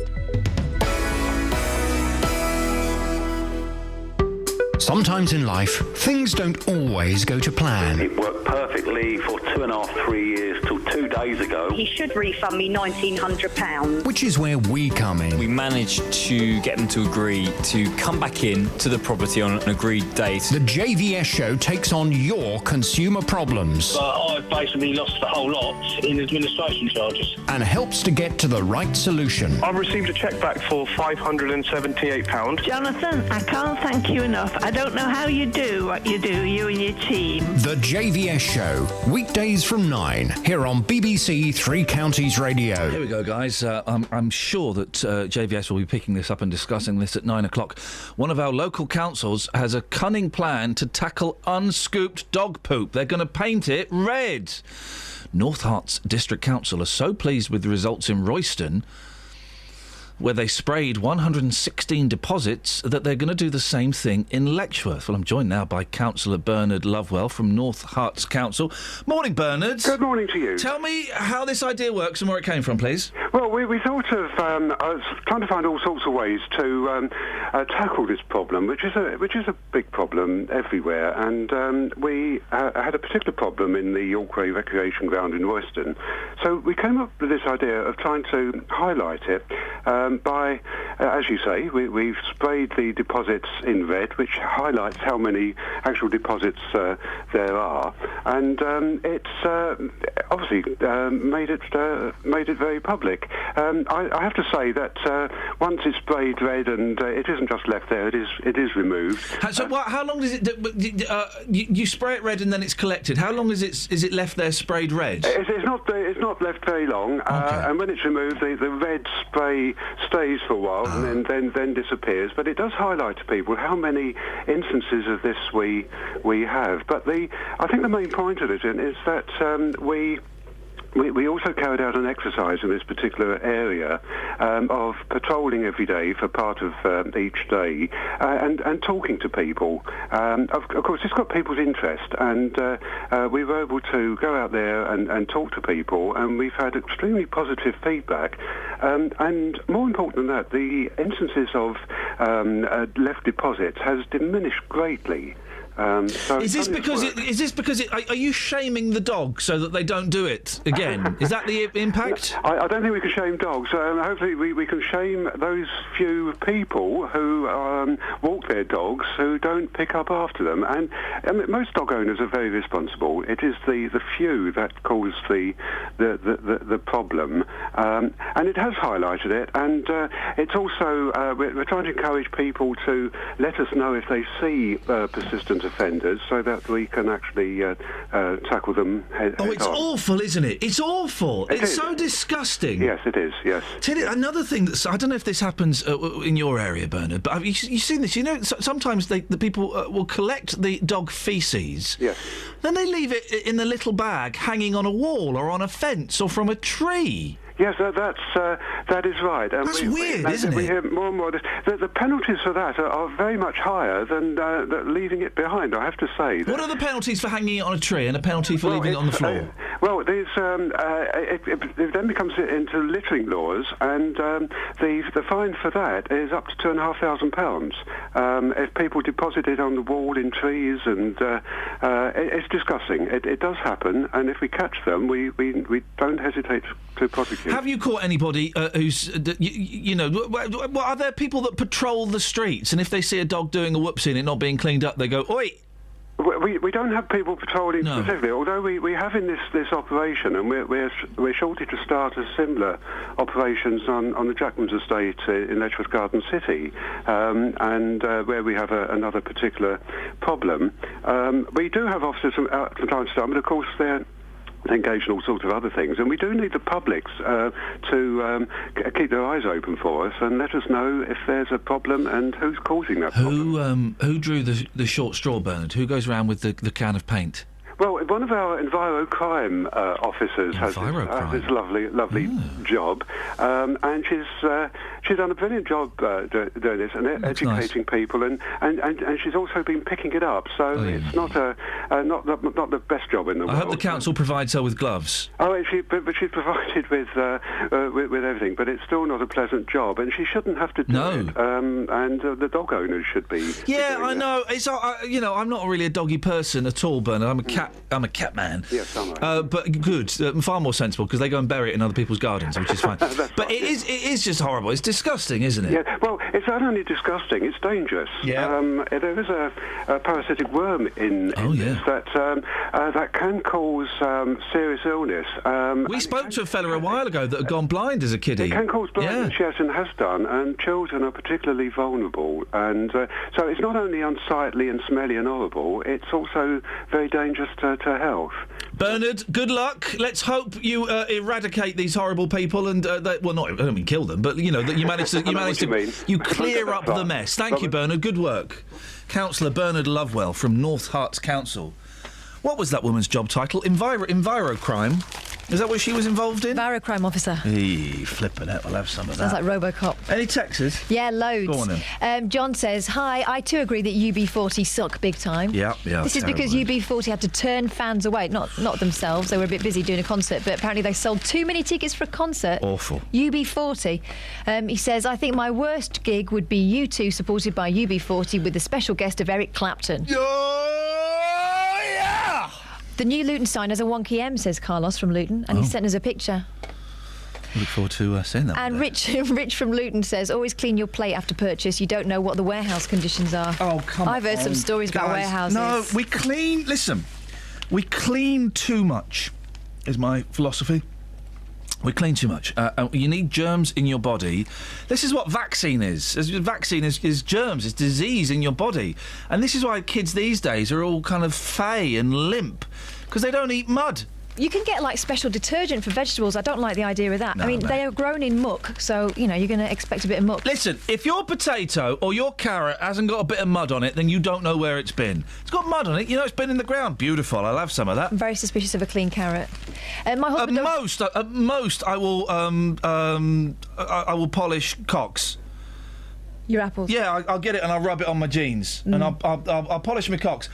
Sometimes in life, things don't always go to plan. It worked perfectly for 2.5, 3 years till 2 days ago. He should refund me £1,900. Which is where we come in. We managed to get them to agree to come back in to the property on an agreed date. The JVS show takes on your consumer problems. I've basically lost the whole lot in administration charges. And helps to get to the right solution. I've received a cheque back for £578. Jonathan, I can't thank you enough. I don't know how you do what you do, you and your team. The JVS show, weekdays from 9, here on BBC Three Counties Radio. Here we go, guys. I'm sure that JVS will be picking this up and discussing this at 9 o'clock. One of our local councils has a cunning plan to tackle unscooped dog poop. They're going to paint it red. North Herts District Council are so pleased with the results in Royston, where they sprayed 116 deposits, that they're going to do the same thing in Letchworth. Well, I'm joined now by Councillor Bernard Lovewell from North Herts Council. Morning, Bernard. Good morning to you. Tell me how this idea works and where it came from, please. Well, we thought of trying to find all sorts of ways to tackle this problem, which is a big problem everywhere. And we had a particular problem in the Yorkway Recreation Ground in Royston. So we came up with this idea of trying to highlight it by, as you say, we've sprayed the deposits in red, which highlights how many actual deposits there are, and it's obviously made it very public. I have to say that once it's sprayed red and it isn't just left there, it is removed. So how long does it? You spray it red and then it's collected. How long is it left there sprayed red? It's not left very long, and when it's removed, the red spray stays for a while and then disappears. But it does highlight to people how many instances of this we have. But I think the main point of it is that we also carried out an exercise in this particular area of patrolling every day for part of each day and talking to people. Of course, it's got people's interest, and we were able to go out there and talk to people, and we've had extremely positive feedback And more important than that, the instances of left deposits has diminished greatly. So is this because are you shaming the dog so that they don't do it again? Is that the impact? I don't think we can shame dogs. Hopefully we can shame those few people who walk their dogs who don't pick up after them. And most dog owners are very responsible. It is the few that cause the problem, and it has highlighted it. And it's also we're trying to encourage people to let us know if they see persistent offenders, so that we can actually tackle them head on. It's awful, isn't it? It's awful. It's so disgusting. Yes, it is. Yes. Tell you another thing that I don't know if this happens in your area, Bernard, but have you seen this? You know, sometimes the people will collect the dog faeces. Yes. Then they leave it in the little bag hanging on a wall or on a fence or from a tree. Yes, that is right. That's weird, isn't it? We hear more and more. The penalties for that are very much higher than leaving it behind, I have to say. What are the penalties for hanging it on a tree and a penalty for leaving it on the floor? There's it then becomes into littering laws, and the fine for that is up to £2,500 if people deposit it on the wall in trees, and it's disgusting. It does happen, and if we catch them, we don't hesitate to prosecute. Have you caught anybody who's, are there people that patrol the streets, and if they see a dog doing a whoopsie and it not being cleaned up, they go, oi? We don't have people patrolling specifically, although we have in this operation, and we're shortly to start a similar operations on the Jackman's estate in Letchworth Garden City, and where we have another particular problem. We do have officers from time to time, but of course they're engaged in all sorts of other things, and we do need the publics to keep their eyes open for us and let us know if there's a problem and who's causing that problem. Who drew the short straw, Bernard? Who goes around with the can of paint? Well, one of our enviro-crime officers has this lovely job, and she's done a brilliant job doing this and educating people, and she's also been picking it up. So it's not the best job in the world. I hope the council provides her with gloves. But she's provided with everything, but it's still not a pleasant job, and she shouldn't have to do it. And the dog owners should be. Yeah, I know. It's I'm not really a doggy person at all, Bernard. I'm a cat man. Yes, am I. But good, far more sensible, because they go and bury it in other people's gardens, which is fine. But it is just horrible. It's disgusting, isn't it? Yeah. Well, it's not only disgusting; it's dangerous. Yeah. There is a parasitic worm in this that can cause serious illness. We spoke to a fella a while ago that had gone blind as a kiddie. It can cause blindness, yes, and has done. And children are particularly vulnerable. And so it's not only unsightly and smelly and horrible; it's also very dangerous to health. Bernard, good luck. Let's hope you eradicate these horrible people and I don't mean kill them, but that you manage to clear up the mess. Thank you, Bernard. Good work. Councillor Bernard Lovewell from North Herts Council. What was that woman's job title? Enviro-crime. Is that what she was involved in? Enviro-crime officer. Flipping it. I'll have some of that. Sounds like RoboCop. Any texts? Yeah, loads. Go on then. John says, hi, I too agree that UB40 suck big time. Yeah. This is because UB40 had to turn fans away. Not themselves. They were a bit busy doing a concert, but apparently they sold too many tickets for a concert. Awful. UB40. He says, I think my worst gig would be U2 supported by UB40 with the special guest of Eric Clapton. Yeah! The new Luton sign has a wonky M, says Carlos from Luton, and he sent us a picture. Look forward to seeing that. And Rich from Luton says, always clean your plate after purchase. You don't know what the warehouse conditions are. Oh, come on. I've heard some stories about warehouses. No, we clean too much, is my philosophy. We clean too much. You need germs in your body. This is what vaccine is. Vaccine is germs, it's disease in your body. And this is why kids these days are all kind of fey and limp, because they don't eat mud. You can get, special detergent for vegetables. I don't like the idea of that. No, they are grown in muck, so, you're going to expect a bit of muck. Listen, if your potato or your carrot hasn't got a bit of mud on it, then you don't know where it's been. It's got mud on it, it's been in the ground. Beautiful, I'll have some of that. I'm very suspicious of a clean carrot. My husband At most, I will polish cocks. Your apples? Yeah, I'll get it and I'll rub it on my jeans. And I'll polish my cocks.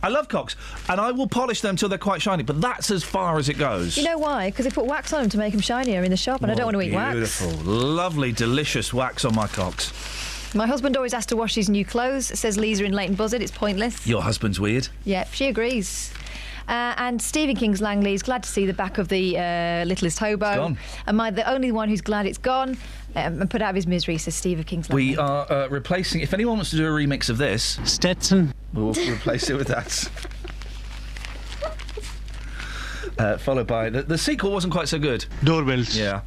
I love cocks, and I will polish them till they're quite shiny, but that's as far as it goes. You know why? Because they put wax on them to make them shinier in the shop, and I don't want to eat wax. Beautiful, lovely, delicious wax on my cocks. My husband always has to wash his new clothes, says Lisa in Leighton Buzzard. It's pointless. Your husband's weird. Yep, she agrees. And Stephen King's Langley is glad to see the back of the Littlest Hobo. It's gone. Am I the only one who's glad it's gone? And put out of his misery, says Stephen King's Langley. We are replacing... If anyone wants to do a remix of this... Stetson. We'll replace it with that. Followed by... The sequel wasn't quite so good. Doorbells. Yeah.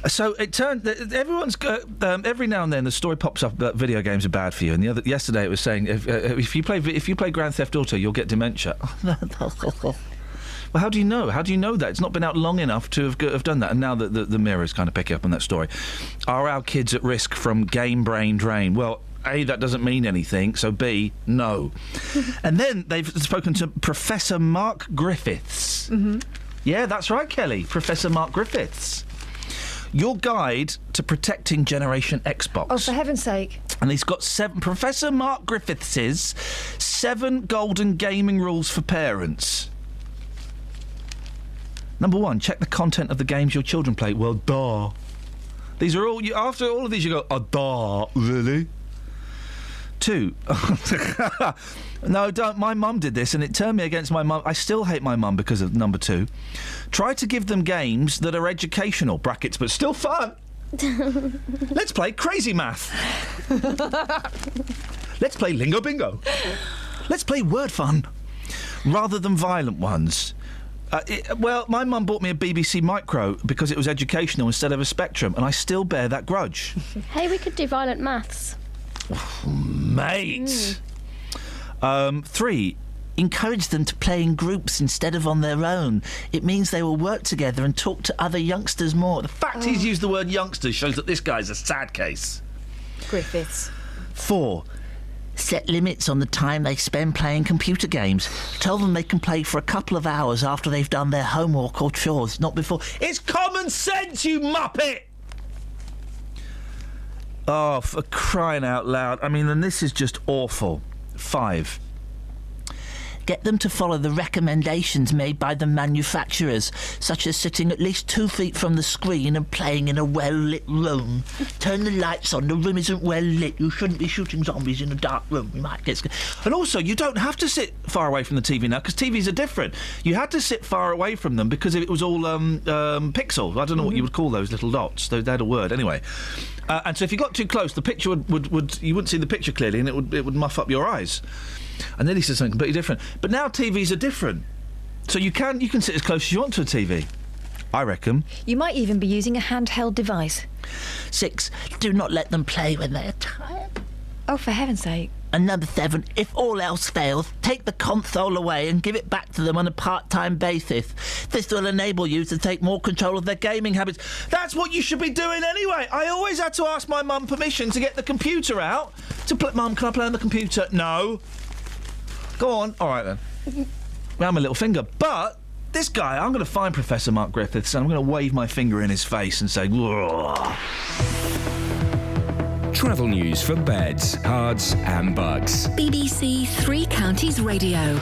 So it turned... Everyone's... every now and then the story pops up that video games are bad for you. And yesterday it was saying if you play Grand Theft Auto, you'll get dementia. Well, how do you know? How do you know that? It's not been out long enough to have done that. And now that the Mirror's kind of picking up on that story. Are our kids at risk from game brain drain? Well, A, that doesn't mean anything, so B, no. And then they've spoken to Professor Mark Griffiths. Mm-hmm. Yeah, that's right, Kelly. Professor Mark Griffiths. Your guide to protecting Generation Xbox. Oh, for heaven's sake. And he's got Professor Mark Griffiths' 7 golden gaming rules for parents. Number 1, check the content of the games your children play. Well, duh. These are all... after all of these, you go, oh, duh, really? 2. No, don't. My mum did this, and it turned me against my mum. I still hate my mum because of number 2. Try to give them games that are educational, brackets, but still fun. Let's play Crazy Math. Let's play Lingo Bingo. Let's play Word Fun. Rather than violent ones. Well, my mum bought me a BBC Micro because it was educational instead of a Spectrum, and I still bear that grudge. Hey, we could do violent maths. Mate. 3. Encourage them to play in groups instead of on their own. It means they will work together and talk to other youngsters more. The fact he's used the word youngsters shows that this guy's a sad case. Griffiths. 4. Set limits on the time they spend playing computer games. Tell them they can play for a couple of hours after they've done their homework or chores, not before. It's common sense, you muppet! Oh, for crying out loud. I mean, and this is just awful. 5. Get them to follow the recommendations made by the manufacturers, such as sitting at least 2 feet from the screen and playing in a well-lit room. Turn the lights on, the room isn't well lit. You shouldn't be shooting zombies in a dark room. You might get scared. And also, you don't have to sit far away from the TV now, because TVs are different. You had to sit far away from them because it was all pixels. I don't know what you would call those little dots. They had a word, anyway. And so if you got too close, the picture would you wouldn't see the picture clearly, and it would muff up your eyes. And then he said something completely different. But now TVs are different. So you can sit as close as you want to a TV, I reckon. You might even be using a handheld device. 6. Do not let them play when they are tired. Oh, for heaven's sake. And number 7, if all else fails, take the console away and give it back to them on a part-time basis. This will enable you to take more control of their gaming habits. That's what you should be doing anyway. I always had to ask my mum permission to get the computer out. Mum, can I play on the computer? No. Go on. All right, then. Round my little finger. But this guy, I'm going to find Professor Mark Griffiths and I'm going to wave my finger in his face and say, whoa. Travel news for beds, cards and bugs. BBC Three Counties Radio.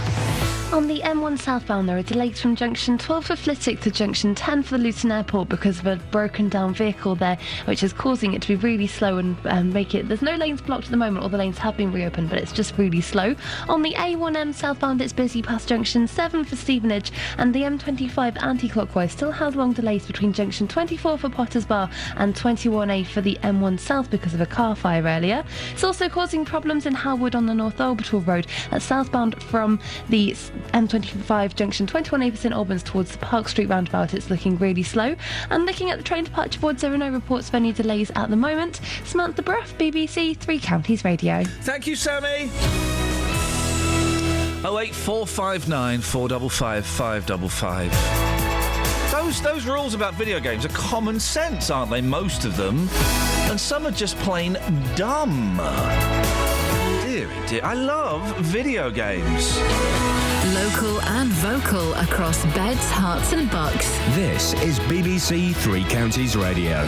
On the M1 southbound, there are delays from junction 12 for Flitwick to junction 10 for the Luton Airport because of a broken down vehicle there, which is causing it to be really slow and there's no lanes blocked at the moment. All the lanes have been reopened, but it's just really slow. On the A1M southbound, it's busy past junction 7 for Stevenage, and the M25 anti-clockwise still has long delays between junction 24 for Potters Bar and 21A for the M1 south because of a car fire earlier. It's also causing problems in Howwood on the North Orbital Road at southbound from the M25 junction 21A for St Albans towards the Park Street roundabout. It's looking really slow. And looking at the train departure boards, there are no reports of any delays at the moment. Samantha Bruff, BBC Three Counties Radio. Thank you, Sammy. 08459 455 555. Those rules about video games are common sense, aren't they? Most of them. And some are just plain dumb. Dear, I love video games. Local and vocal across beds, hearts and bucks. This is BBC Three Counties Radio.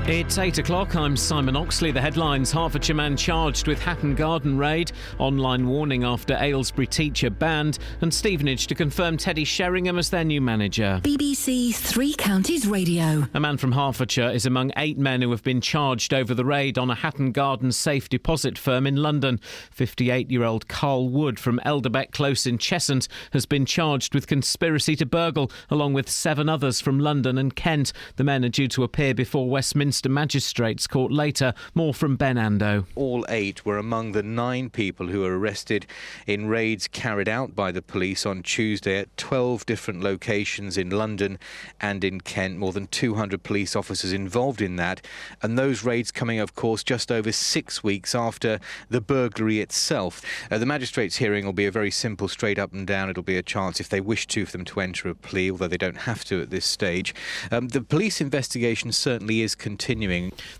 It's 8 o'clock. I'm Simon Oxley. The headlines: Hertfordshire man charged with Hatton Garden raid, online warning after Aylesbury teacher banned, and Stevenage to confirm Teddy Sheringham as their new manager. BBC Three Counties Radio. A man from Hertfordshire is among 8 men who have been charged over the raid on a Hatton Garden safe deposit firm in London. 58-year-old Carl Wood from Elderbeck Close in Cheshunt has been charged with conspiracy to burgle, along with 7 others from London and Kent. The men are due to appear before Westminster Magistrates Court later. More from Ben Ando. All 8 were among the 9 people who were arrested in raids carried out by the police on Tuesday at 12 different locations in London and in Kent. More than 200 police officers involved in that, and those raids coming, of course, just over 6 weeks after the burglary itself. The magistrates' hearing will be a very simple, straight up and down. It'll be a chance, if they wish to, for them to enter a plea, although they don't have to at this stage. The police investigation certainly is continuing.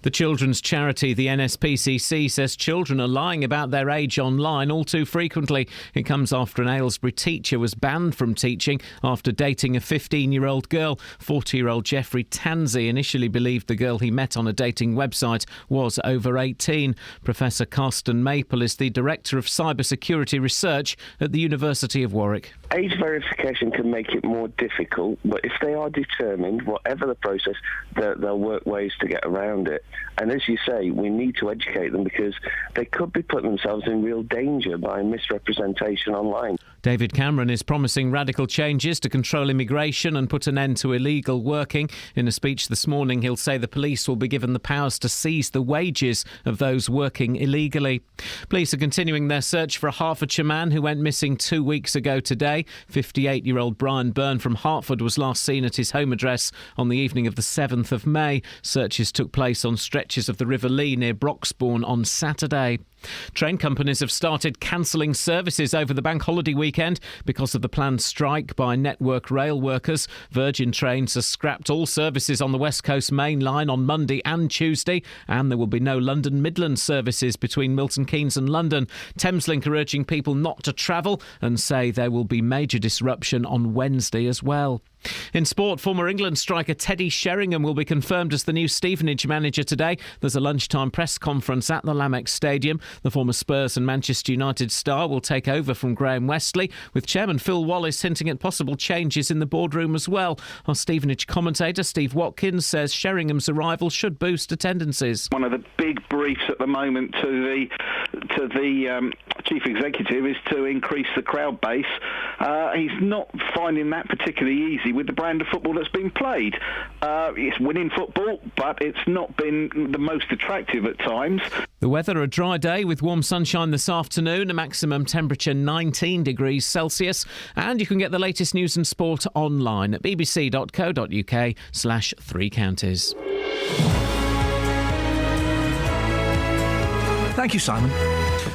The children's charity, the NSPCC, says children are lying about their age online all too frequently. It comes after an Aylesbury teacher was banned from teaching after dating a 15-year-old girl. 40-year-old Jeffrey Tansey initially believed the girl he met on a dating website was over 18. Professor Carsten Maple is the Director of Cybersecurity Research at the University of Warwick. Age verification can make it more difficult, but if they are determined, whatever the process, they'll work ways to get around it. And as you say, we need to educate them because they could be putting themselves in real danger by misrepresentation online. David Cameron is promising radical changes to control immigration and put an end to illegal working. In a speech this morning, he'll say the police will be given the powers to seize the wages of those working illegally. Police are continuing their search for a Hertfordshire man who went missing 2 weeks ago today. 58-year-old Brian Byrne from Hertford was last seen at his home address on the evening of the 7th of May. Searches took place on stretches of the River Lee near Broxbourne on Saturday. Train companies have started cancelling services over the bank holiday weekend because of the planned strike by Network Rail workers. Virgin Trains has scrapped all services on the West Coast Main Line on Monday and Tuesday, and there will be no London Midland services between Milton Keynes and London. Thameslink are urging people not to travel and say there will be major disruption on Wednesday as well. In sport, former England striker Teddy Sheringham will be confirmed as the new Stevenage manager today. There's a lunchtime press conference at the Lamex Stadium. The former Spurs and Manchester United star will take over from Graham Westley, with chairman Phil Wallace hinting at possible changes in the boardroom as well. Our Stevenage commentator Steve Watkins says Sheringham's arrival should boost attendances. One of the big briefs at the moment to the chief executive is to increase the crowd base. He's not finding that particularly easy with the brand of football that's been played. It's winning football, but it's not been the most attractive at times. The weather, a dry day with warm sunshine this afternoon, a maximum temperature 19 degrees Celsius, and you can get the latest news and sport online at bbc.co.uk/3 counties. Thank you, Simon.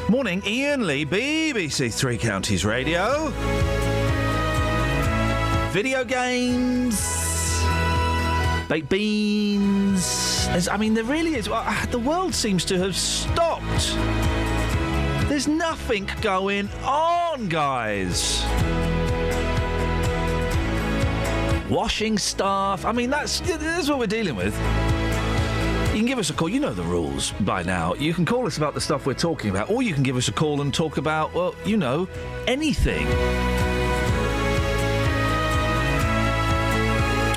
Morning, Iain Lee, BBC Three Counties Radio. Video games, baked beans. There really is. The world seems to have stopped. There's nothing going on, guys. Washing stuff. That's what we're dealing with. You can give us a call. You know the rules by now. You can call us about the stuff we're talking about, or you can give us a call and talk about, anything.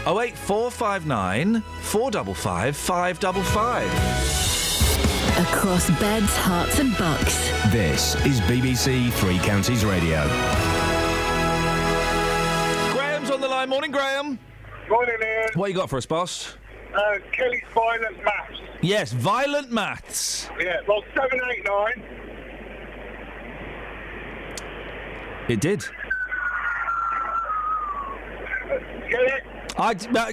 08459 455 555. Across beds, hearts and bucks. This is BBC Three Counties Radio. Graham's on the line. Morning, Graham. Morning, Ian. What you got for us, boss? Kelly's violent maths. Yes, violent maths. Yeah, well, 789. It did. Get it?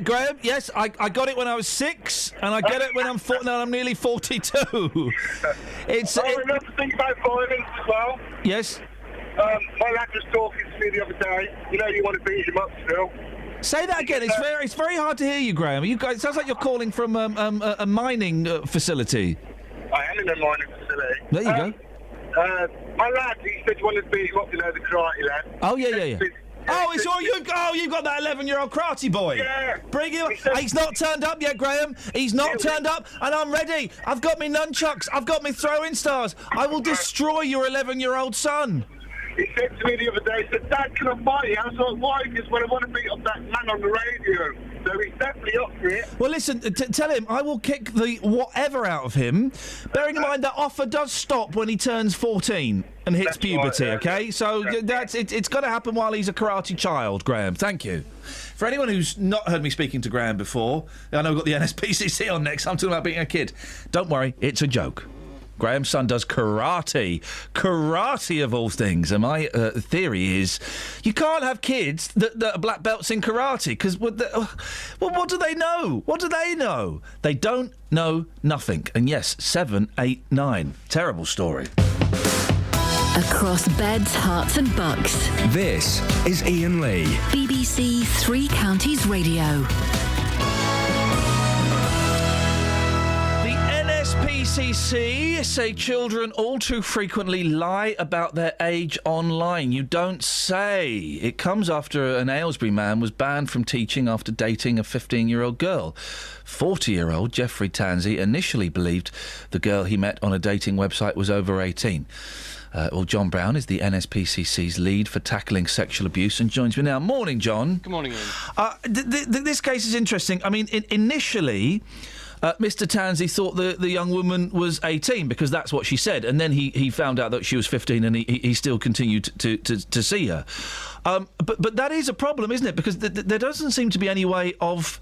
Graham, yes, I got it when I was 6, and I get it when I'm nearly 42. I remember to think about violence as well. Yes. My lad was talking to me the other day. You want to beat him up still. Say that again. It's very hard to hear you, Graham. You guys, it sounds like you're calling from a mining facility. I am in a mining facility. There you go. My lad, he said you wanted to beat him up, the karate lad. Oh, yeah. Oh, it's all you've got that 11-year-old karate boy. Yeah. Bring him. He's not turned up yet, Graham. He's not turned up, and I'm ready. I've got me nunchucks. I've got me throwing stars. I will destroy your 11-year-old son. He said to me the other day, he said, Dad, can I fight you? I was like, why? Because I want to beat up that man on the radio. So he's definitely up for it. Well, listen, tell him I will kick the whatever out of him, bearing in mind that offer does stop when he turns 14 and hits puberty, okay? So it's got to happen while he's a karate child, Graham. Thank you. For anyone who's not heard me speaking to Graham before, I know we've got the NSPCC on next. I'm talking about being a kid. Don't worry, it's a joke. Graham's son does karate. Karate, of all things. And my theory is you can't have kids that are black belts in karate, because what do they know? What do they know? They don't know nothing. And yes, 7, 8, 9. Terrible story. Across beds, hearts and bucks. This is Iain Lee. BBC Three Counties Radio. PCC say children all too frequently lie about their age online. You don't say. It comes after an Aylesbury man was banned from teaching after dating a 15-year-old girl. 40-year-old Jeffrey Tansey initially believed the girl he met on a dating website was over 18. John Brown is the NSPCC's lead for tackling sexual abuse and joins me now. Morning, John. Good morning, Iain. This case is interesting. I mean, initially... Mr. Tansey thought the young woman was 18 because that's what she said, and then he found out that she was 15, and he still continued to see her. But that is a problem, isn't it? Because there doesn't seem to be any way of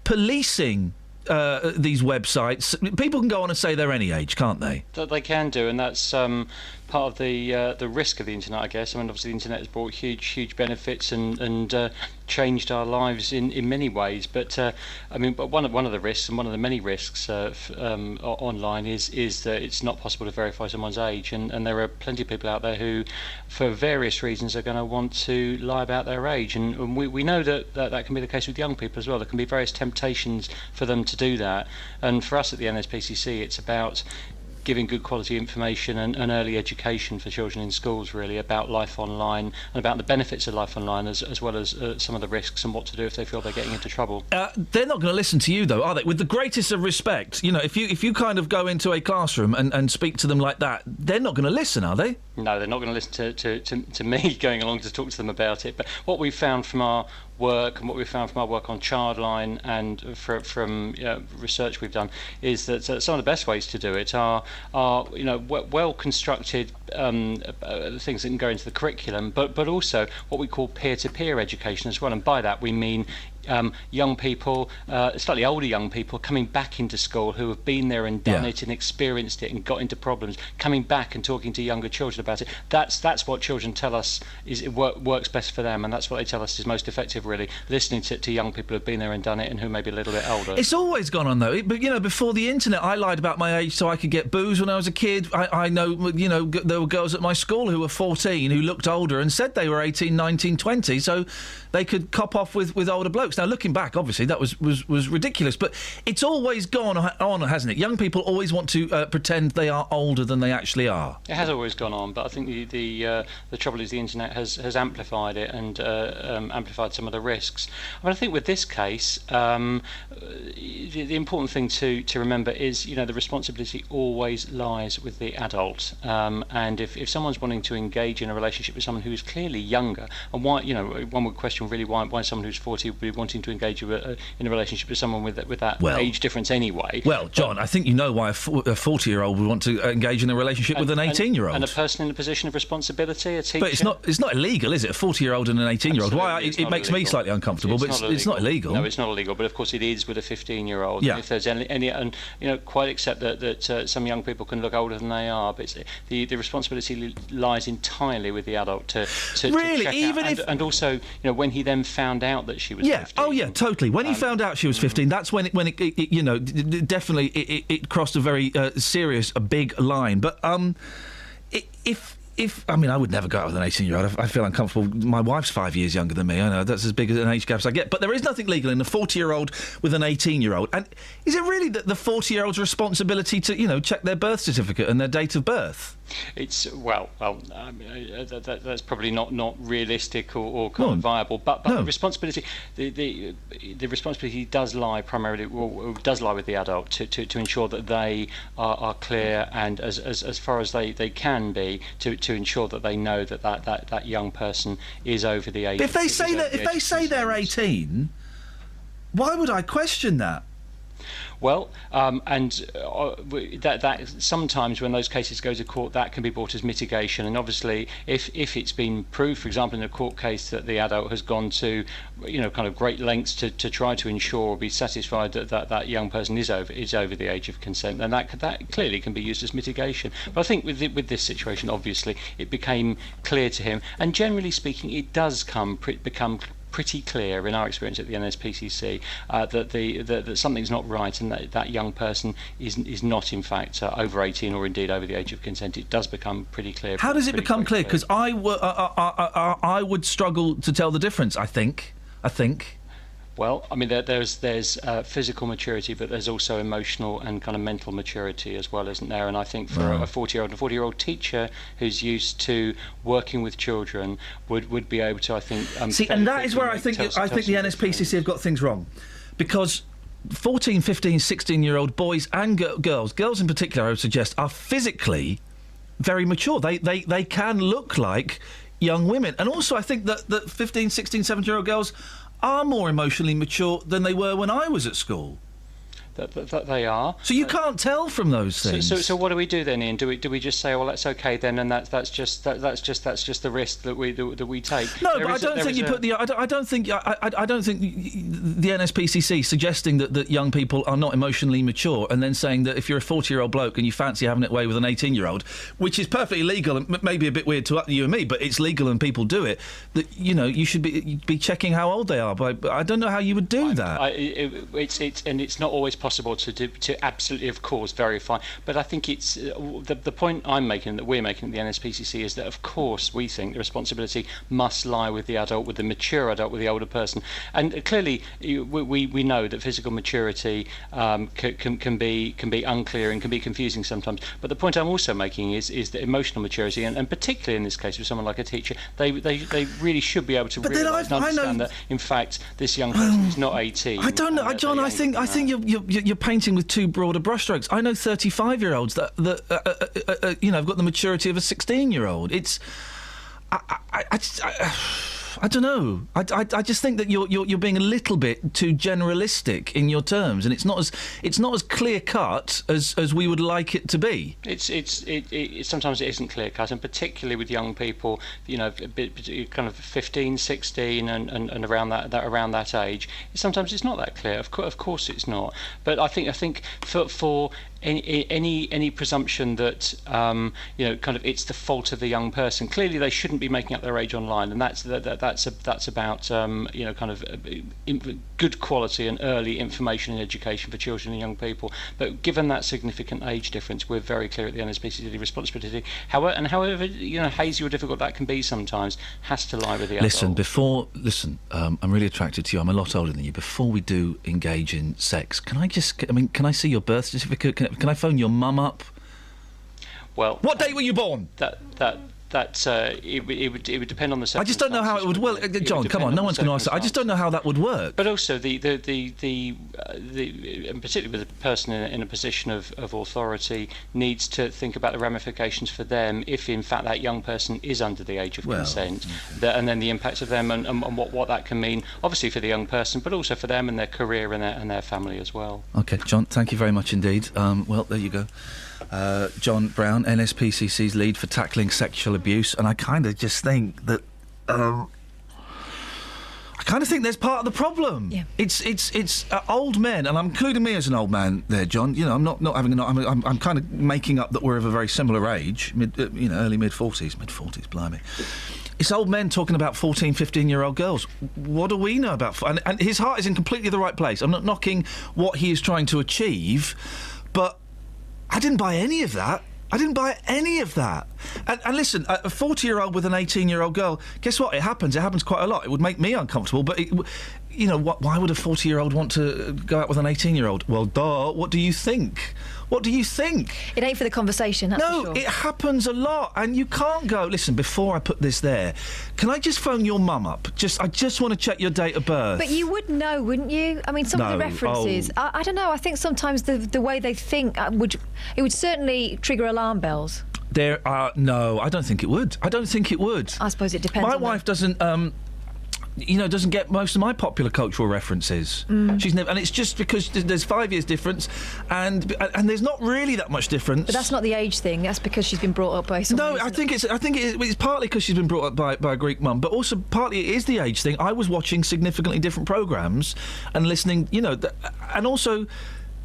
policing these websites. People can go on and say they're any age, can't they? They can do, and that's part of the risk of the internet, I guess. I mean, obviously the internet has brought huge benefits and changed our lives in many ways. But but one of the risks, and one of the many risks online is that it's not possible to verify someone's age, and there are plenty of people out there who, for various reasons, are going to want to lie about their age, and we know that can be the case with young people as well. There can be various temptations for them to do that, and for us at the NSPCC, it's about giving good quality information and early education for children in schools, really, about life online and about the benefits of life online, as well as some of the risks and what to do if they feel they're getting into trouble. They're not going to listen to you, though, are they? With the greatest of respect, if you kind of go into a classroom and speak to them like that, they're not going to listen, are they? No, they're not going to listen to me going along to talk to them about it. But what we've found from our work and what we've found from our work on Childline and from research we've done is that some of the best ways to do it are well constructed things that can go into the curriculum, but also what we call peer-to-peer education as well. And by that we mean young people, slightly older young people, coming back into school who have been there and done it and experienced it and got into problems, coming back and talking to younger children about it. That's what children tell us works best for them, and that's what they tell us is most effective, really, listening to young people who've been there and done it and who may be a little bit older. It's always gone on, though. But, before the internet, I lied about my age so I could get booze when I was a kid. I know, there were girls at my school who were 14 who looked older and said they were 18, 19, 20, so they could cop off with older blokes. Now, looking back, obviously, that was ridiculous, but it's always gone on, hasn't it? Young people always want to pretend they are older than they actually are. It has always gone on, but I think the trouble is the internet has amplified it and amplified some of the risks. I mean, I think with this case, the important thing to remember is, the responsibility always lies with the adult, and if someone's wanting to engage in a relationship with someone who is clearly younger, and why, one would question really why someone who's 40 would be wanting to engage in a relationship with someone with that age difference anyway. Well, John, I think you know why a 40-year-old would want to engage in a relationship with an 18-year-old. And a person in a position of responsibility, a teacher. But it's not illegal, is it? A 40-year-old and an 18-year-old. Why? It makes me slightly uncomfortable, but it's not illegal. No, it's not illegal, but of course it is with a 15-year-old. Yeah. If there's any quite accept that some young people can look older than they are, but the responsibility lies entirely with the adult to really, check even out. if and also, when he then found out that she was 15. Oh yeah, totally. When he found out she was 15, that's when it definitely it crossed a very serious, a big line. But if I mean, I would never go out with an 18-year-old. I feel uncomfortable. My wife's 5 years younger than me. I know that's as big an age gap as I get. But there is nothing legal in a 40-year-old with an 18-year-old. And is it really the 40-year-old's responsibility to check their birth certificate and their date of birth? It's that's probably not realistic or kind of viable. But the responsibility, the responsibility does lie primarily, does lie with the adult to ensure that they are clear and as far as they can be to ensure that they know that young person is over the age. If they say they're 18, why would I question that? Well, that sometimes when those cases go to court, that can be brought as mitigation. And obviously, if it's been proved, for example, in a court case that the adult has gone to, kind of great lengths to try to ensure or be satisfied that young person is over the age of consent, then that clearly can be used as mitigation. But I think with this situation, obviously, it became clear to him, and generally speaking, it does become pretty clear in our experience at the NSPCC that something's not right, and that young person is not in fact over 18 or indeed over the age of consent. It does become pretty clear. How does it become clear? Because I would struggle to tell the difference. I think. Well, I mean, there's physical maturity, but there's also emotional and kind of mental maturity as well, isn't there? And I think for a 40-year-old and a 40-year-old teacher who's used to working with children would be able to, I think. See, and that is where I think the NSPCC have got things wrong, because 14, 15, 16-year-old boys and girls in particular, I would suggest, are physically very mature. They can look like young women, and also I think that 15, 16, 17-year-old girls are more emotionally mature than they were when I was at school. That they are. So you can't tell from those things. So what do we do then, Ian? Do we just say, well, that's okay then, and that's just the risk that we take? No, but I don't think the NSPCC suggesting that young people are not emotionally mature, and then saying that if you're a 40-year-old bloke and you fancy having it away with an 18-year-old, which is perfectly legal and maybe a bit weird to you and me, but it's legal and people do it. That you should be checking how old they are. But I don't know how you would do that. It's not always possible to absolutely, of course, verify. But I think it's the point I'm making, that we're making at the NSPCC, is that of course we think the responsibility must lie with the adult, with the mature adult, with the older person. And clearly we know that physical maturity can be unclear and can be confusing sometimes. But the point I'm also making is that emotional maturity, and particularly in this case with someone like a teacher, they really should be able to realise and understand that in fact this young person is not 18. I don't know, John. I think you're painting with too broad a brushstrokes. I know 35-year-olds that have got the maturity of a 16-year-old. It's I don't know. I just think that you're being a little bit too generalistic in your terms, and it's not as clear cut as we would like it to be. It sometimes it isn't clear cut, and particularly with young people, kind of 15, 16, and around that age. Sometimes it's not that clear. Of course it's not. But I think for any presumption that kind of it's the fault of the young person. Clearly, they shouldn't be making up their age online, and that's about kind of good quality and early information and education for children and young people. But given that significant age difference, we're very clear at the NSPCC responsibility. However hazy or difficult that can be sometimes, has to lie with the adult. Listen, I'm really attracted to you. I'm a lot older than you. Before we do engage in sex, can I see your birth certificate? Can I phone your mum up? Well, what date were you born? It would depend on the circumstances. I just don't know how it would work. John, come on, no one's going to ask that. I just don't know how that would work. But also and particularly with a person in a position of authority, needs to think about the ramifications for them if in fact that young person is under the age of consent, and then the impact of them and what that can mean, obviously for the young person, but also for them and their career and their family as well. Okay, John, thank you very much indeed. Well, there you go. John Brown, NSPCC's lead for tackling sexual abuse, and I kind of just think that I kind of think there's part of the problem. Yeah. It's old men, and I'm including me as an old man there, John. I'm not having I'm kind of making up that we're of a very similar age, early mid-40s, blimey. It's old men talking about 14, 15-year-old girls. What do we know about? And his heart is in completely the right place. I'm not knocking what he is trying to achieve, but I didn't buy any of that. And listen, a 40-year-old with an 18-year-old girl, guess what? It happens quite a lot. It would make me uncomfortable, but, why would a 40-year-old want to go out with an 18-year-old? Well, what do you think? What do you think? It ain't for the conversation, that's for sure. It happens a lot, and you can't go, listen, before I put this there, can I just phone your mum up? I just want to check your date of birth. But you would know, wouldn't you? I mean, some of the references, I don't know, I think sometimes the way they think would certainly trigger alarm bells. There are... No, I don't think it would. I suppose it depends. My wife doesn't... doesn't get most of my popular cultural references. She's never, and it's just because there's 5 years difference, and there's not really that much difference. But that's not the age thing. That's because she's been brought up by someone. No, I think it's partly because she's been brought up by a Greek mum, but also partly it is the age thing. I was watching significantly different programmes and listening, and also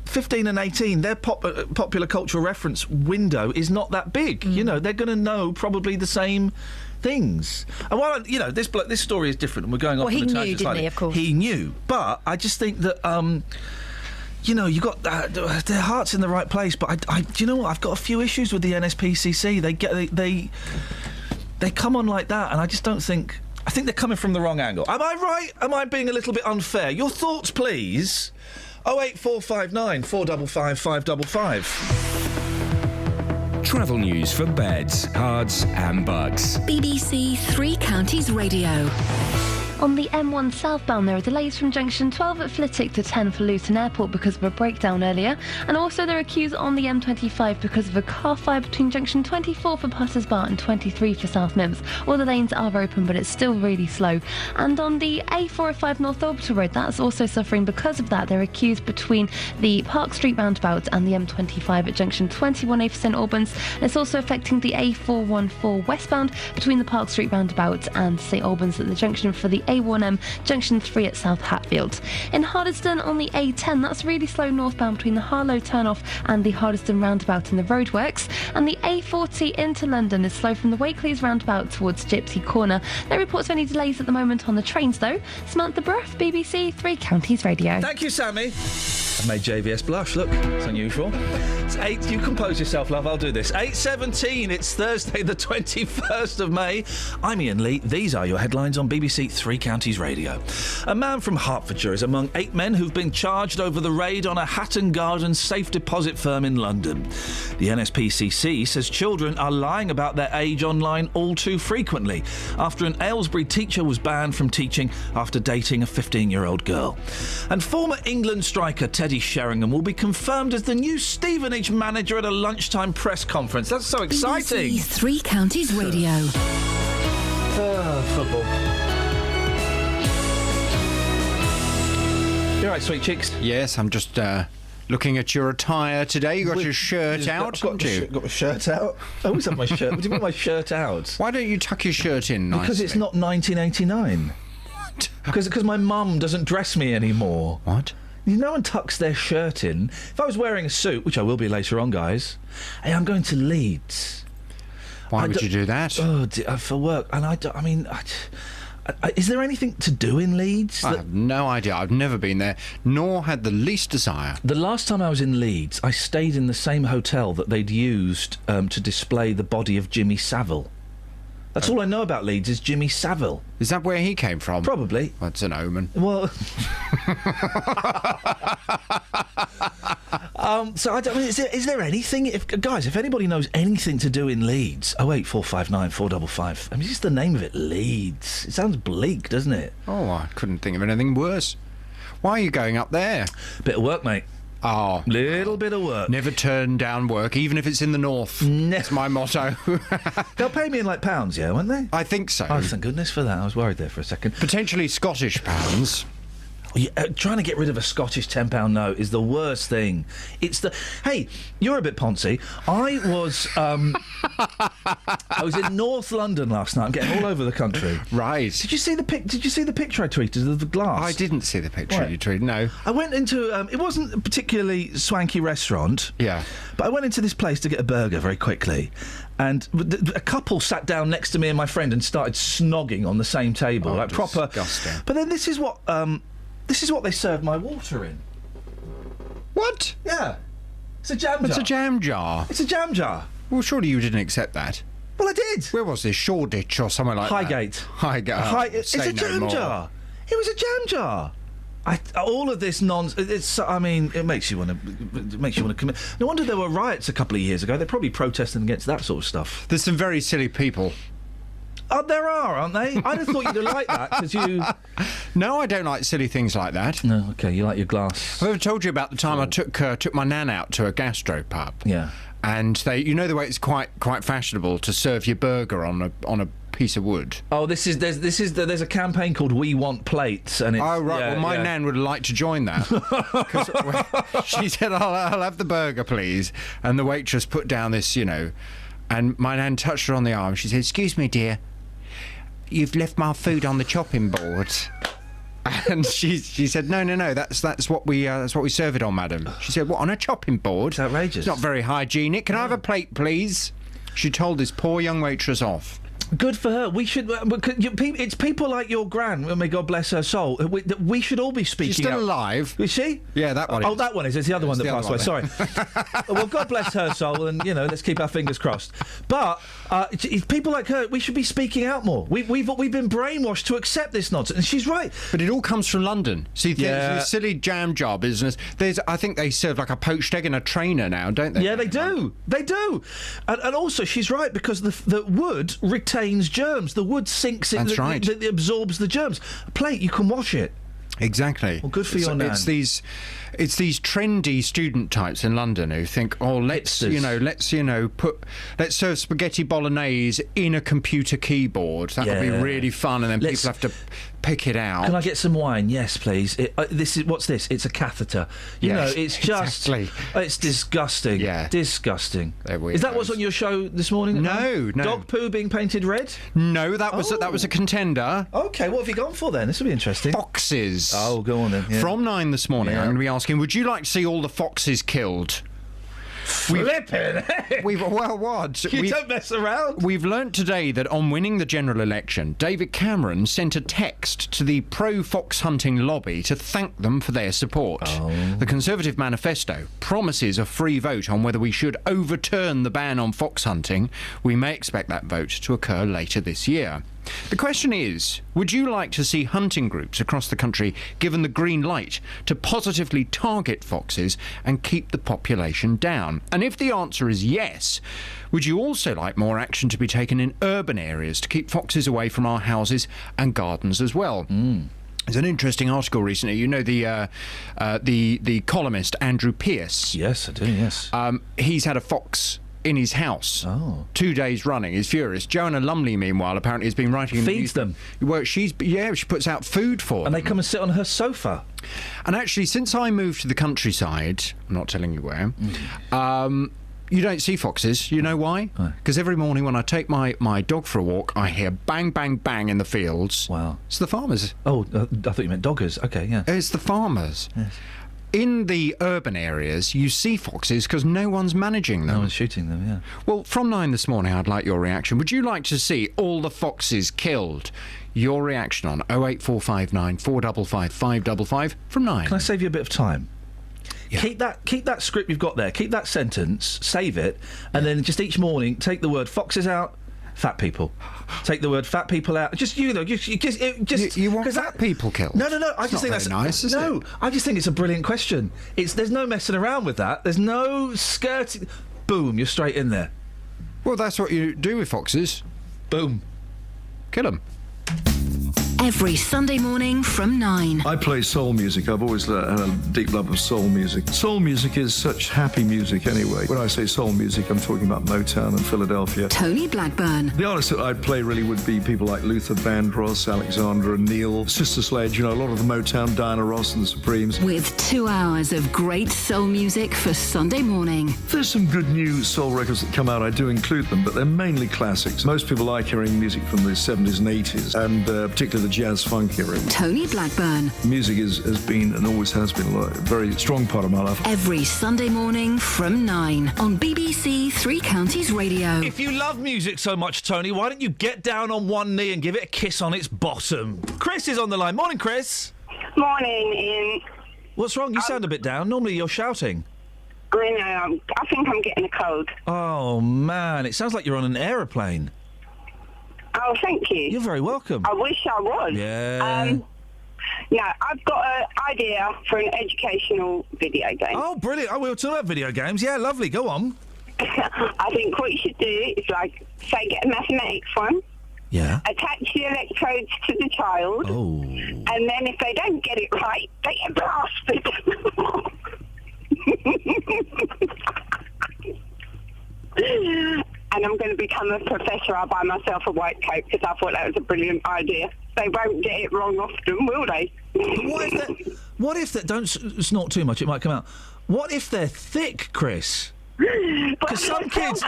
15 and 18, their popular cultural reference window is not that big. They're going to know probably the same things. And while this story is different, and we're going off on a tangent. Well, he knew, didn't he? Of course, he knew. But I just think that you got their hearts in the right place. But do you know what? I've got a few issues with the NSPCC. They come on like that, and I just don't think. I think they're coming from the wrong angle. Am I right? Am I being a little bit unfair? Your thoughts, please. 08459 455 555. Travel news for beds, cards and bugs. BBC Three Counties Radio. On the M1 southbound, there are delays from junction 12 at Flitwick to 10 for Luton Airport because of a breakdown earlier. And also there are queues on the M25 because of a car fire between junction 24 for Potters Bar and 23 for South Mims. All the lanes are open, but it's still really slow. And on the A405 North Orbital Road, that's also suffering because of that. There are queues between the Park Street roundabout and the M25 at junction 21A for St Albans. And it's also affecting the A414 westbound between the Park Street roundabout and St Albans at the junction for the A1M junction 3 at South Hatfield. In Hardyston on the A10, that's really slow northbound between the Harlow turnoff and the Hardyston roundabout in the roadworks. And the A40 into London is slow from the Wakeley's roundabout towards Gypsy Corner. No reports of any delays at the moment on the trains though. Samantha Bruff, BBC Three Counties Radio. Thank you, Sammy. I made JVS blush. Look, it's unusual. It's 8. You compose yourself, love. I'll do this. 8:17. It's Thursday, the 21st of May. I'm Iain Lee. These are your headlines on BBC Three Counties Radio. A man from Hertfordshire is among 8 men who've been charged over the raid on a Hatton Garden safe deposit firm in London. The NSPCC says children are lying about their age online all too frequently after an Aylesbury teacher was banned from teaching after dating a 15-year-old girl. And former England striker Teddy Sheringham will be confirmed as the new Stevenage manager at a lunchtime press conference. That's so exciting. BBC Three Counties Radio. Football. You all right, sweet cheeks? Yes, I'm just looking at your attire today. You got your shirt out, haven't you? Got my shirt out. I always have my shirt. What do you mean my shirt out? Why don't you tuck your shirt in nicely? Because it's not 1989. What? Because my mum doesn't dress me anymore. What? No one tucks their shirt in. If I was wearing a suit, which I will be later on, guys, hey, I'm going to Leeds. Why would you do that? Oh, for work. And I mean, is there anything to do in Leeds? I have no idea. I've never been there, nor had the least desire. The last time I was in Leeds, I stayed in the same hotel that they'd used to display the body of Jimmy Savile. That's all I know about Leeds is Jimmy Savile. Is that where he came from? Probably. That's an omen. Well... so I mean, is there anything, if anybody knows anything to do in Leeds, 08459 455. I mean, just the name of it, Leeds. It sounds bleak, doesn't it? Oh, I couldn't think of anything worse. Why are you going up there? Bit of work, mate. Oh, little bit of work. Never turn down work, even if it's in the north. That's my motto. They'll pay me in like pounds, yeah, won't they? I think so. Oh, thank goodness for that. I was worried there for a second. Potentially Scottish pounds. Trying to get rid of a Scottish £10 note is the worst thing. It's the... Hey, you're a bit poncy. I was in North London last night. I'm getting all over the country. Right. Did you see the picture I tweeted of the glass? I didn't see the picture you tweeted, no. I went into... it wasn't a particularly swanky restaurant. Yeah. But I went into this place to get a burger very quickly. And a couple sat down next to me and my friend and started snogging on the same table. Like proper... Disgusting. But then this is what they served my water in. What? Yeah. It's a jam jar. It's a jam jar. It's a jam jar. Well, surely you didn't accept that. Well, I did. Where was this? Shoreditch or somewhere like Highgate. that? Highgate. It's a jam jar. It was a jam jar. All of this nonsense. It's. I mean, it makes you want to commit. No wonder there were riots a couple of years ago. They're probably protesting against that sort of stuff. There's some very silly people. Oh, there are, aren't they? I'd have thought you'd like that because you. No, I don't like silly things like that. No, okay, you like your glass. I've ever told you about the time I took my nan out to a gastropub. Yeah. And they, you know, the way it's quite fashionable to serve your burger on a piece of wood. Oh, there's a campaign called We Want Plates, and it's, oh right. Well, my nan would like to join that because she said, "I'll have the burger, please," and the waitress put down this, you know, and my nan touched her on the arm. She said, "Excuse me, dear, you've left my food on the chopping board." And she said, no, that's what we serve it on, madam. She said, what, on a chopping board? It's outrageous. It's not very hygienic. Can I have a plate, please? She told this poor young waitress off. Good for her. We should. It's people like your gran. May God bless her soul. We should all be speaking. She's still out. alive. Is she? Yeah, that one. Oh, that one is. It's the other one that passed away. Sorry. Sorry. Well, God bless her soul, and let's keep our fingers crossed. But it's people like her. We should be speaking out more. We've been brainwashed to accept this nonsense, and she's right. But it all comes from London. See, the silly jam jar business. I think they serve like a poached egg in a trainer now, don't they? Yeah, they do. They do. And also, she's right because the wood retains germs. The wood sinks in. That's right. It absorbs the germs. A plate, you can wash it. Exactly. Well, good for your nan. It's these trendy student types in London who think, oh, let's serve spaghetti bolognese in a computer keyboard. That would be really fun, and then people have to pick it out. Can I get some wine? Yes, please. What's this? It's a catheter. It's just. Exactly. It's disgusting. Yeah. Disgusting. Is that what's on your show this morning? No. Dog poo being painted red? No, that was a contender. Okay, what have you gone for then? This will be interesting. Foxes. Oh, go on then. Yeah. From 9 this morning, I'm going to be asking, would you like to see all the foxes killed? Flippin'! What? You don't mess around. We've learnt today that on winning the general election, David Cameron sent a text to the pro-fox hunting lobby to thank them for their support. Oh. The Conservative manifesto promises a free vote on whether we should overturn the ban on fox hunting. We may expect that vote to occur later this year. The question is, would you like to see hunting groups across the country given the green light to positively target foxes and keep the population down? And if the answer is yes, would you also like more action to be taken in urban areas to keep foxes away from our houses and gardens as well? There's an interesting article recently. You know the columnist Andrew Pearce? Yes, I do, yes. He's had a fox in his house 2 days running. He's furious. Joanna Lumley, meanwhile, apparently has been writing... Feeds them? Well, she puts out food for them. And they come and sit on her sofa? And actually, since I moved to the countryside, I'm not telling you where, you don't see foxes. You know why? Because every morning when I take my dog for a walk, I hear bang, bang, bang in the fields. Wow. It's the farmers. Oh, I thought you meant doggers. Okay, yeah. It's the farmers. Yes. In the urban areas, you see foxes because no one's managing them. No one's shooting them, yeah. Well, from 9 this morning, I'd like your reaction. Would you like to see all the foxes killed? Your reaction on 08459 455 555 from 9. Can I save you a bit of time? Yeah. Keep that script you've got there. Keep that sentence. Save it, and then just each morning take the word foxes out. Fat people. Take the word fat people out. Just you want fat people killed? No. I just think that's nice. No, I just think it's a brilliant question. There's no messing around with that. There's no skirting. Boom, you're straight in there. Well, that's what you do with foxes. Boom, kill them. Every Sunday morning from 9. I play soul music. I've always had a deep love of soul music. Soul music is such happy music anyway. When I say soul music, I'm talking about Motown and Philadelphia. Tony Blackburn. The artists that I'd play really would be people like Luther Vandross, Alexandra Neil, Sister Sledge, a lot of the Motown, Diana Ross and the Supremes. With 2 hours of great soul music for Sunday morning. There's some good new soul records that come out. I do include them, but they're mainly classics. Most people like hearing music from the 70s and 80s, and particularly the jazz funk era. Tony Blackburn. Music has been and always has been a very strong part of my life. Every Sunday morning from 9 on BBC Three Counties Radio. If you love music so much, Tony, why don't you get down on one knee and give it a kiss on its bottom? Chris is on the line. Morning, Chris. Morning, Ian. What's wrong? You sound a bit down. Normally you're shouting. I think I'm getting a cold. Oh, man. It sounds like you're on an aeroplane. Oh, thank you. You're very welcome. I wish I was. Yeah. No, I've got an idea for an educational video game. Oh, brilliant. Oh, we were talking about video games. Yeah, lovely. Go on. I think what you should do is, like, say, get a mathematics one. Yeah. Attach the electrodes to the child. Oh. And then if they don't get it right, they get blasted. And I'm going to become a professor. I'll buy myself a white coat because I thought that was a brilliant idea. They won't get it wrong often, will they? What if that? Don't snort too much. It might come out. What if they're thick, Chris? Because some kids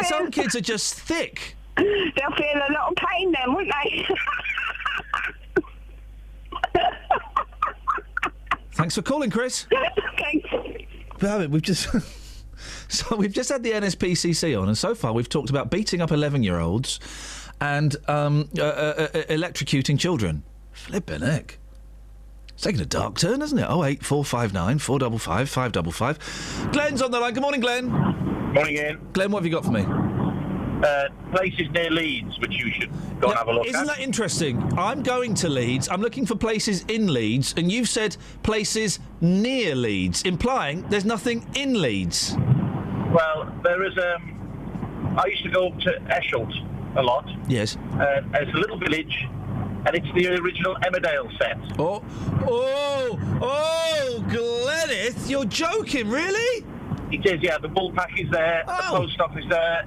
are just thick. They'll feel a lot of pain then, won't they? Thanks for calling, Chris. Thanks. We've just we've just had the NSPCC on, and so far we've talked about beating up 11-year-olds and electrocuting children. Flippin' heck. It's taking a dark turn, hasn't it? 08459 455 555. Glenn's on the line. Good morning, Glenn. Morning, Ian. Glenn, what have you got for me? Places near Leeds, which you should go and have a look Isn't at. that interesting? I'm going to Leeds. I'm looking for places in Leeds, and you've said places near Leeds, implying there's nothing in Leeds. Well, there is. I used to go up to Eschalt a lot. Yes. It's a little village, and it's the original Emmerdale set. Oh, Glenith, you're joking, really? It is, yeah. The bullpack is there. The post office there.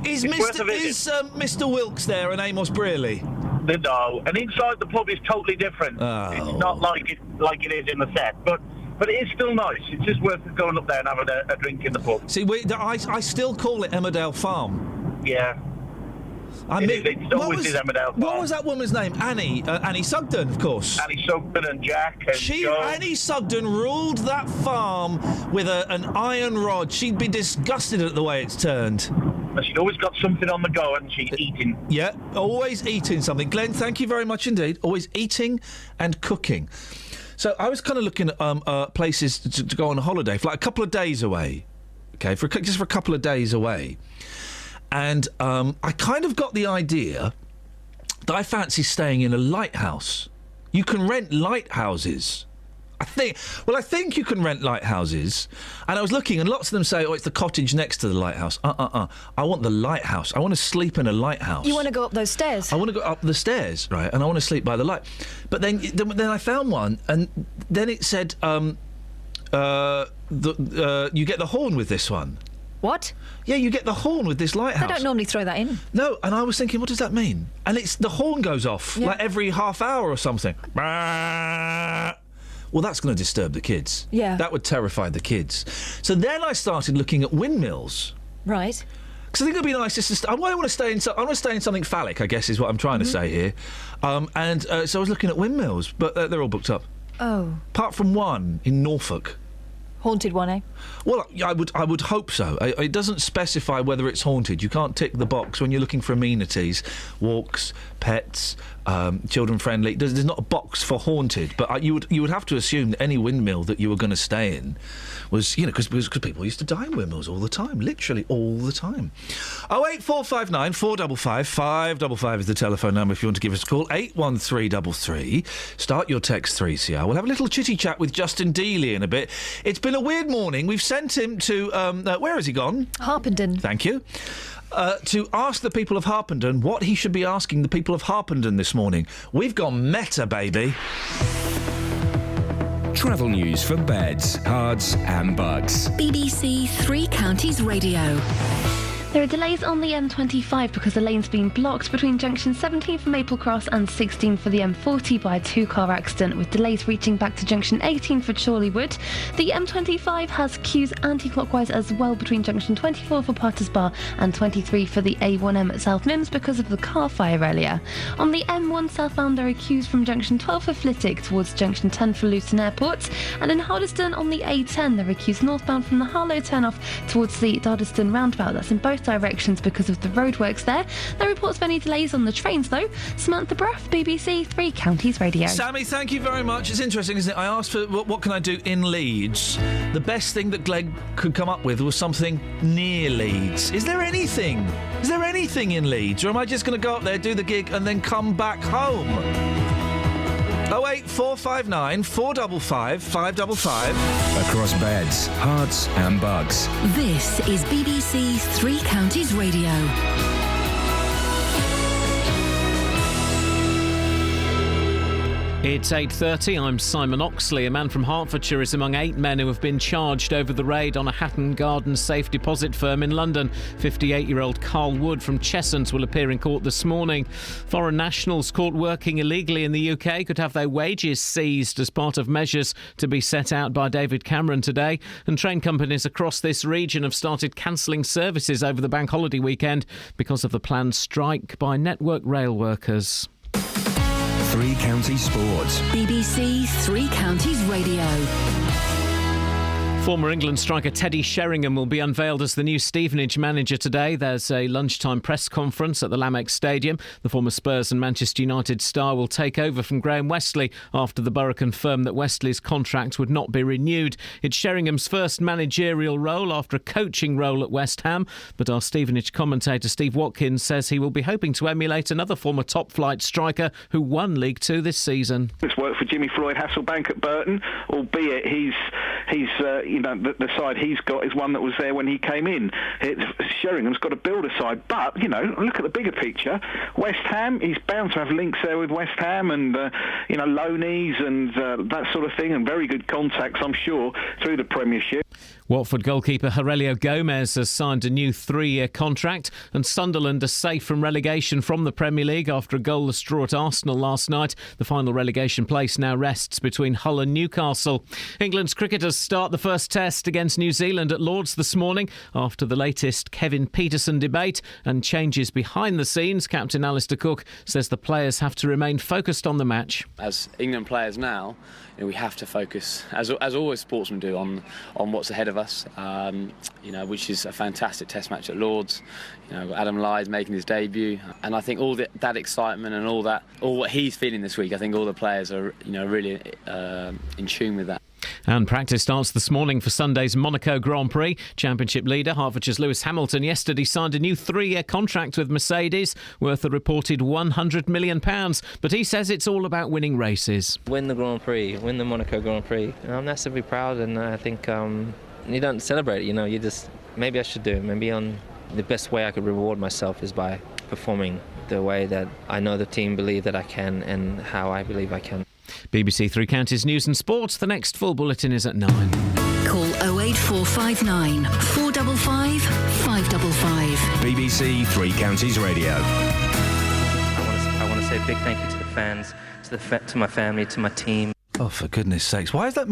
Is It's worth a visit. Mr. Wilkes there and Amos Brearley? No, and inside the pub is totally different. Oh. It's not like it is in the set, but it is still nice. It's just worth going up there and having a drink in the pub. See, I still call it Emmerdale Farm. Yeah. It always is Emmerdale Farm. What was that woman's name? Annie Sugden, of course. Annie Sugden and Jack and Joe. Annie Sugden ruled that farm with an iron rod. She'd be disgusted at the way it's turned. But she'd always got something on the go, hadn't she? Eating. Yeah, always eating something. Glenn, thank you very much indeed. Always eating and cooking. So I was kind of looking at places to go on a holiday for like a couple of days away. Okay, just for a couple of days away. And I kind of got the idea that I fancy staying in a lighthouse. You can rent lighthouses. I think you can rent lighthouses. And I was looking, and lots of them say, it's the cottage next to the lighthouse. I want the lighthouse. I want to sleep in a lighthouse. You want to go up those stairs? I want to go up the stairs, right, and I want to sleep by the light. But then I found one, and then it said, you get the horn with this one. What? Yeah, you get the horn with this lighthouse. They don't normally throw that in. No, and I was thinking, what does that mean? And the horn goes off, like every half hour or something. Well, that's going to disturb the kids. Yeah. That would terrify the kids. So then I started looking at windmills. Right. Because I think it'd be nice just to... I want to stay in something phallic, I guess, is what I'm trying to say here. So I was looking at windmills, but they're all booked up. Oh. Apart from one in Norfolk. Haunted one, eh? Well, I would hope so. It doesn't specify whether it's haunted. You can't tick the box when you're looking for amenities, walks, pets, children friendly. There's not a box for haunted, but you would have to assume that any windmill that you were going to stay in was, because people used to die in windmills all the time, literally all the time. 08459 455 555 is the telephone number if you want to give us a call. 81333. Start your text 3CR. We'll have a little chitty chat with Justin Dealey in a bit. It's been a weird morning. We've sent him to where has he gone? Harpenden. Thank you. To ask the people of Harpenden what he should be asking the people of Harpenden this morning. We've gone meta, baby. Travel news for beds, cards and bugs. BBC Three Counties Radio. There are delays on the M25 because the lane's been blocked between junction 17 for Maple Cross and 16 for the M40 by a two-car accident, with delays reaching back to junction 18 for Chorleywood. The M25 has queues anti-clockwise as well between junction 24 for Potters Bar and 23 for the A1M at South Mims because of the car fire earlier. On the M1 southbound, there are queues from junction 12 for Flitwick towards junction 10 for Luton Airport, and in Hardyston on the A10 there are queues northbound from the Harlow turnoff towards the Dardyston roundabout. That's in both directions because of the roadworks there. No reports of any delays on the trains though. Samantha Bruff, BBC Three Counties Radio. Sammy, thank you very much. It's interesting, isn't it? I asked for what can I do in Leeds. The best thing that Glegg could come up with was something near Leeds. Is there anything? Is there anything in Leeds? Or am I just going to go up there, do the gig and then come back home? 08459 455 555. Across beds, hearts and bugs. This is BBC Three Counties Radio. It's 8:30. I'm Simon Oxley. A man from Hertfordshire is among 8 men who have been charged over the raid on a Hatton Garden safe deposit firm in London. 58-year-old Carl Wood from Cheshunt will appear in court this morning. Foreign nationals caught working illegally in the UK could have their wages seized as part of measures to be set out by David Cameron today. And train companies across this region have started cancelling services over the bank holiday weekend because of the planned strike by Network Rail workers. Three Counties Sports. BBC Three Counties Radio. Former England striker Teddy Sheringham will be unveiled as the new Stevenage manager today. There's a lunchtime press conference at the Lamex Stadium. The former Spurs and Manchester United star will take over from Graham Westley after the borough confirmed that Westley's contract would not be renewed. It's Sheringham's first managerial role after a coaching role at West Ham. But our Stevenage commentator Steve Watkins says he will be hoping to emulate another former top-flight striker who won League Two this season. It's worked for Jimmy Floyd Hasselbank at Burton, albeit he's the side he's got is one that was there when he came in. Sheringham's got to build a side, but, look at the bigger picture. West Ham, he's bound to have links there with West Ham and, loanees and that sort of thing, and very good contacts, I'm sure, through the Premiership. Watford goalkeeper Aurelio Gomez has signed a new 3-year contract, and Sunderland are safe from relegation from the Premier League after a goalless draw at Arsenal last night. The final relegation place now rests between Hull and Newcastle. England's cricketers start the first test against New Zealand at Lords this morning after the latest Kevin Peterson debate and changes behind the scenes. Captain Alistair Cook says the players have to remain focused on the match. As England players now, we have to focus, as always sportsmen do, on what's ahead of us, which is a fantastic test match at Lords. Adam Lyth making his debut, and I think all that excitement and all what he's feeling this week, I think all the players are really in tune with that. And practice starts this morning for Sunday's Monaco Grand Prix. Championship leader Hertfordshire's Lewis Hamilton yesterday signed a new 3-year contract with Mercedes worth a reported £100 million. But he says it's all about winning races. Win the Grand Prix, win the Monaco Grand Prix. I'm massively proud, and I think you don't celebrate it, you just, maybe I should do it. Maybe the best way I could reward myself is by performing the way that I know the team believe that I can and how I believe I can. BBC Three Counties News and Sports. The next full bulletin is at 9. Call 08459 455 555. BBC Three Counties Radio. I want to say a big thank you to the fans, to my family, to my team. Oh, for goodness sakes! Why is that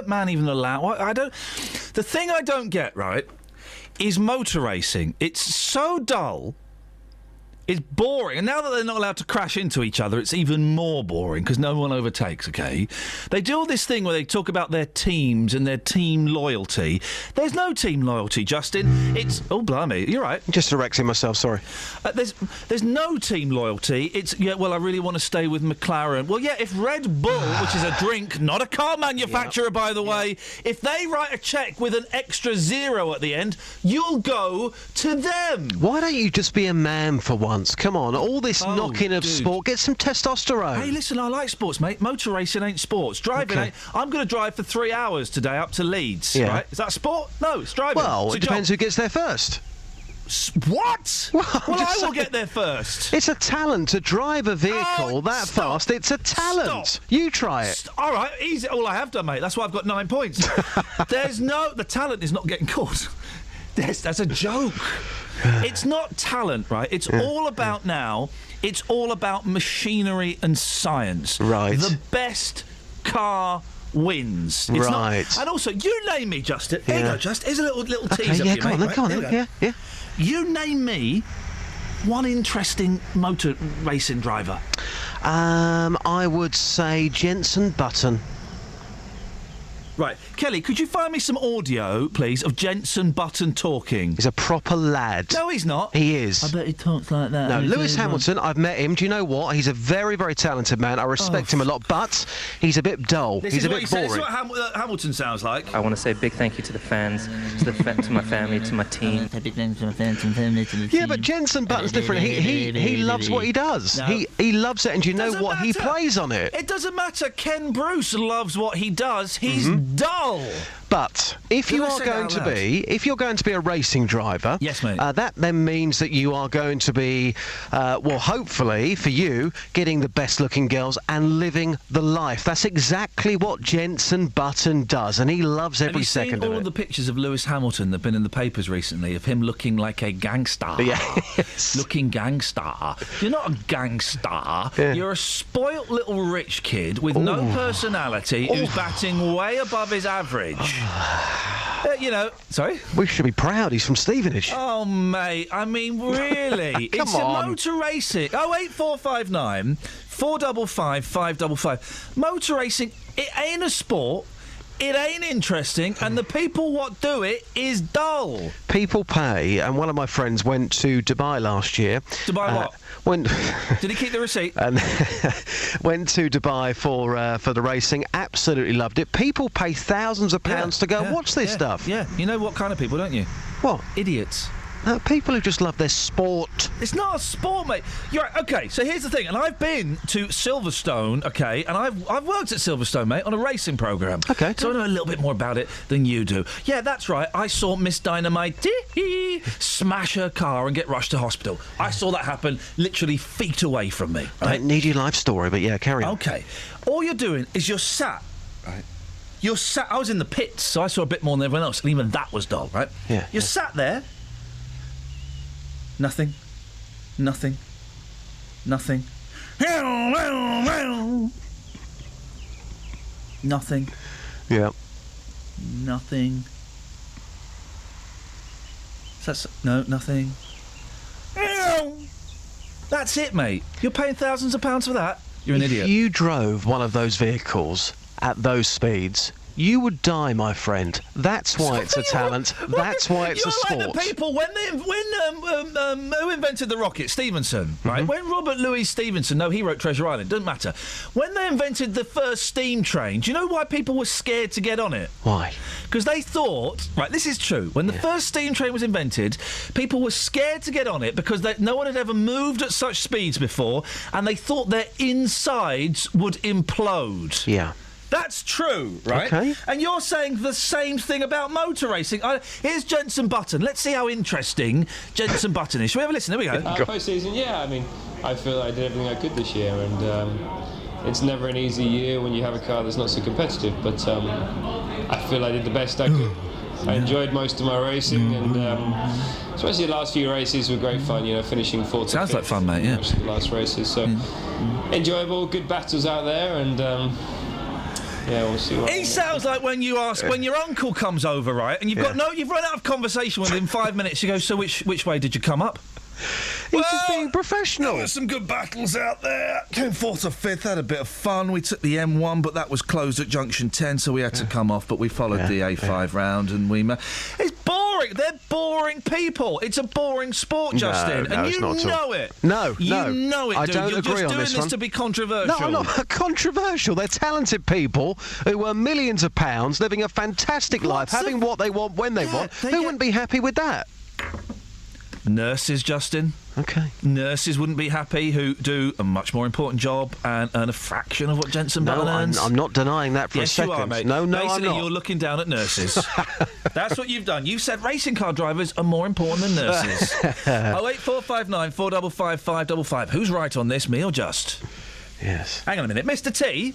man even allowed? The thing I don't get, right, is motor racing. It's so dull. It's boring, and now that they're not allowed to crash into each other, it's even more boring because no one overtakes, OK? They do all this thing where they talk about their teams and their team loyalty. There's no team loyalty, Justin. It's... Oh, blimey, you're right. Just erecting myself, sorry. There's no team loyalty. It's, I really want to stay with McLaren. Well, yeah, if Red Bull, which is a drink, not a car manufacturer, by the way, if they write a cheque with an extra 0 at the end, you'll go to them. Why don't you just be a man for once? Come on, all this knocking of sport, get some testosterone. Hey, listen, I like sports, mate. Motor racing ain't sports. Driving ain't... I'm going to drive for 3 hours today up to Leeds, right? Is that sport? No, it's driving. Well, it depends who gets there first. What? Well, I will get there first. It's a talent to drive a vehicle fast. It's a talent. Stop. You try it. All right, easy. All I have done, mate. That's why I've got 9 points. The talent is not getting caught. That's a joke. It's not talent, right? It's all about now. It's all about machinery and science. Right. The best car wins. It's right. And also, you name me, Justin. Here you go, Justin. Here's a little teaser yeah, for you, go mate. on, then, go on, then. Yeah. You name me one interesting motor racing driver. I would say Jenson Button. Right. Kelly, could you find me some audio, please, of Jenson Button talking? He's a proper lad. No, he's not. He is. I bet he talks like that. No, Lewis Hamilton, I've met him. Do you know what? He's a very, very talented man. I respect him a lot, but he's a bit dull. He's a bit boring. This is what Hamilton sounds like. I want to say a big thank you to the fans, to my family, to my team. Yeah, but Jenson Button's different. He loves what he does. No. He loves it, and do you know what? He plays on it. It doesn't matter. Ken Bruce loves what he does. He's dull. But if you are going to be, if you're going to be a racing driver, yes, mate, that then means that you are going to be, well, hopefully for you, getting the best-looking girls and living the life. That's exactly what Jenson Button does, and he loves every second of it. Have you seen all of the pictures of Lewis Hamilton that've been in the papers recently of him looking like a gangster? Yes. Looking gangster. You're not a gangster. Yeah. You're a spoilt little rich kid with no personality who's batting way above his average. You know, sorry? We should be proud. He's from Stevenage. Oh, mate. I mean, really? Come on. A motor racing. 08459 455 555. Motor racing, it ain't a sport. It ain't interesting, and the people what do it is dull. People pay, and one of my friends went to Dubai last year. Dubai what? Did he keep the receipt? And went to Dubai for the racing. Absolutely loved it. People pay thousands of pounds to go watch this stuff. Yeah, you know what kind of people, don't you? What? Idiots. People who just love their sport. It's not a sport, mate. You're right. Okay, so here's the thing, and I've been to Silverstone, okay, and I've worked at Silverstone, mate, on a racing programme. Okay. So I know a little bit more about it than you do. Yeah, that's right. I saw Miss Dynamite smash her car and get rushed to hospital. I saw that happen literally feet away from me. Right? Don't need your life story, but yeah, carry on. Okay. All you're doing is you're sat, right? You're sat. I was in the pits, so I saw a bit more than everyone else, and even that was dull, right? Yeah. You're sat there. Nothing. Nothing. Nothing. Nothing. Yeah. Nothing. No, nothing. That's it, mate. You're paying thousands of pounds for that? You're an idiot. If you drove one of those vehicles at those speeds, you would die, my friend. That's why it's a talent. That's why it's a sport. You're like the people when who invented the rocket? Stephenson, right? When Robert Louis Stevenson, he wrote Treasure Island. Doesn't matter. When they invented the first steam train, do you know why people were scared to get on it? Why? Because they thought, right? This is true. When the first steam train was invented, people were scared to get on it because no one had ever moved at such speeds before, and they thought their insides would implode. Yeah. That's true, right? Okay. And you're saying the same thing about motor racing. Here's Jenson Button. Let's see how interesting Jenson Button is. Shall we have a listen? Here we go. Post-season, yeah. I mean, I feel I did everything I could this year, and it's never an easy year when you have a car that's not so competitive, but I feel I did the best I could. I enjoyed most of my racing, and especially the last few races were great fun, finishing fourth. Sounds like fun, mate, yeah. Most of the last races, so enjoyable, good battles out there, and... yeah, we'll see. He sounds like when you ask when your uncle comes over, right? And you've run out of conversation with him 5 minutes. You go, so which way did you come up? He's just being professional. There were some good battles out there. Came fourth or fifth, had a bit of fun. We took the M1, but that was closed at junction 10, so we had to come off. But we followed the A5 round, and we. It's boring. They're boring people. It's a boring sport, Justin, and you know it. No, you know it. I dude. don't You're agree just on doing this one. to be controversial. No, I'm not controversial. They're talented people who earn millions of pounds, living a fantastic life, having what they want when they want. Who wouldn't be happy with that? Nurses, Justin. Okay. Nurses wouldn't be happy who do a much more important job and earn a fraction of what Jenson Button earns. I'm not denying that for a second. Yes, you are, mate. No, Basically, I'm not. You're looking down at nurses. That's what you've done. You've said racing car drivers are more important than nurses. 08459 455 555. Who's right on this, me or just? Yes. Hang on a minute. Mr. T?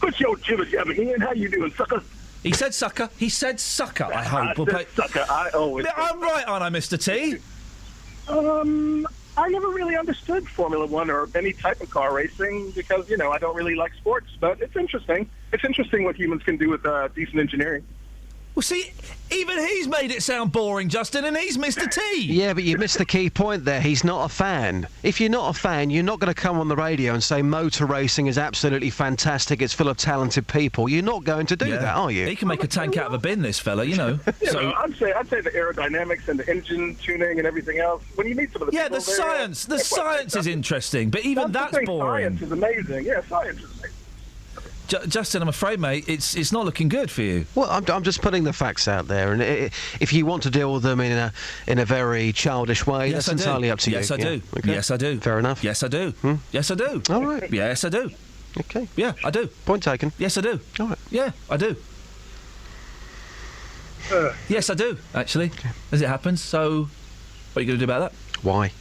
What's your jibber jabber, Ian? How you doing, sucker? He said sucker. He said sucker, I hope. Sucker. I always... I'm right, aren't I, Mr. T? I never really understood Formula One or any type of car racing because, I don't really like sports, but it's interesting. It's interesting what humans can do with decent engineering. Well, see, even he's made it sound boring, Justin, and he's Mr. T. Yeah, but you missed the key point there. He's not a fan. If you're not a fan, you're not going to come on the radio and say motor racing is absolutely fantastic, it's full of talented people. You're not going to do that, are you? He can make a tank out of a bin, this fella, you know. I'd say the aerodynamics and the engine tuning and everything else. When you meet some of the people, the science is interesting, but even that's boring. Science is amazing. Yeah, science is amazing. Justin, I'm afraid, mate, it's not looking good for you. Well, I'm just putting the facts out there, and if you want to deal with them in a very childish way, Yes, that's entirely up to you. Yes, I do. Okay. Yes, I do. Fair enough. Yes, I do. Yes, I do. All right. Yes, I do. Okay. Yeah, I do. Point taken. Yes, I do. All right. Yeah, I do. Yes, I do, actually, as it happens. So, what are you going to do about that? Why?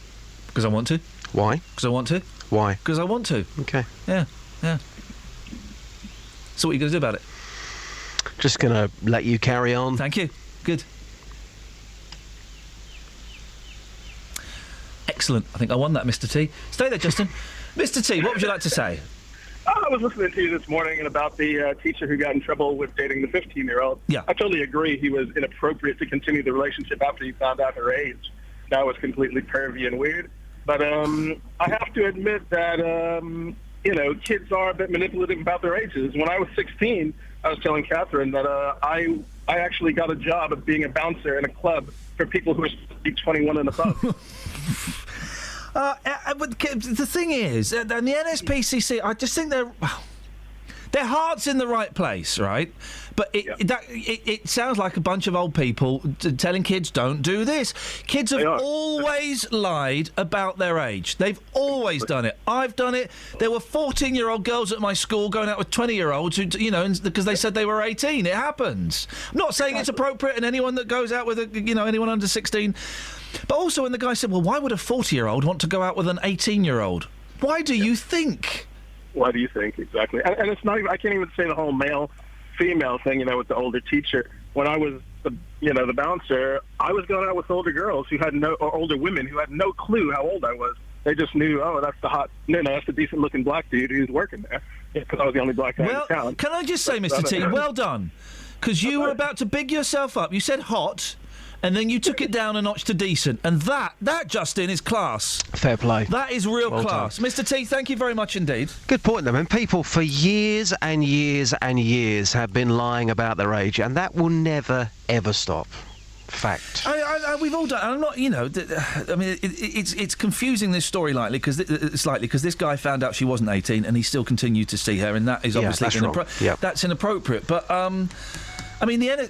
Because I want to. Why? Because I want to. Why? Because I want to. Okay. Yeah. So what are you going to do about it? Just going to let you carry on. Thank you. Good. Excellent. I think I won that, Mr. T. Stay there, Justin. Mr. T, what would you like to say? I was listening to you this morning and about the teacher who got in trouble with dating the 15-year-old. Yeah. I totally agree. He was inappropriate to continue the relationship after he found out her age. That was completely pervy and weird. But I have to admit that, kids are a bit manipulative about their ages. When I was 16, I was telling Catherine that I actually got a job of being a bouncer in a club for people who are supposed to be 21 and above. But the thing is, and the NSPCC, I just think their heart's in the right place, right? But it sounds like a bunch of old people telling kids, don't do this. Kids have always lied about their age. They've always done it. I've done it. There were 14-year-old girls at my school going out with 20-year-olds who, because they said they were 18. It happens. I'm not saying it's appropriate in anyone that goes out with, anyone under 16. But also when the guy said, well, why would a 40-year-old want to go out with an 18-year-old? Why do you think? Why do you think, exactly? And it's not even, I can't even say the whole male-female thing, with the older teacher. When I was, the bouncer, I was going out with older girls or older women who had no clue how old I was. They just knew, that's the decent-looking black dude who's working there. Because I was the only black guy in town. Can I just say, Mr. T, well done. Because you were about to big yourself up. You said hot, and then you took it down a notch to decent. And that, Justin, is class. Fair play. That is real Well class. done. Mr. T, thank you very much indeed. Good point, though. People for years and years and years have been lying about their age, and that will never, ever stop. Fact. We've all done. I'm not, it's confusing this story because this guy found out she wasn't 18 and he still continued to see her, and that is obviously that's wrong. Yep. That's inappropriate. But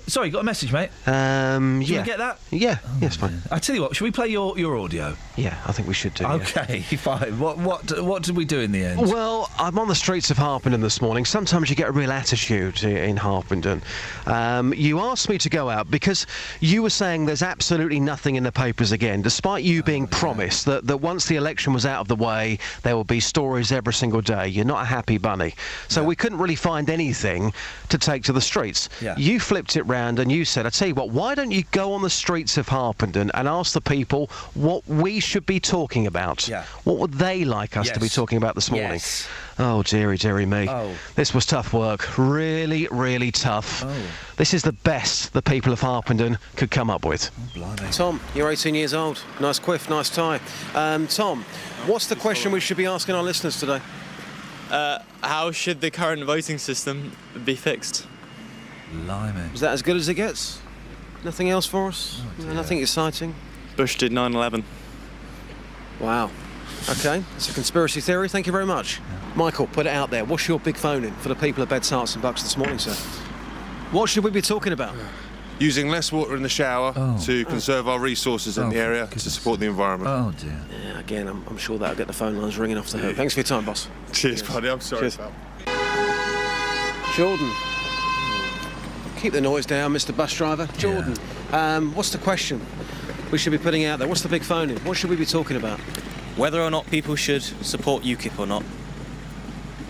sorry, you got a message, mate? Should we get that? Yeah, it's fine. I tell you what, should we play your audio? Yeah, I think we should do. Okay, fine. What did we do in the end? Well, I'm on the streets of Harpenden this morning. Sometimes you get a real attitude in Harpenden. You asked me to go out because you were saying there's absolutely nothing in the papers again, despite you being promised that once the election was out of the way, there will be stories every single day. You're not a happy bunny. So we couldn't really find anything to take to the streets. Yeah. You flipped it round and you said, I tell you what, why don't you go on the streets of Harpenden and ask the people what we should be talking about? Yeah. What would they like us to be talking about this morning? Yes. Oh, dearie me. Oh. This was tough work. Really, really tough. Oh. This is the best the people of Harpenden could come up with. Oh, blimey. Tom, you're 18 years old. Nice quiff, nice tie. Tom, what's the question we should be asking our listeners today? How should the current voting system be fixed? Blimey. Is that as good as it gets? Nothing else for us? Nothing exciting? Bush did 9/11. Wow. Okay, it's a conspiracy theory. Thank you very much. Michael, put it out there. What's your big phone in for the people of Beds, Herts and Bucks this morning, sir? What should we be talking about? Using less water in the shower to conserve our resources in the area to support the environment. Oh, dear. Yeah, again, I'm sure that'll get the phone lines ringing off the hook. Thanks for your time, boss. Cheers, buddy. I'm sorry, pal. Jordan. Keep the noise down, Mr. Bus Driver. Jordan, what's the question we should be putting out there? What's the big phone in? What should we be talking about? Whether or not people should support UKIP or not.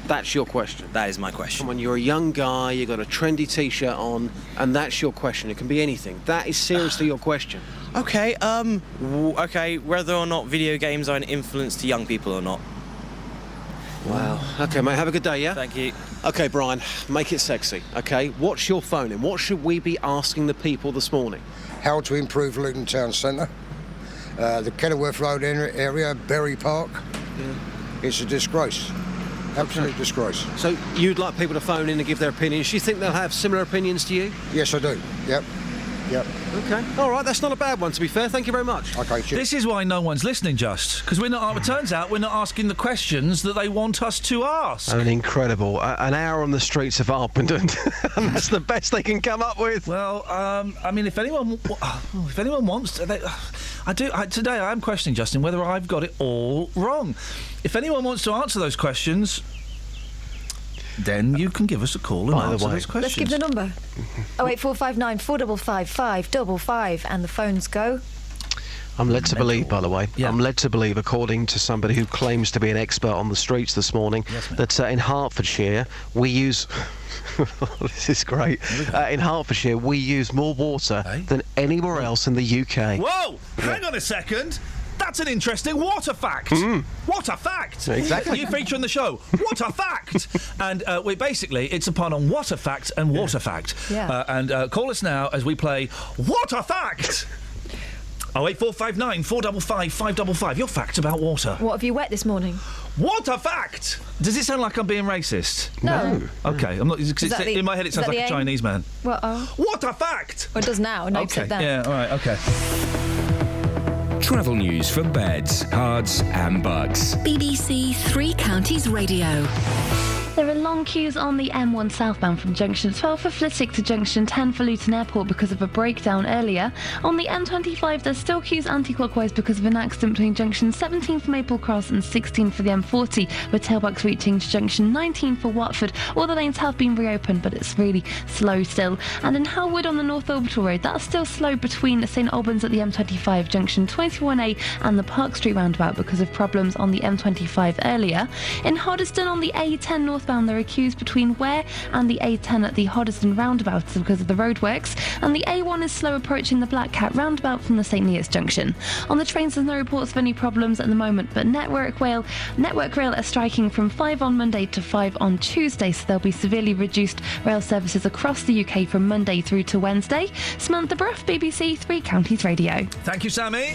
That's your question? That is my question. Come on, you're a young guy, you've got a trendy T-shirt on, and that's your question. It can be anything. That is seriously your question. Okay, okay, whether or not video games are an influence to young people or not. Wow. OK, mate, have a good day, yeah? Thank you. OK, Brian, make it sexy, OK? What's your phone in? What should we be asking the people this morning? How to improve Luton Town Centre. The Kenilworth Road area, Berry Park. Yeah. It's a disgrace. Absolute disgrace. So you'd like people to phone in and give their opinions. Do you think they'll have similar opinions to you? Yes, I do. Yep. OK. All right, that's not a bad one, to be fair. Thank you very much. OK, cheers. This is why no one's listening, just because it turns out we're not asking the questions that they want us to ask. I mean, incredible. An hour on the streets of Alpendon, and that's the best they can come up with. Well, I mean, if anyone wants to, today I am questioning, Justin, whether I've got it all wrong. If anyone wants to answer those questions, then you can give us a call and answer those questions. Let's give the number. 08459 455 555, and the phones go. I'm led to believe, by the way, I'm led to believe, according to somebody who claims to be an expert on the streets this morning, that in Hertfordshire we use... this is great. In Hertfordshire we use more water than anywhere else in the UK. Whoa! Hang on a second. That's an interesting water fact. What a fact! Exactly. You feature on the show. What a fact! And it's a pun on what a fact and water fact. Yeah. And call us now as we play What a Fact! 08459 455 555. Your fact about water. What have you wet this morning? What a fact! Does it sound like I'm being racist? No. Okay, I'm not. In my head, it sounds like a Chinese man. What a fact! Well, it does now. No, okay. said that. Yeah. All right. Okay. Travel news for beds, cards and bugs. BBC Three Counties Radio. There are long queues on the M1 southbound from junction 12 for Flitwick to junction 10 for Luton Airport because of a breakdown earlier. On the M25 there's still queues anti-clockwise because of an accident between junction 17 for Maple Cross and 16 for the M40, with tailbacks reaching to junction 19 for Watford. All the lanes have been reopened, but it's really slow still. And in Howwood on the North Orbital Road, that's still slow between St Albans at the M25 junction 21A and the Park Street roundabout because of problems on the M25 earlier. In Hoddesdon on the A10 northbound there are queues between Ware and the A10 at the Hoddesdon roundabout because of the roadworks, and the A1 is slow approaching the Black Cat roundabout from the St Neots junction. On the trains there's no reports of any problems at the moment, but Network Rail are striking from 5 on Monday to 5 on Tuesday, so there'll be severely reduced rail services across the UK from Monday through to Wednesday. Samantha Bruff, BBC Three Counties Radio. Thank you, Sammy.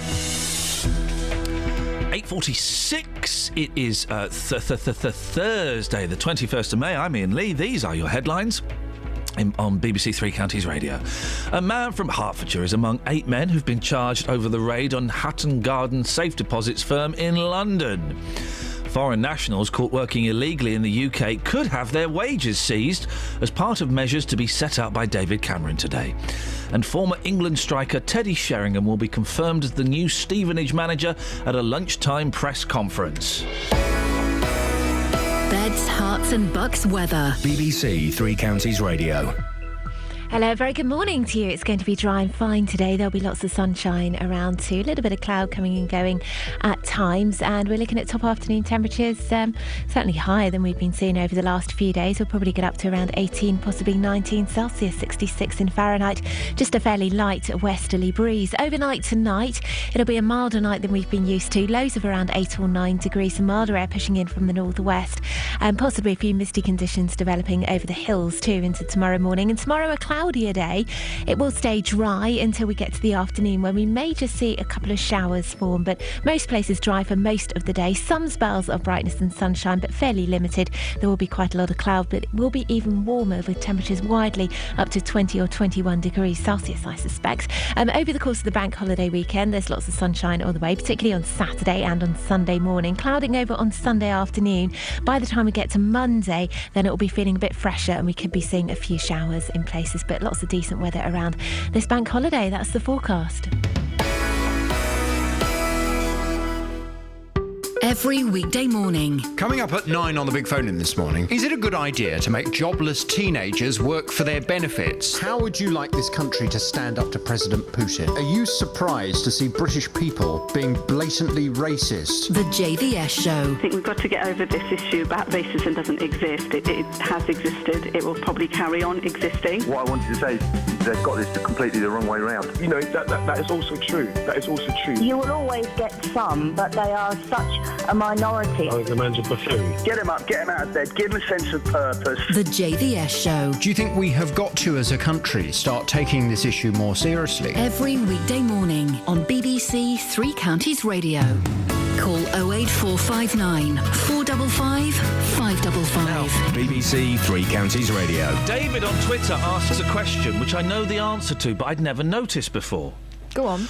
8:46. It is Thursday, the 21st of May. I'm Iain Lee. These are your headlines on BBC Three Counties Radio. A man from Hertfordshire is among 8 men who've been charged over the raid on Hatton Garden safe deposits firm in London. Foreign nationals caught working illegally in the UK could have their wages seized as part of measures to be set up by David Cameron today. And former England striker Teddy Sheringham will be confirmed as the new Stevenage manager at a lunchtime press conference. Beds, Herts and Bucks weather. BBC Three Counties Radio. Hello, very good morning to you. It's going to be dry and fine today. There'll be lots of sunshine around too. A little bit of cloud coming and going at times. And we're looking at top afternoon temperatures, certainly higher than we've been seeing over the last few days. We'll probably get up to around 18, possibly 19 Celsius, 66 in Fahrenheit. Just a fairly light westerly breeze. Overnight tonight, it'll be a milder night than we've been used to. Lows of around 8 or 9 degrees. Some milder air pushing in from the northwest. And possibly a few misty conditions developing over the hills too into tomorrow morning. And tomorrow a cloudier day. It will stay dry until we get to the afternoon when we may just see a couple of showers form, but most places dry for most of the day. Some spells of brightness and sunshine, but fairly limited. There will be quite a lot of cloud, but it will be even warmer with temperatures widely up to 20 or 21 degrees Celsius, I suspect. Over the course of the bank holiday weekend, there's lots of sunshine all the way, particularly on Saturday and on Sunday morning. Clouding over on Sunday afternoon. By the time we get to Monday, then it will be feeling a bit fresher and we could be seeing a few showers in places, but lots of decent weather around this bank holiday. That's the forecast. Every weekday morning. Coming up at 9 on the Big Phone In this morning, is it a good idea to make jobless teenagers work for their benefits? How would you like this country to stand up to President Putin? Are you surprised to see British people being blatantly racist? The JVS Show. I think we've got to get over this issue about racism doesn't exist. It has existed. It will probably carry on existing. What I wanted to say is they've got this completely the wrong way around. You know, that is also true. That is also true. You will always get some, but they are such a minority. I think the man's a buffoon. Get him up, get him out of bed, give him a sense of purpose. The JVS Show. Do you think we have got to, as a country, start taking this issue more seriously? Every weekday morning on BBC Three Counties Radio. Call 08459 455 555. BBC Three Counties Radio. David on Twitter asks a question which I know the answer to, but I'd never noticed before. Go on.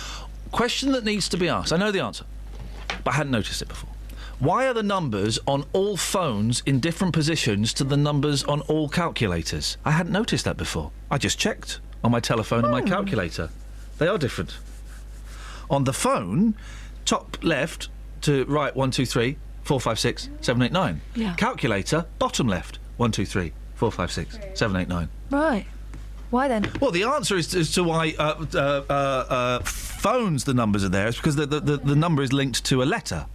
Question that needs to be asked. I know the answer, but I hadn't noticed it before. Why are the numbers on all phones in different positions to the numbers on all calculators? I hadn't noticed that before. I just checked on my telephone and my calculator. They are different. On the phone, top left to right, 1, 2, 3, 4, 5, 6, 7, 8, 9. Yeah. Calculator, bottom left, 1, 2, 3, 4, 5, 6, 7, 8, 9. Right. Why then? Well, the answer is as to why phones, the numbers are there, is because the number is linked to a letter.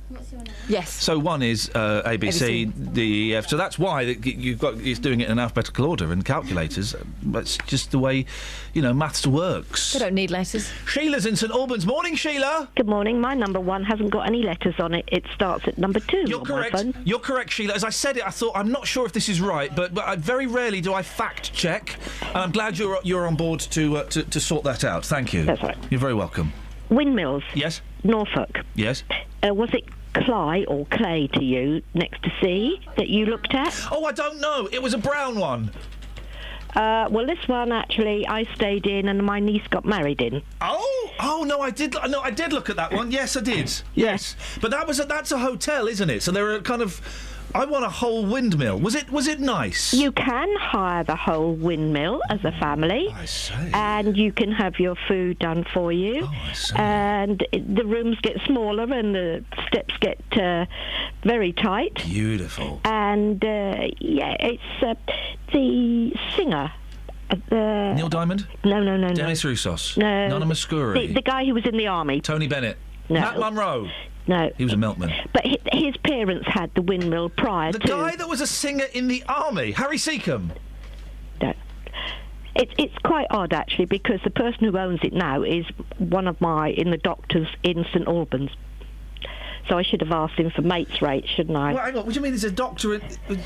Yes. So one is A, B, C, D, E, F. So that's why it's doing it in alphabetical order. And calculators, that's just the way, maths works. They don't need letters. Sheila's in St Albans. Morning, Sheila. Good morning. My number 1 hasn't got any letters on it. It starts at number 2. You're correct. My phone. You're correct, Sheila. As I said it, I thought I'm not sure if this is right, but very rarely do I fact check, and I'm glad you're on board to sort that out. Thank you. That's right. You're very welcome. Windmills. Yes. Norfolk. Yes. Was it Cly or Clay to you next to C that you looked at? Oh, I don't know. It was a brown one. Well, this one actually I stayed in and my niece got married in. Oh no, I did look at that one. Yes, I did. Yes, but that's a hotel, isn't it? So there are kind of. I want a whole windmill. Was it nice? You can hire the whole windmill as a family. I see. And you can have your food done for you. Oh, I see. And the rooms get smaller and the steps get very tight. Beautiful. And it's the singer. Neil Diamond? No. Dennis Roussos? No. Nana Muscuri? The guy who was in the army. Tony Bennett? No. Matt Munro? No. He was a milkman. But his parents had the windmill prior to... The guy that was a singer in the army? Harry Seacombe? No. It's quite odd, actually, because the person who owns it now is one of in the doctors in St Albans. So I should have asked him for mates rates, shouldn't I? Well, hang on. What do you mean there's a doctor in...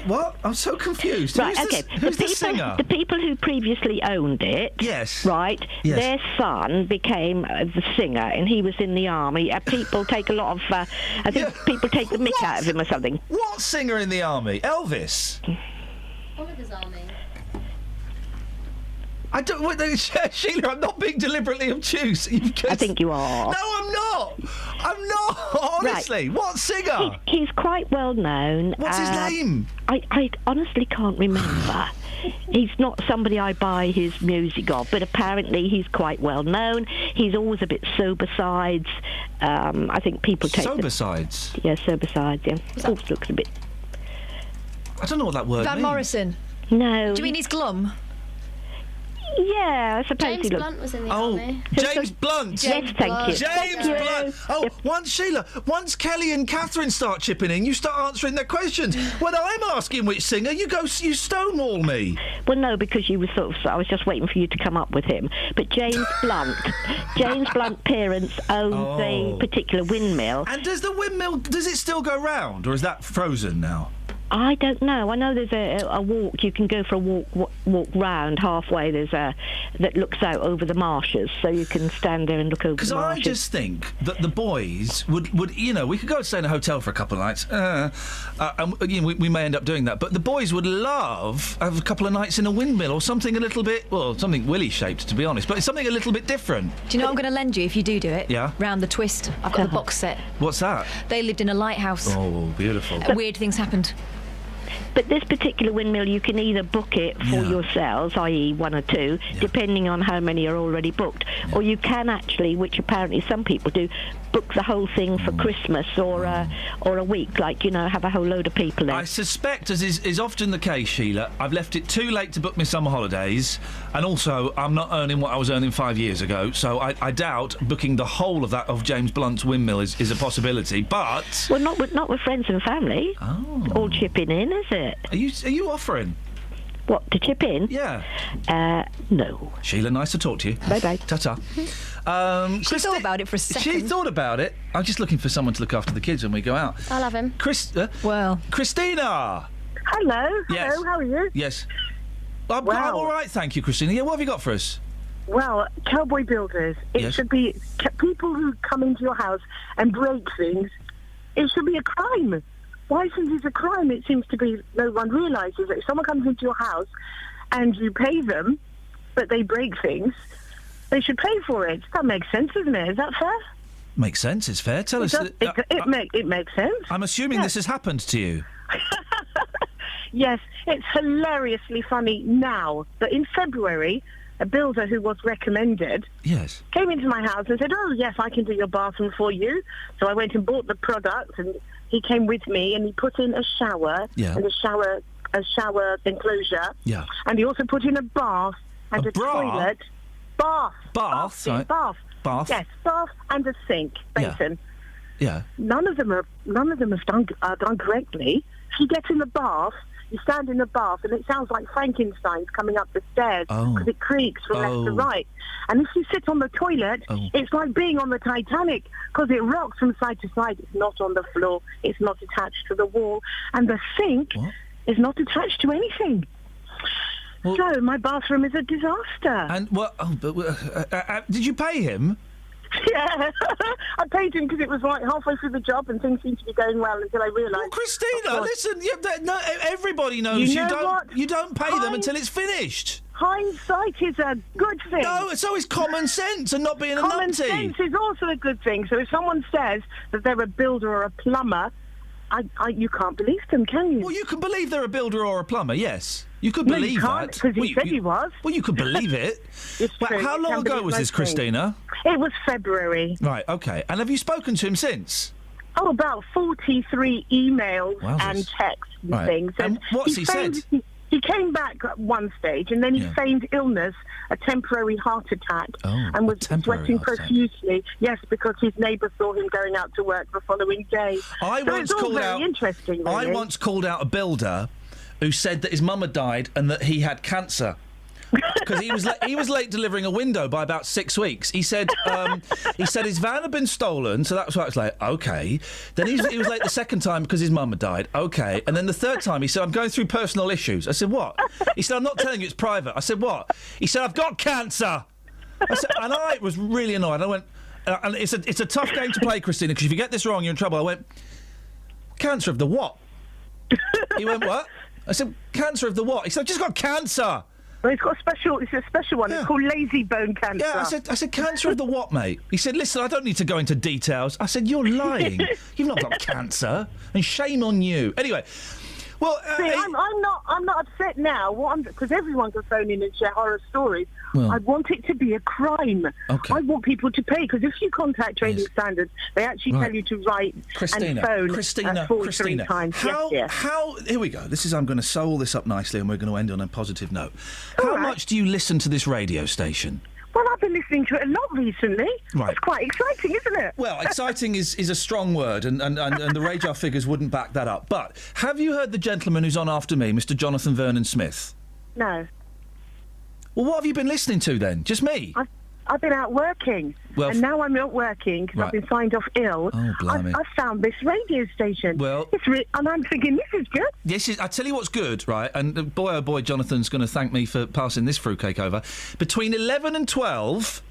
What? I'm so confused. Right, Who's the singer? The people who previously owned it... Yes. Right? Yes. Their son became the singer, and he was in the army. People take a lot of... I think people take the mick out of him or something. What singer in the army? Elvis? Oliver's army. I don't... Sheila, I'm not being deliberately obtuse. I think you are. No, I'm not. I'm not. Honestly. Right. What singer? He's quite well known. What's his name? I honestly can't remember. He's not somebody I buy his music of, but apparently he's quite well known. He's always a bit sober-sides. I think people take... Sober-sides? Yeah, sober-sides, yeah. Always looks a bit... I don't know what that word Van means. Morrison? No. Do you mean he's glum? Yeah, I suppose James he looks... Blunt was in the army. James Blunt. Yes, thank you. James Blunt. Oh, once Kelly and Catherine start chipping in, you start answering their questions. When I'm asking which singer, you stonewall me. Well, no, because you were I was just waiting for you to come up with him. But James Blunt, James Blunt's parents own the particular windmill. And does the windmill, does it still go round, or is that frozen now? I don't know. I know there's a walk. You can go for a walk round halfway. There's that looks out over the marshes, so you can stand there and look over the marshes. Because I just think that the boys would we could go and stay in a hotel for a couple of nights, and we may end up doing that. But the boys would love have a couple of nights in a windmill or something a little bit, something willy shaped, to be honest, but it's something a little bit different. Do you know what I'm going to lend you if you do it? Yeah. Round the twist. I've got the box set. What's that? They lived in a lighthouse. Oh, beautiful. Weird things happened. But this particular windmill, you can either book it for yourselves, i.e. 1 or 2, depending on how many are already booked, or you can actually, which apparently some people do, book the whole thing for Christmas or a week, have a whole load of people in. I suspect, as is often the case, Sheila, I've left it too late to book my summer holidays, and also I'm not earning what I was earning 5 years ago, so I doubt booking the whole of James Blunt's windmill is a possibility, but... Well, not with friends and family. Oh. All chipping in, is it? Are you offering? What, to chip in? Yeah. No. Sheila, nice to talk to you. Bye-bye. Ta-ta. She thought about it for a second. She thought about it. I'm just looking for someone to look after the kids when we go out. I'll have him. Christina! Hello. Yes. Hello, how are you? Yes. I'm Wow. all right, thank you, Christina. Yeah, what have you got for us? Well, cowboy builders. It Yes. should be people who come into your house and break things. It should be a crime. Why isn't it a crime? It seems to be no one realises that if someone comes into your house and you pay them, but they break things, they should pay for it. That makes sense, doesn't it? Is that fair? Makes sense, it's fair. Tell us. It makes sense. I'm assuming this has happened to you. Yes, it's hilariously funny now, but in February, a builder who was recommended Yes. came into my house and said, "Oh, yes, I can do your bathroom for you." So I went and bought the product, and he came with me, and he put in a shower and a shower enclosure. Yeah. And he also put in a bath and a toilet. Bath. Bath, right. Bath. Bath. Yes, bath and a sink basin. Yeah. None of them are done correctly. If you get in the bath, you stand in the bath, and it sounds like Frankenstein's coming up the stairs because it creaks from left to right. And if you sit on the toilet, it's like being on the Titanic because it rocks from side to side. It's not on the floor. It's not attached to the wall. And the sink is not attached to anything. So my bathroom is a disaster. And what? Did you pay him? Yeah, I paid him because it was like halfway through the job and things seemed to be going well until I realised. Well, Christina, listen, no, everybody knows You know what? you don't pay them until it's finished. Hindsight is a good thing. No, so is common sense and not being a numpty. Common sense is also a good thing. So if someone says that they're a builder or a plumber, you can't believe them, can you? Well, you can believe they're a builder or a plumber, yes. You could No, believe you can't, that. because he said he was. Well, you could believe it. It's Well, true. how It long can ago believe was this, most things. Christina? It was February. Right, OK. And have you spoken to him since? Oh, about 43 emails Wowzers. and texts and Right. things. And what's he said? He came back at one stage, and then he feigned illness, a temporary heart attack, and was sweating profusely. Yes, because his neighbour saw him going out to work the following day. I so once it's all called very out. interesting. I Really. once called out a builder who said that his mum had died and that he had cancer. Because he was late delivering a window by about 6 weeks. He said his van had been stolen, so that's why it's late. Okay. Then he was late the second time because his mum had died. Okay. And then the third time he said, "I'm going through personal issues." I said, "What?" He said, "I'm not telling you, it's private." I said, "What?" He said, "I've got cancer." I said, and I was really annoyed. I went, and it's a tough game to play, Christina, because if you get this wrong, you're in trouble. I went, "Cancer of the what?" He went, "What?" I said, "Cancer of the what?" He said, "I've just got cancer." Well, it's a special one. It's called lazy bone cancer. Yeah, I said, "Cancer of the what, mate?" He said, "Listen, I don't need to go into details." I said, "You're lying. You've not got cancer, and shame on you." Anyway, well, see, I'm not upset now. Because everyone can phone in and share horror stories. Well- I want it to be a crime. Okay. I want people to pay because if you contact Trading Standards, they actually Right. tell you to write Christina, and phone Christina, 43 times. How? Here we go. I'm going to sew all this up nicely, and we're going to end on a positive note. How much do you listen to this radio station? Well, I've been listening to it a lot recently. Right. It's quite exciting, isn't it? Well, exciting is a strong word, and the radar figures wouldn't back that up. But have you heard the gentleman who's on after me, Mr. Jonathan Vernon Smith? No. Well, what have you been listening to then? Just me? I've been out working, Well, and now I'm not working because Right. I've been signed off ill. Oh, blimey. I've found this radio station. Well- and I'm thinking this is good. I tell you what's good, right? And boy, oh boy, Jonathan's going to thank me for passing this fruitcake over. Between 11 and 12,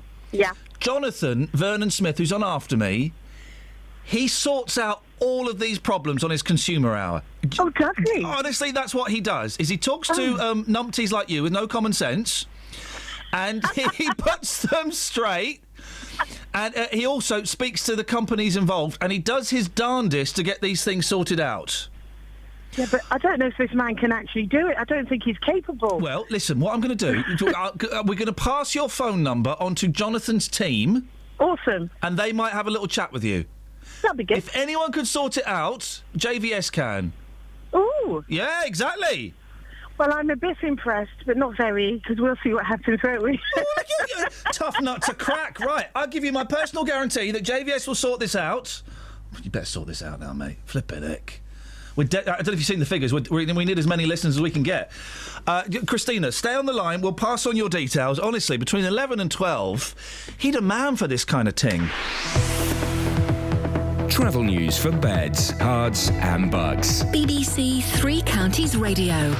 Jonathan Vernon Smith, who's on after me, he sorts out all of these problems on his consumer hour. Oh, does he? Honestly, that's what he does. Is he talks to numpties like you with no common sense, and he puts them straight. And he also speaks to the companies involved, and he does his darndest to get these things sorted out. Yeah, but I don't know if this man can actually do it. I don't think he's capable. Well, listen, what I'm going to do, we're going to pass your phone number on to Jonathan's team. Awesome. And they might have a little chat with you. That'd be good. If anyone could sort it out, JVS can. Ooh. Yeah, exactly. Well, I'm a bit impressed, but not very, because we'll see what happens, won't we? Tough nut to crack. Right, I'll give you my personal guarantee that JVS will sort this out. You better sort this out now, mate. Flippin' heck. I don't know if you've seen the figures. We need as many listeners as we can get. Christina, stay on the line. We'll pass on your details. Honestly, between 11 and 12, he'd a man for this kind of ting. Travel news for beds, cards and bugs. BBC Three Counties Radio.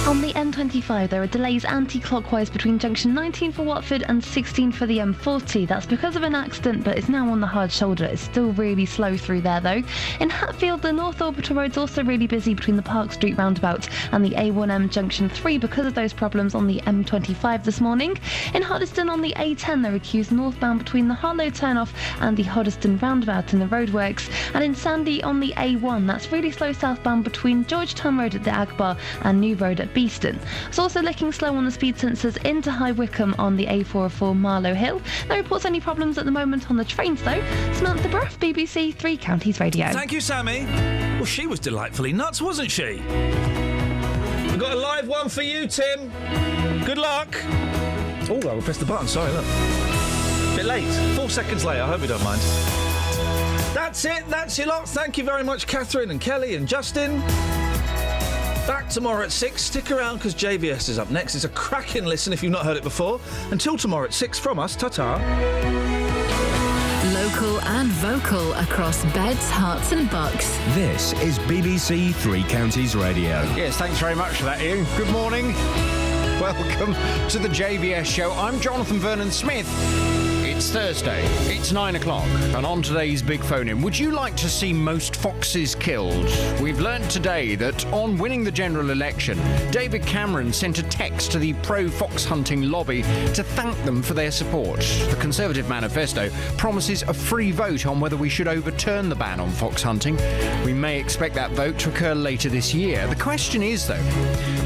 On the M25, there are delays anti-clockwise between junction 19 for Watford and 16 for the M40. That's because of an accident, but it's now on the hard shoulder. It's still really slow through there, though. In Hatfield, the North Orbital Road's also really busy between the Park Street roundabout and the A1M junction 3 because of those problems on the M25 this morning. In Hoddesdon, on the A10, there are queues northbound between the Harlow turnoff and the Hoddesdon roundabout in the roadworks. And in Sandy, on the A1, that's really slow southbound between Georgetown Road at the Agbar and New Road at Beeston. It's also looking slow on the speed sensors into High Wycombe on the A404 Marlow Hill. No reports any problems at the moment on the trains, though. Samantha Bruff, BBC Three Counties Radio. Thank you, Sammy. Well, she was delightfully nuts, wasn't she? We've got a live one for you, Tim. Good luck. Oh, I will press the button. Sorry, look. Bit late. 4 seconds late. I hope you don't mind. That's it. That's your lot. Thank you very much, Catherine and Kelly and Justin. Back tomorrow at 6. Stick around because JVS is up next. It's a cracking listen if you've not heard it before. Until tomorrow at 6 from us. Ta-ta. Local and vocal across beds, hearts and bucks. This is BBC Three Counties Radio. Yes, thanks very much for that, Iain. Good morning. Welcome to the JVS show. I'm Jonathan Vernon Smith. It's Thursday, it's 9 o'clock, and on today's Big Phone In, would you like to see most foxes killed? We've learnt today that on winning the general election, David Cameron sent a text to the pro-fox hunting lobby to thank them for their support. The Conservative manifesto promises a free vote on whether we should overturn the ban on fox hunting. We may expect that vote to occur later this year. The question is, though,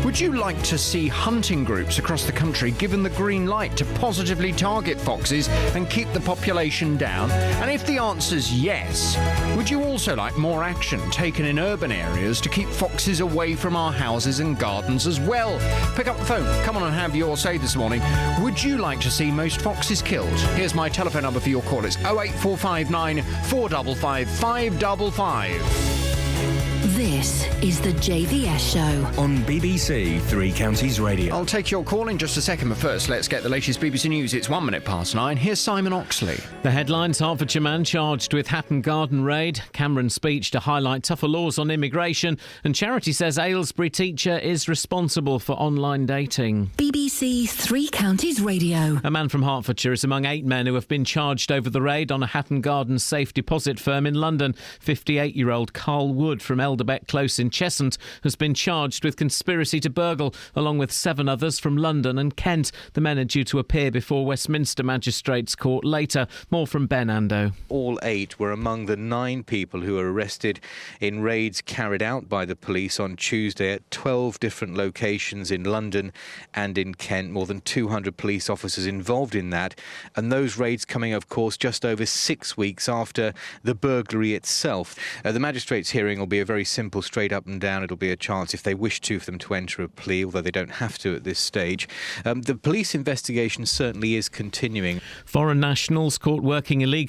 would you like to see hunting groups across the country given the green light to positively target foxes and keep the population down? And if the answer's yes, would you also like more action taken in urban areas to keep foxes away from our houses and gardens as well? Pick up the phone. Come on and have your say this morning. Would you like to see most foxes killed? Here's my telephone number for your call. It's 08459 455 555. This is the JVS show on BBC Three Counties Radio. I'll take your call in just a second, but first let's get the latest BBC News. It's 1 minute past 9. Here's Simon Oxley. The headlines: Hertfordshire man charged with Hatton Garden raid, Cameron's speech to highlight tougher laws on immigration, and Charity says Aylesbury teacher is responsible for online dating. BBC Three Counties Radio. A man from Hertfordshire is among 8 men who have been charged over the raid on a Hatton Garden safe deposit firm in London. 58-year-old Carl Wood from Elderbeck Close in Cheshunt has been charged with conspiracy to burgle, along with 7 others from London and Kent. The men are due to appear before Westminster Magistrates Court later. More from Ben Ando. All 8 were among the 9 people who were arrested in raids carried out by the police on Tuesday at 12 different locations in London and in Kent. More than 200 police officers involved in that. And those raids coming, of course, just over 6 weeks after the burglary itself. The magistrates' hearing will be a very simple, straight up and down. It'll be a chance, if they wish to, for them to enter a plea, although they don't have to at this stage. The police investigation certainly is continuing. Foreign nationals caught working illegally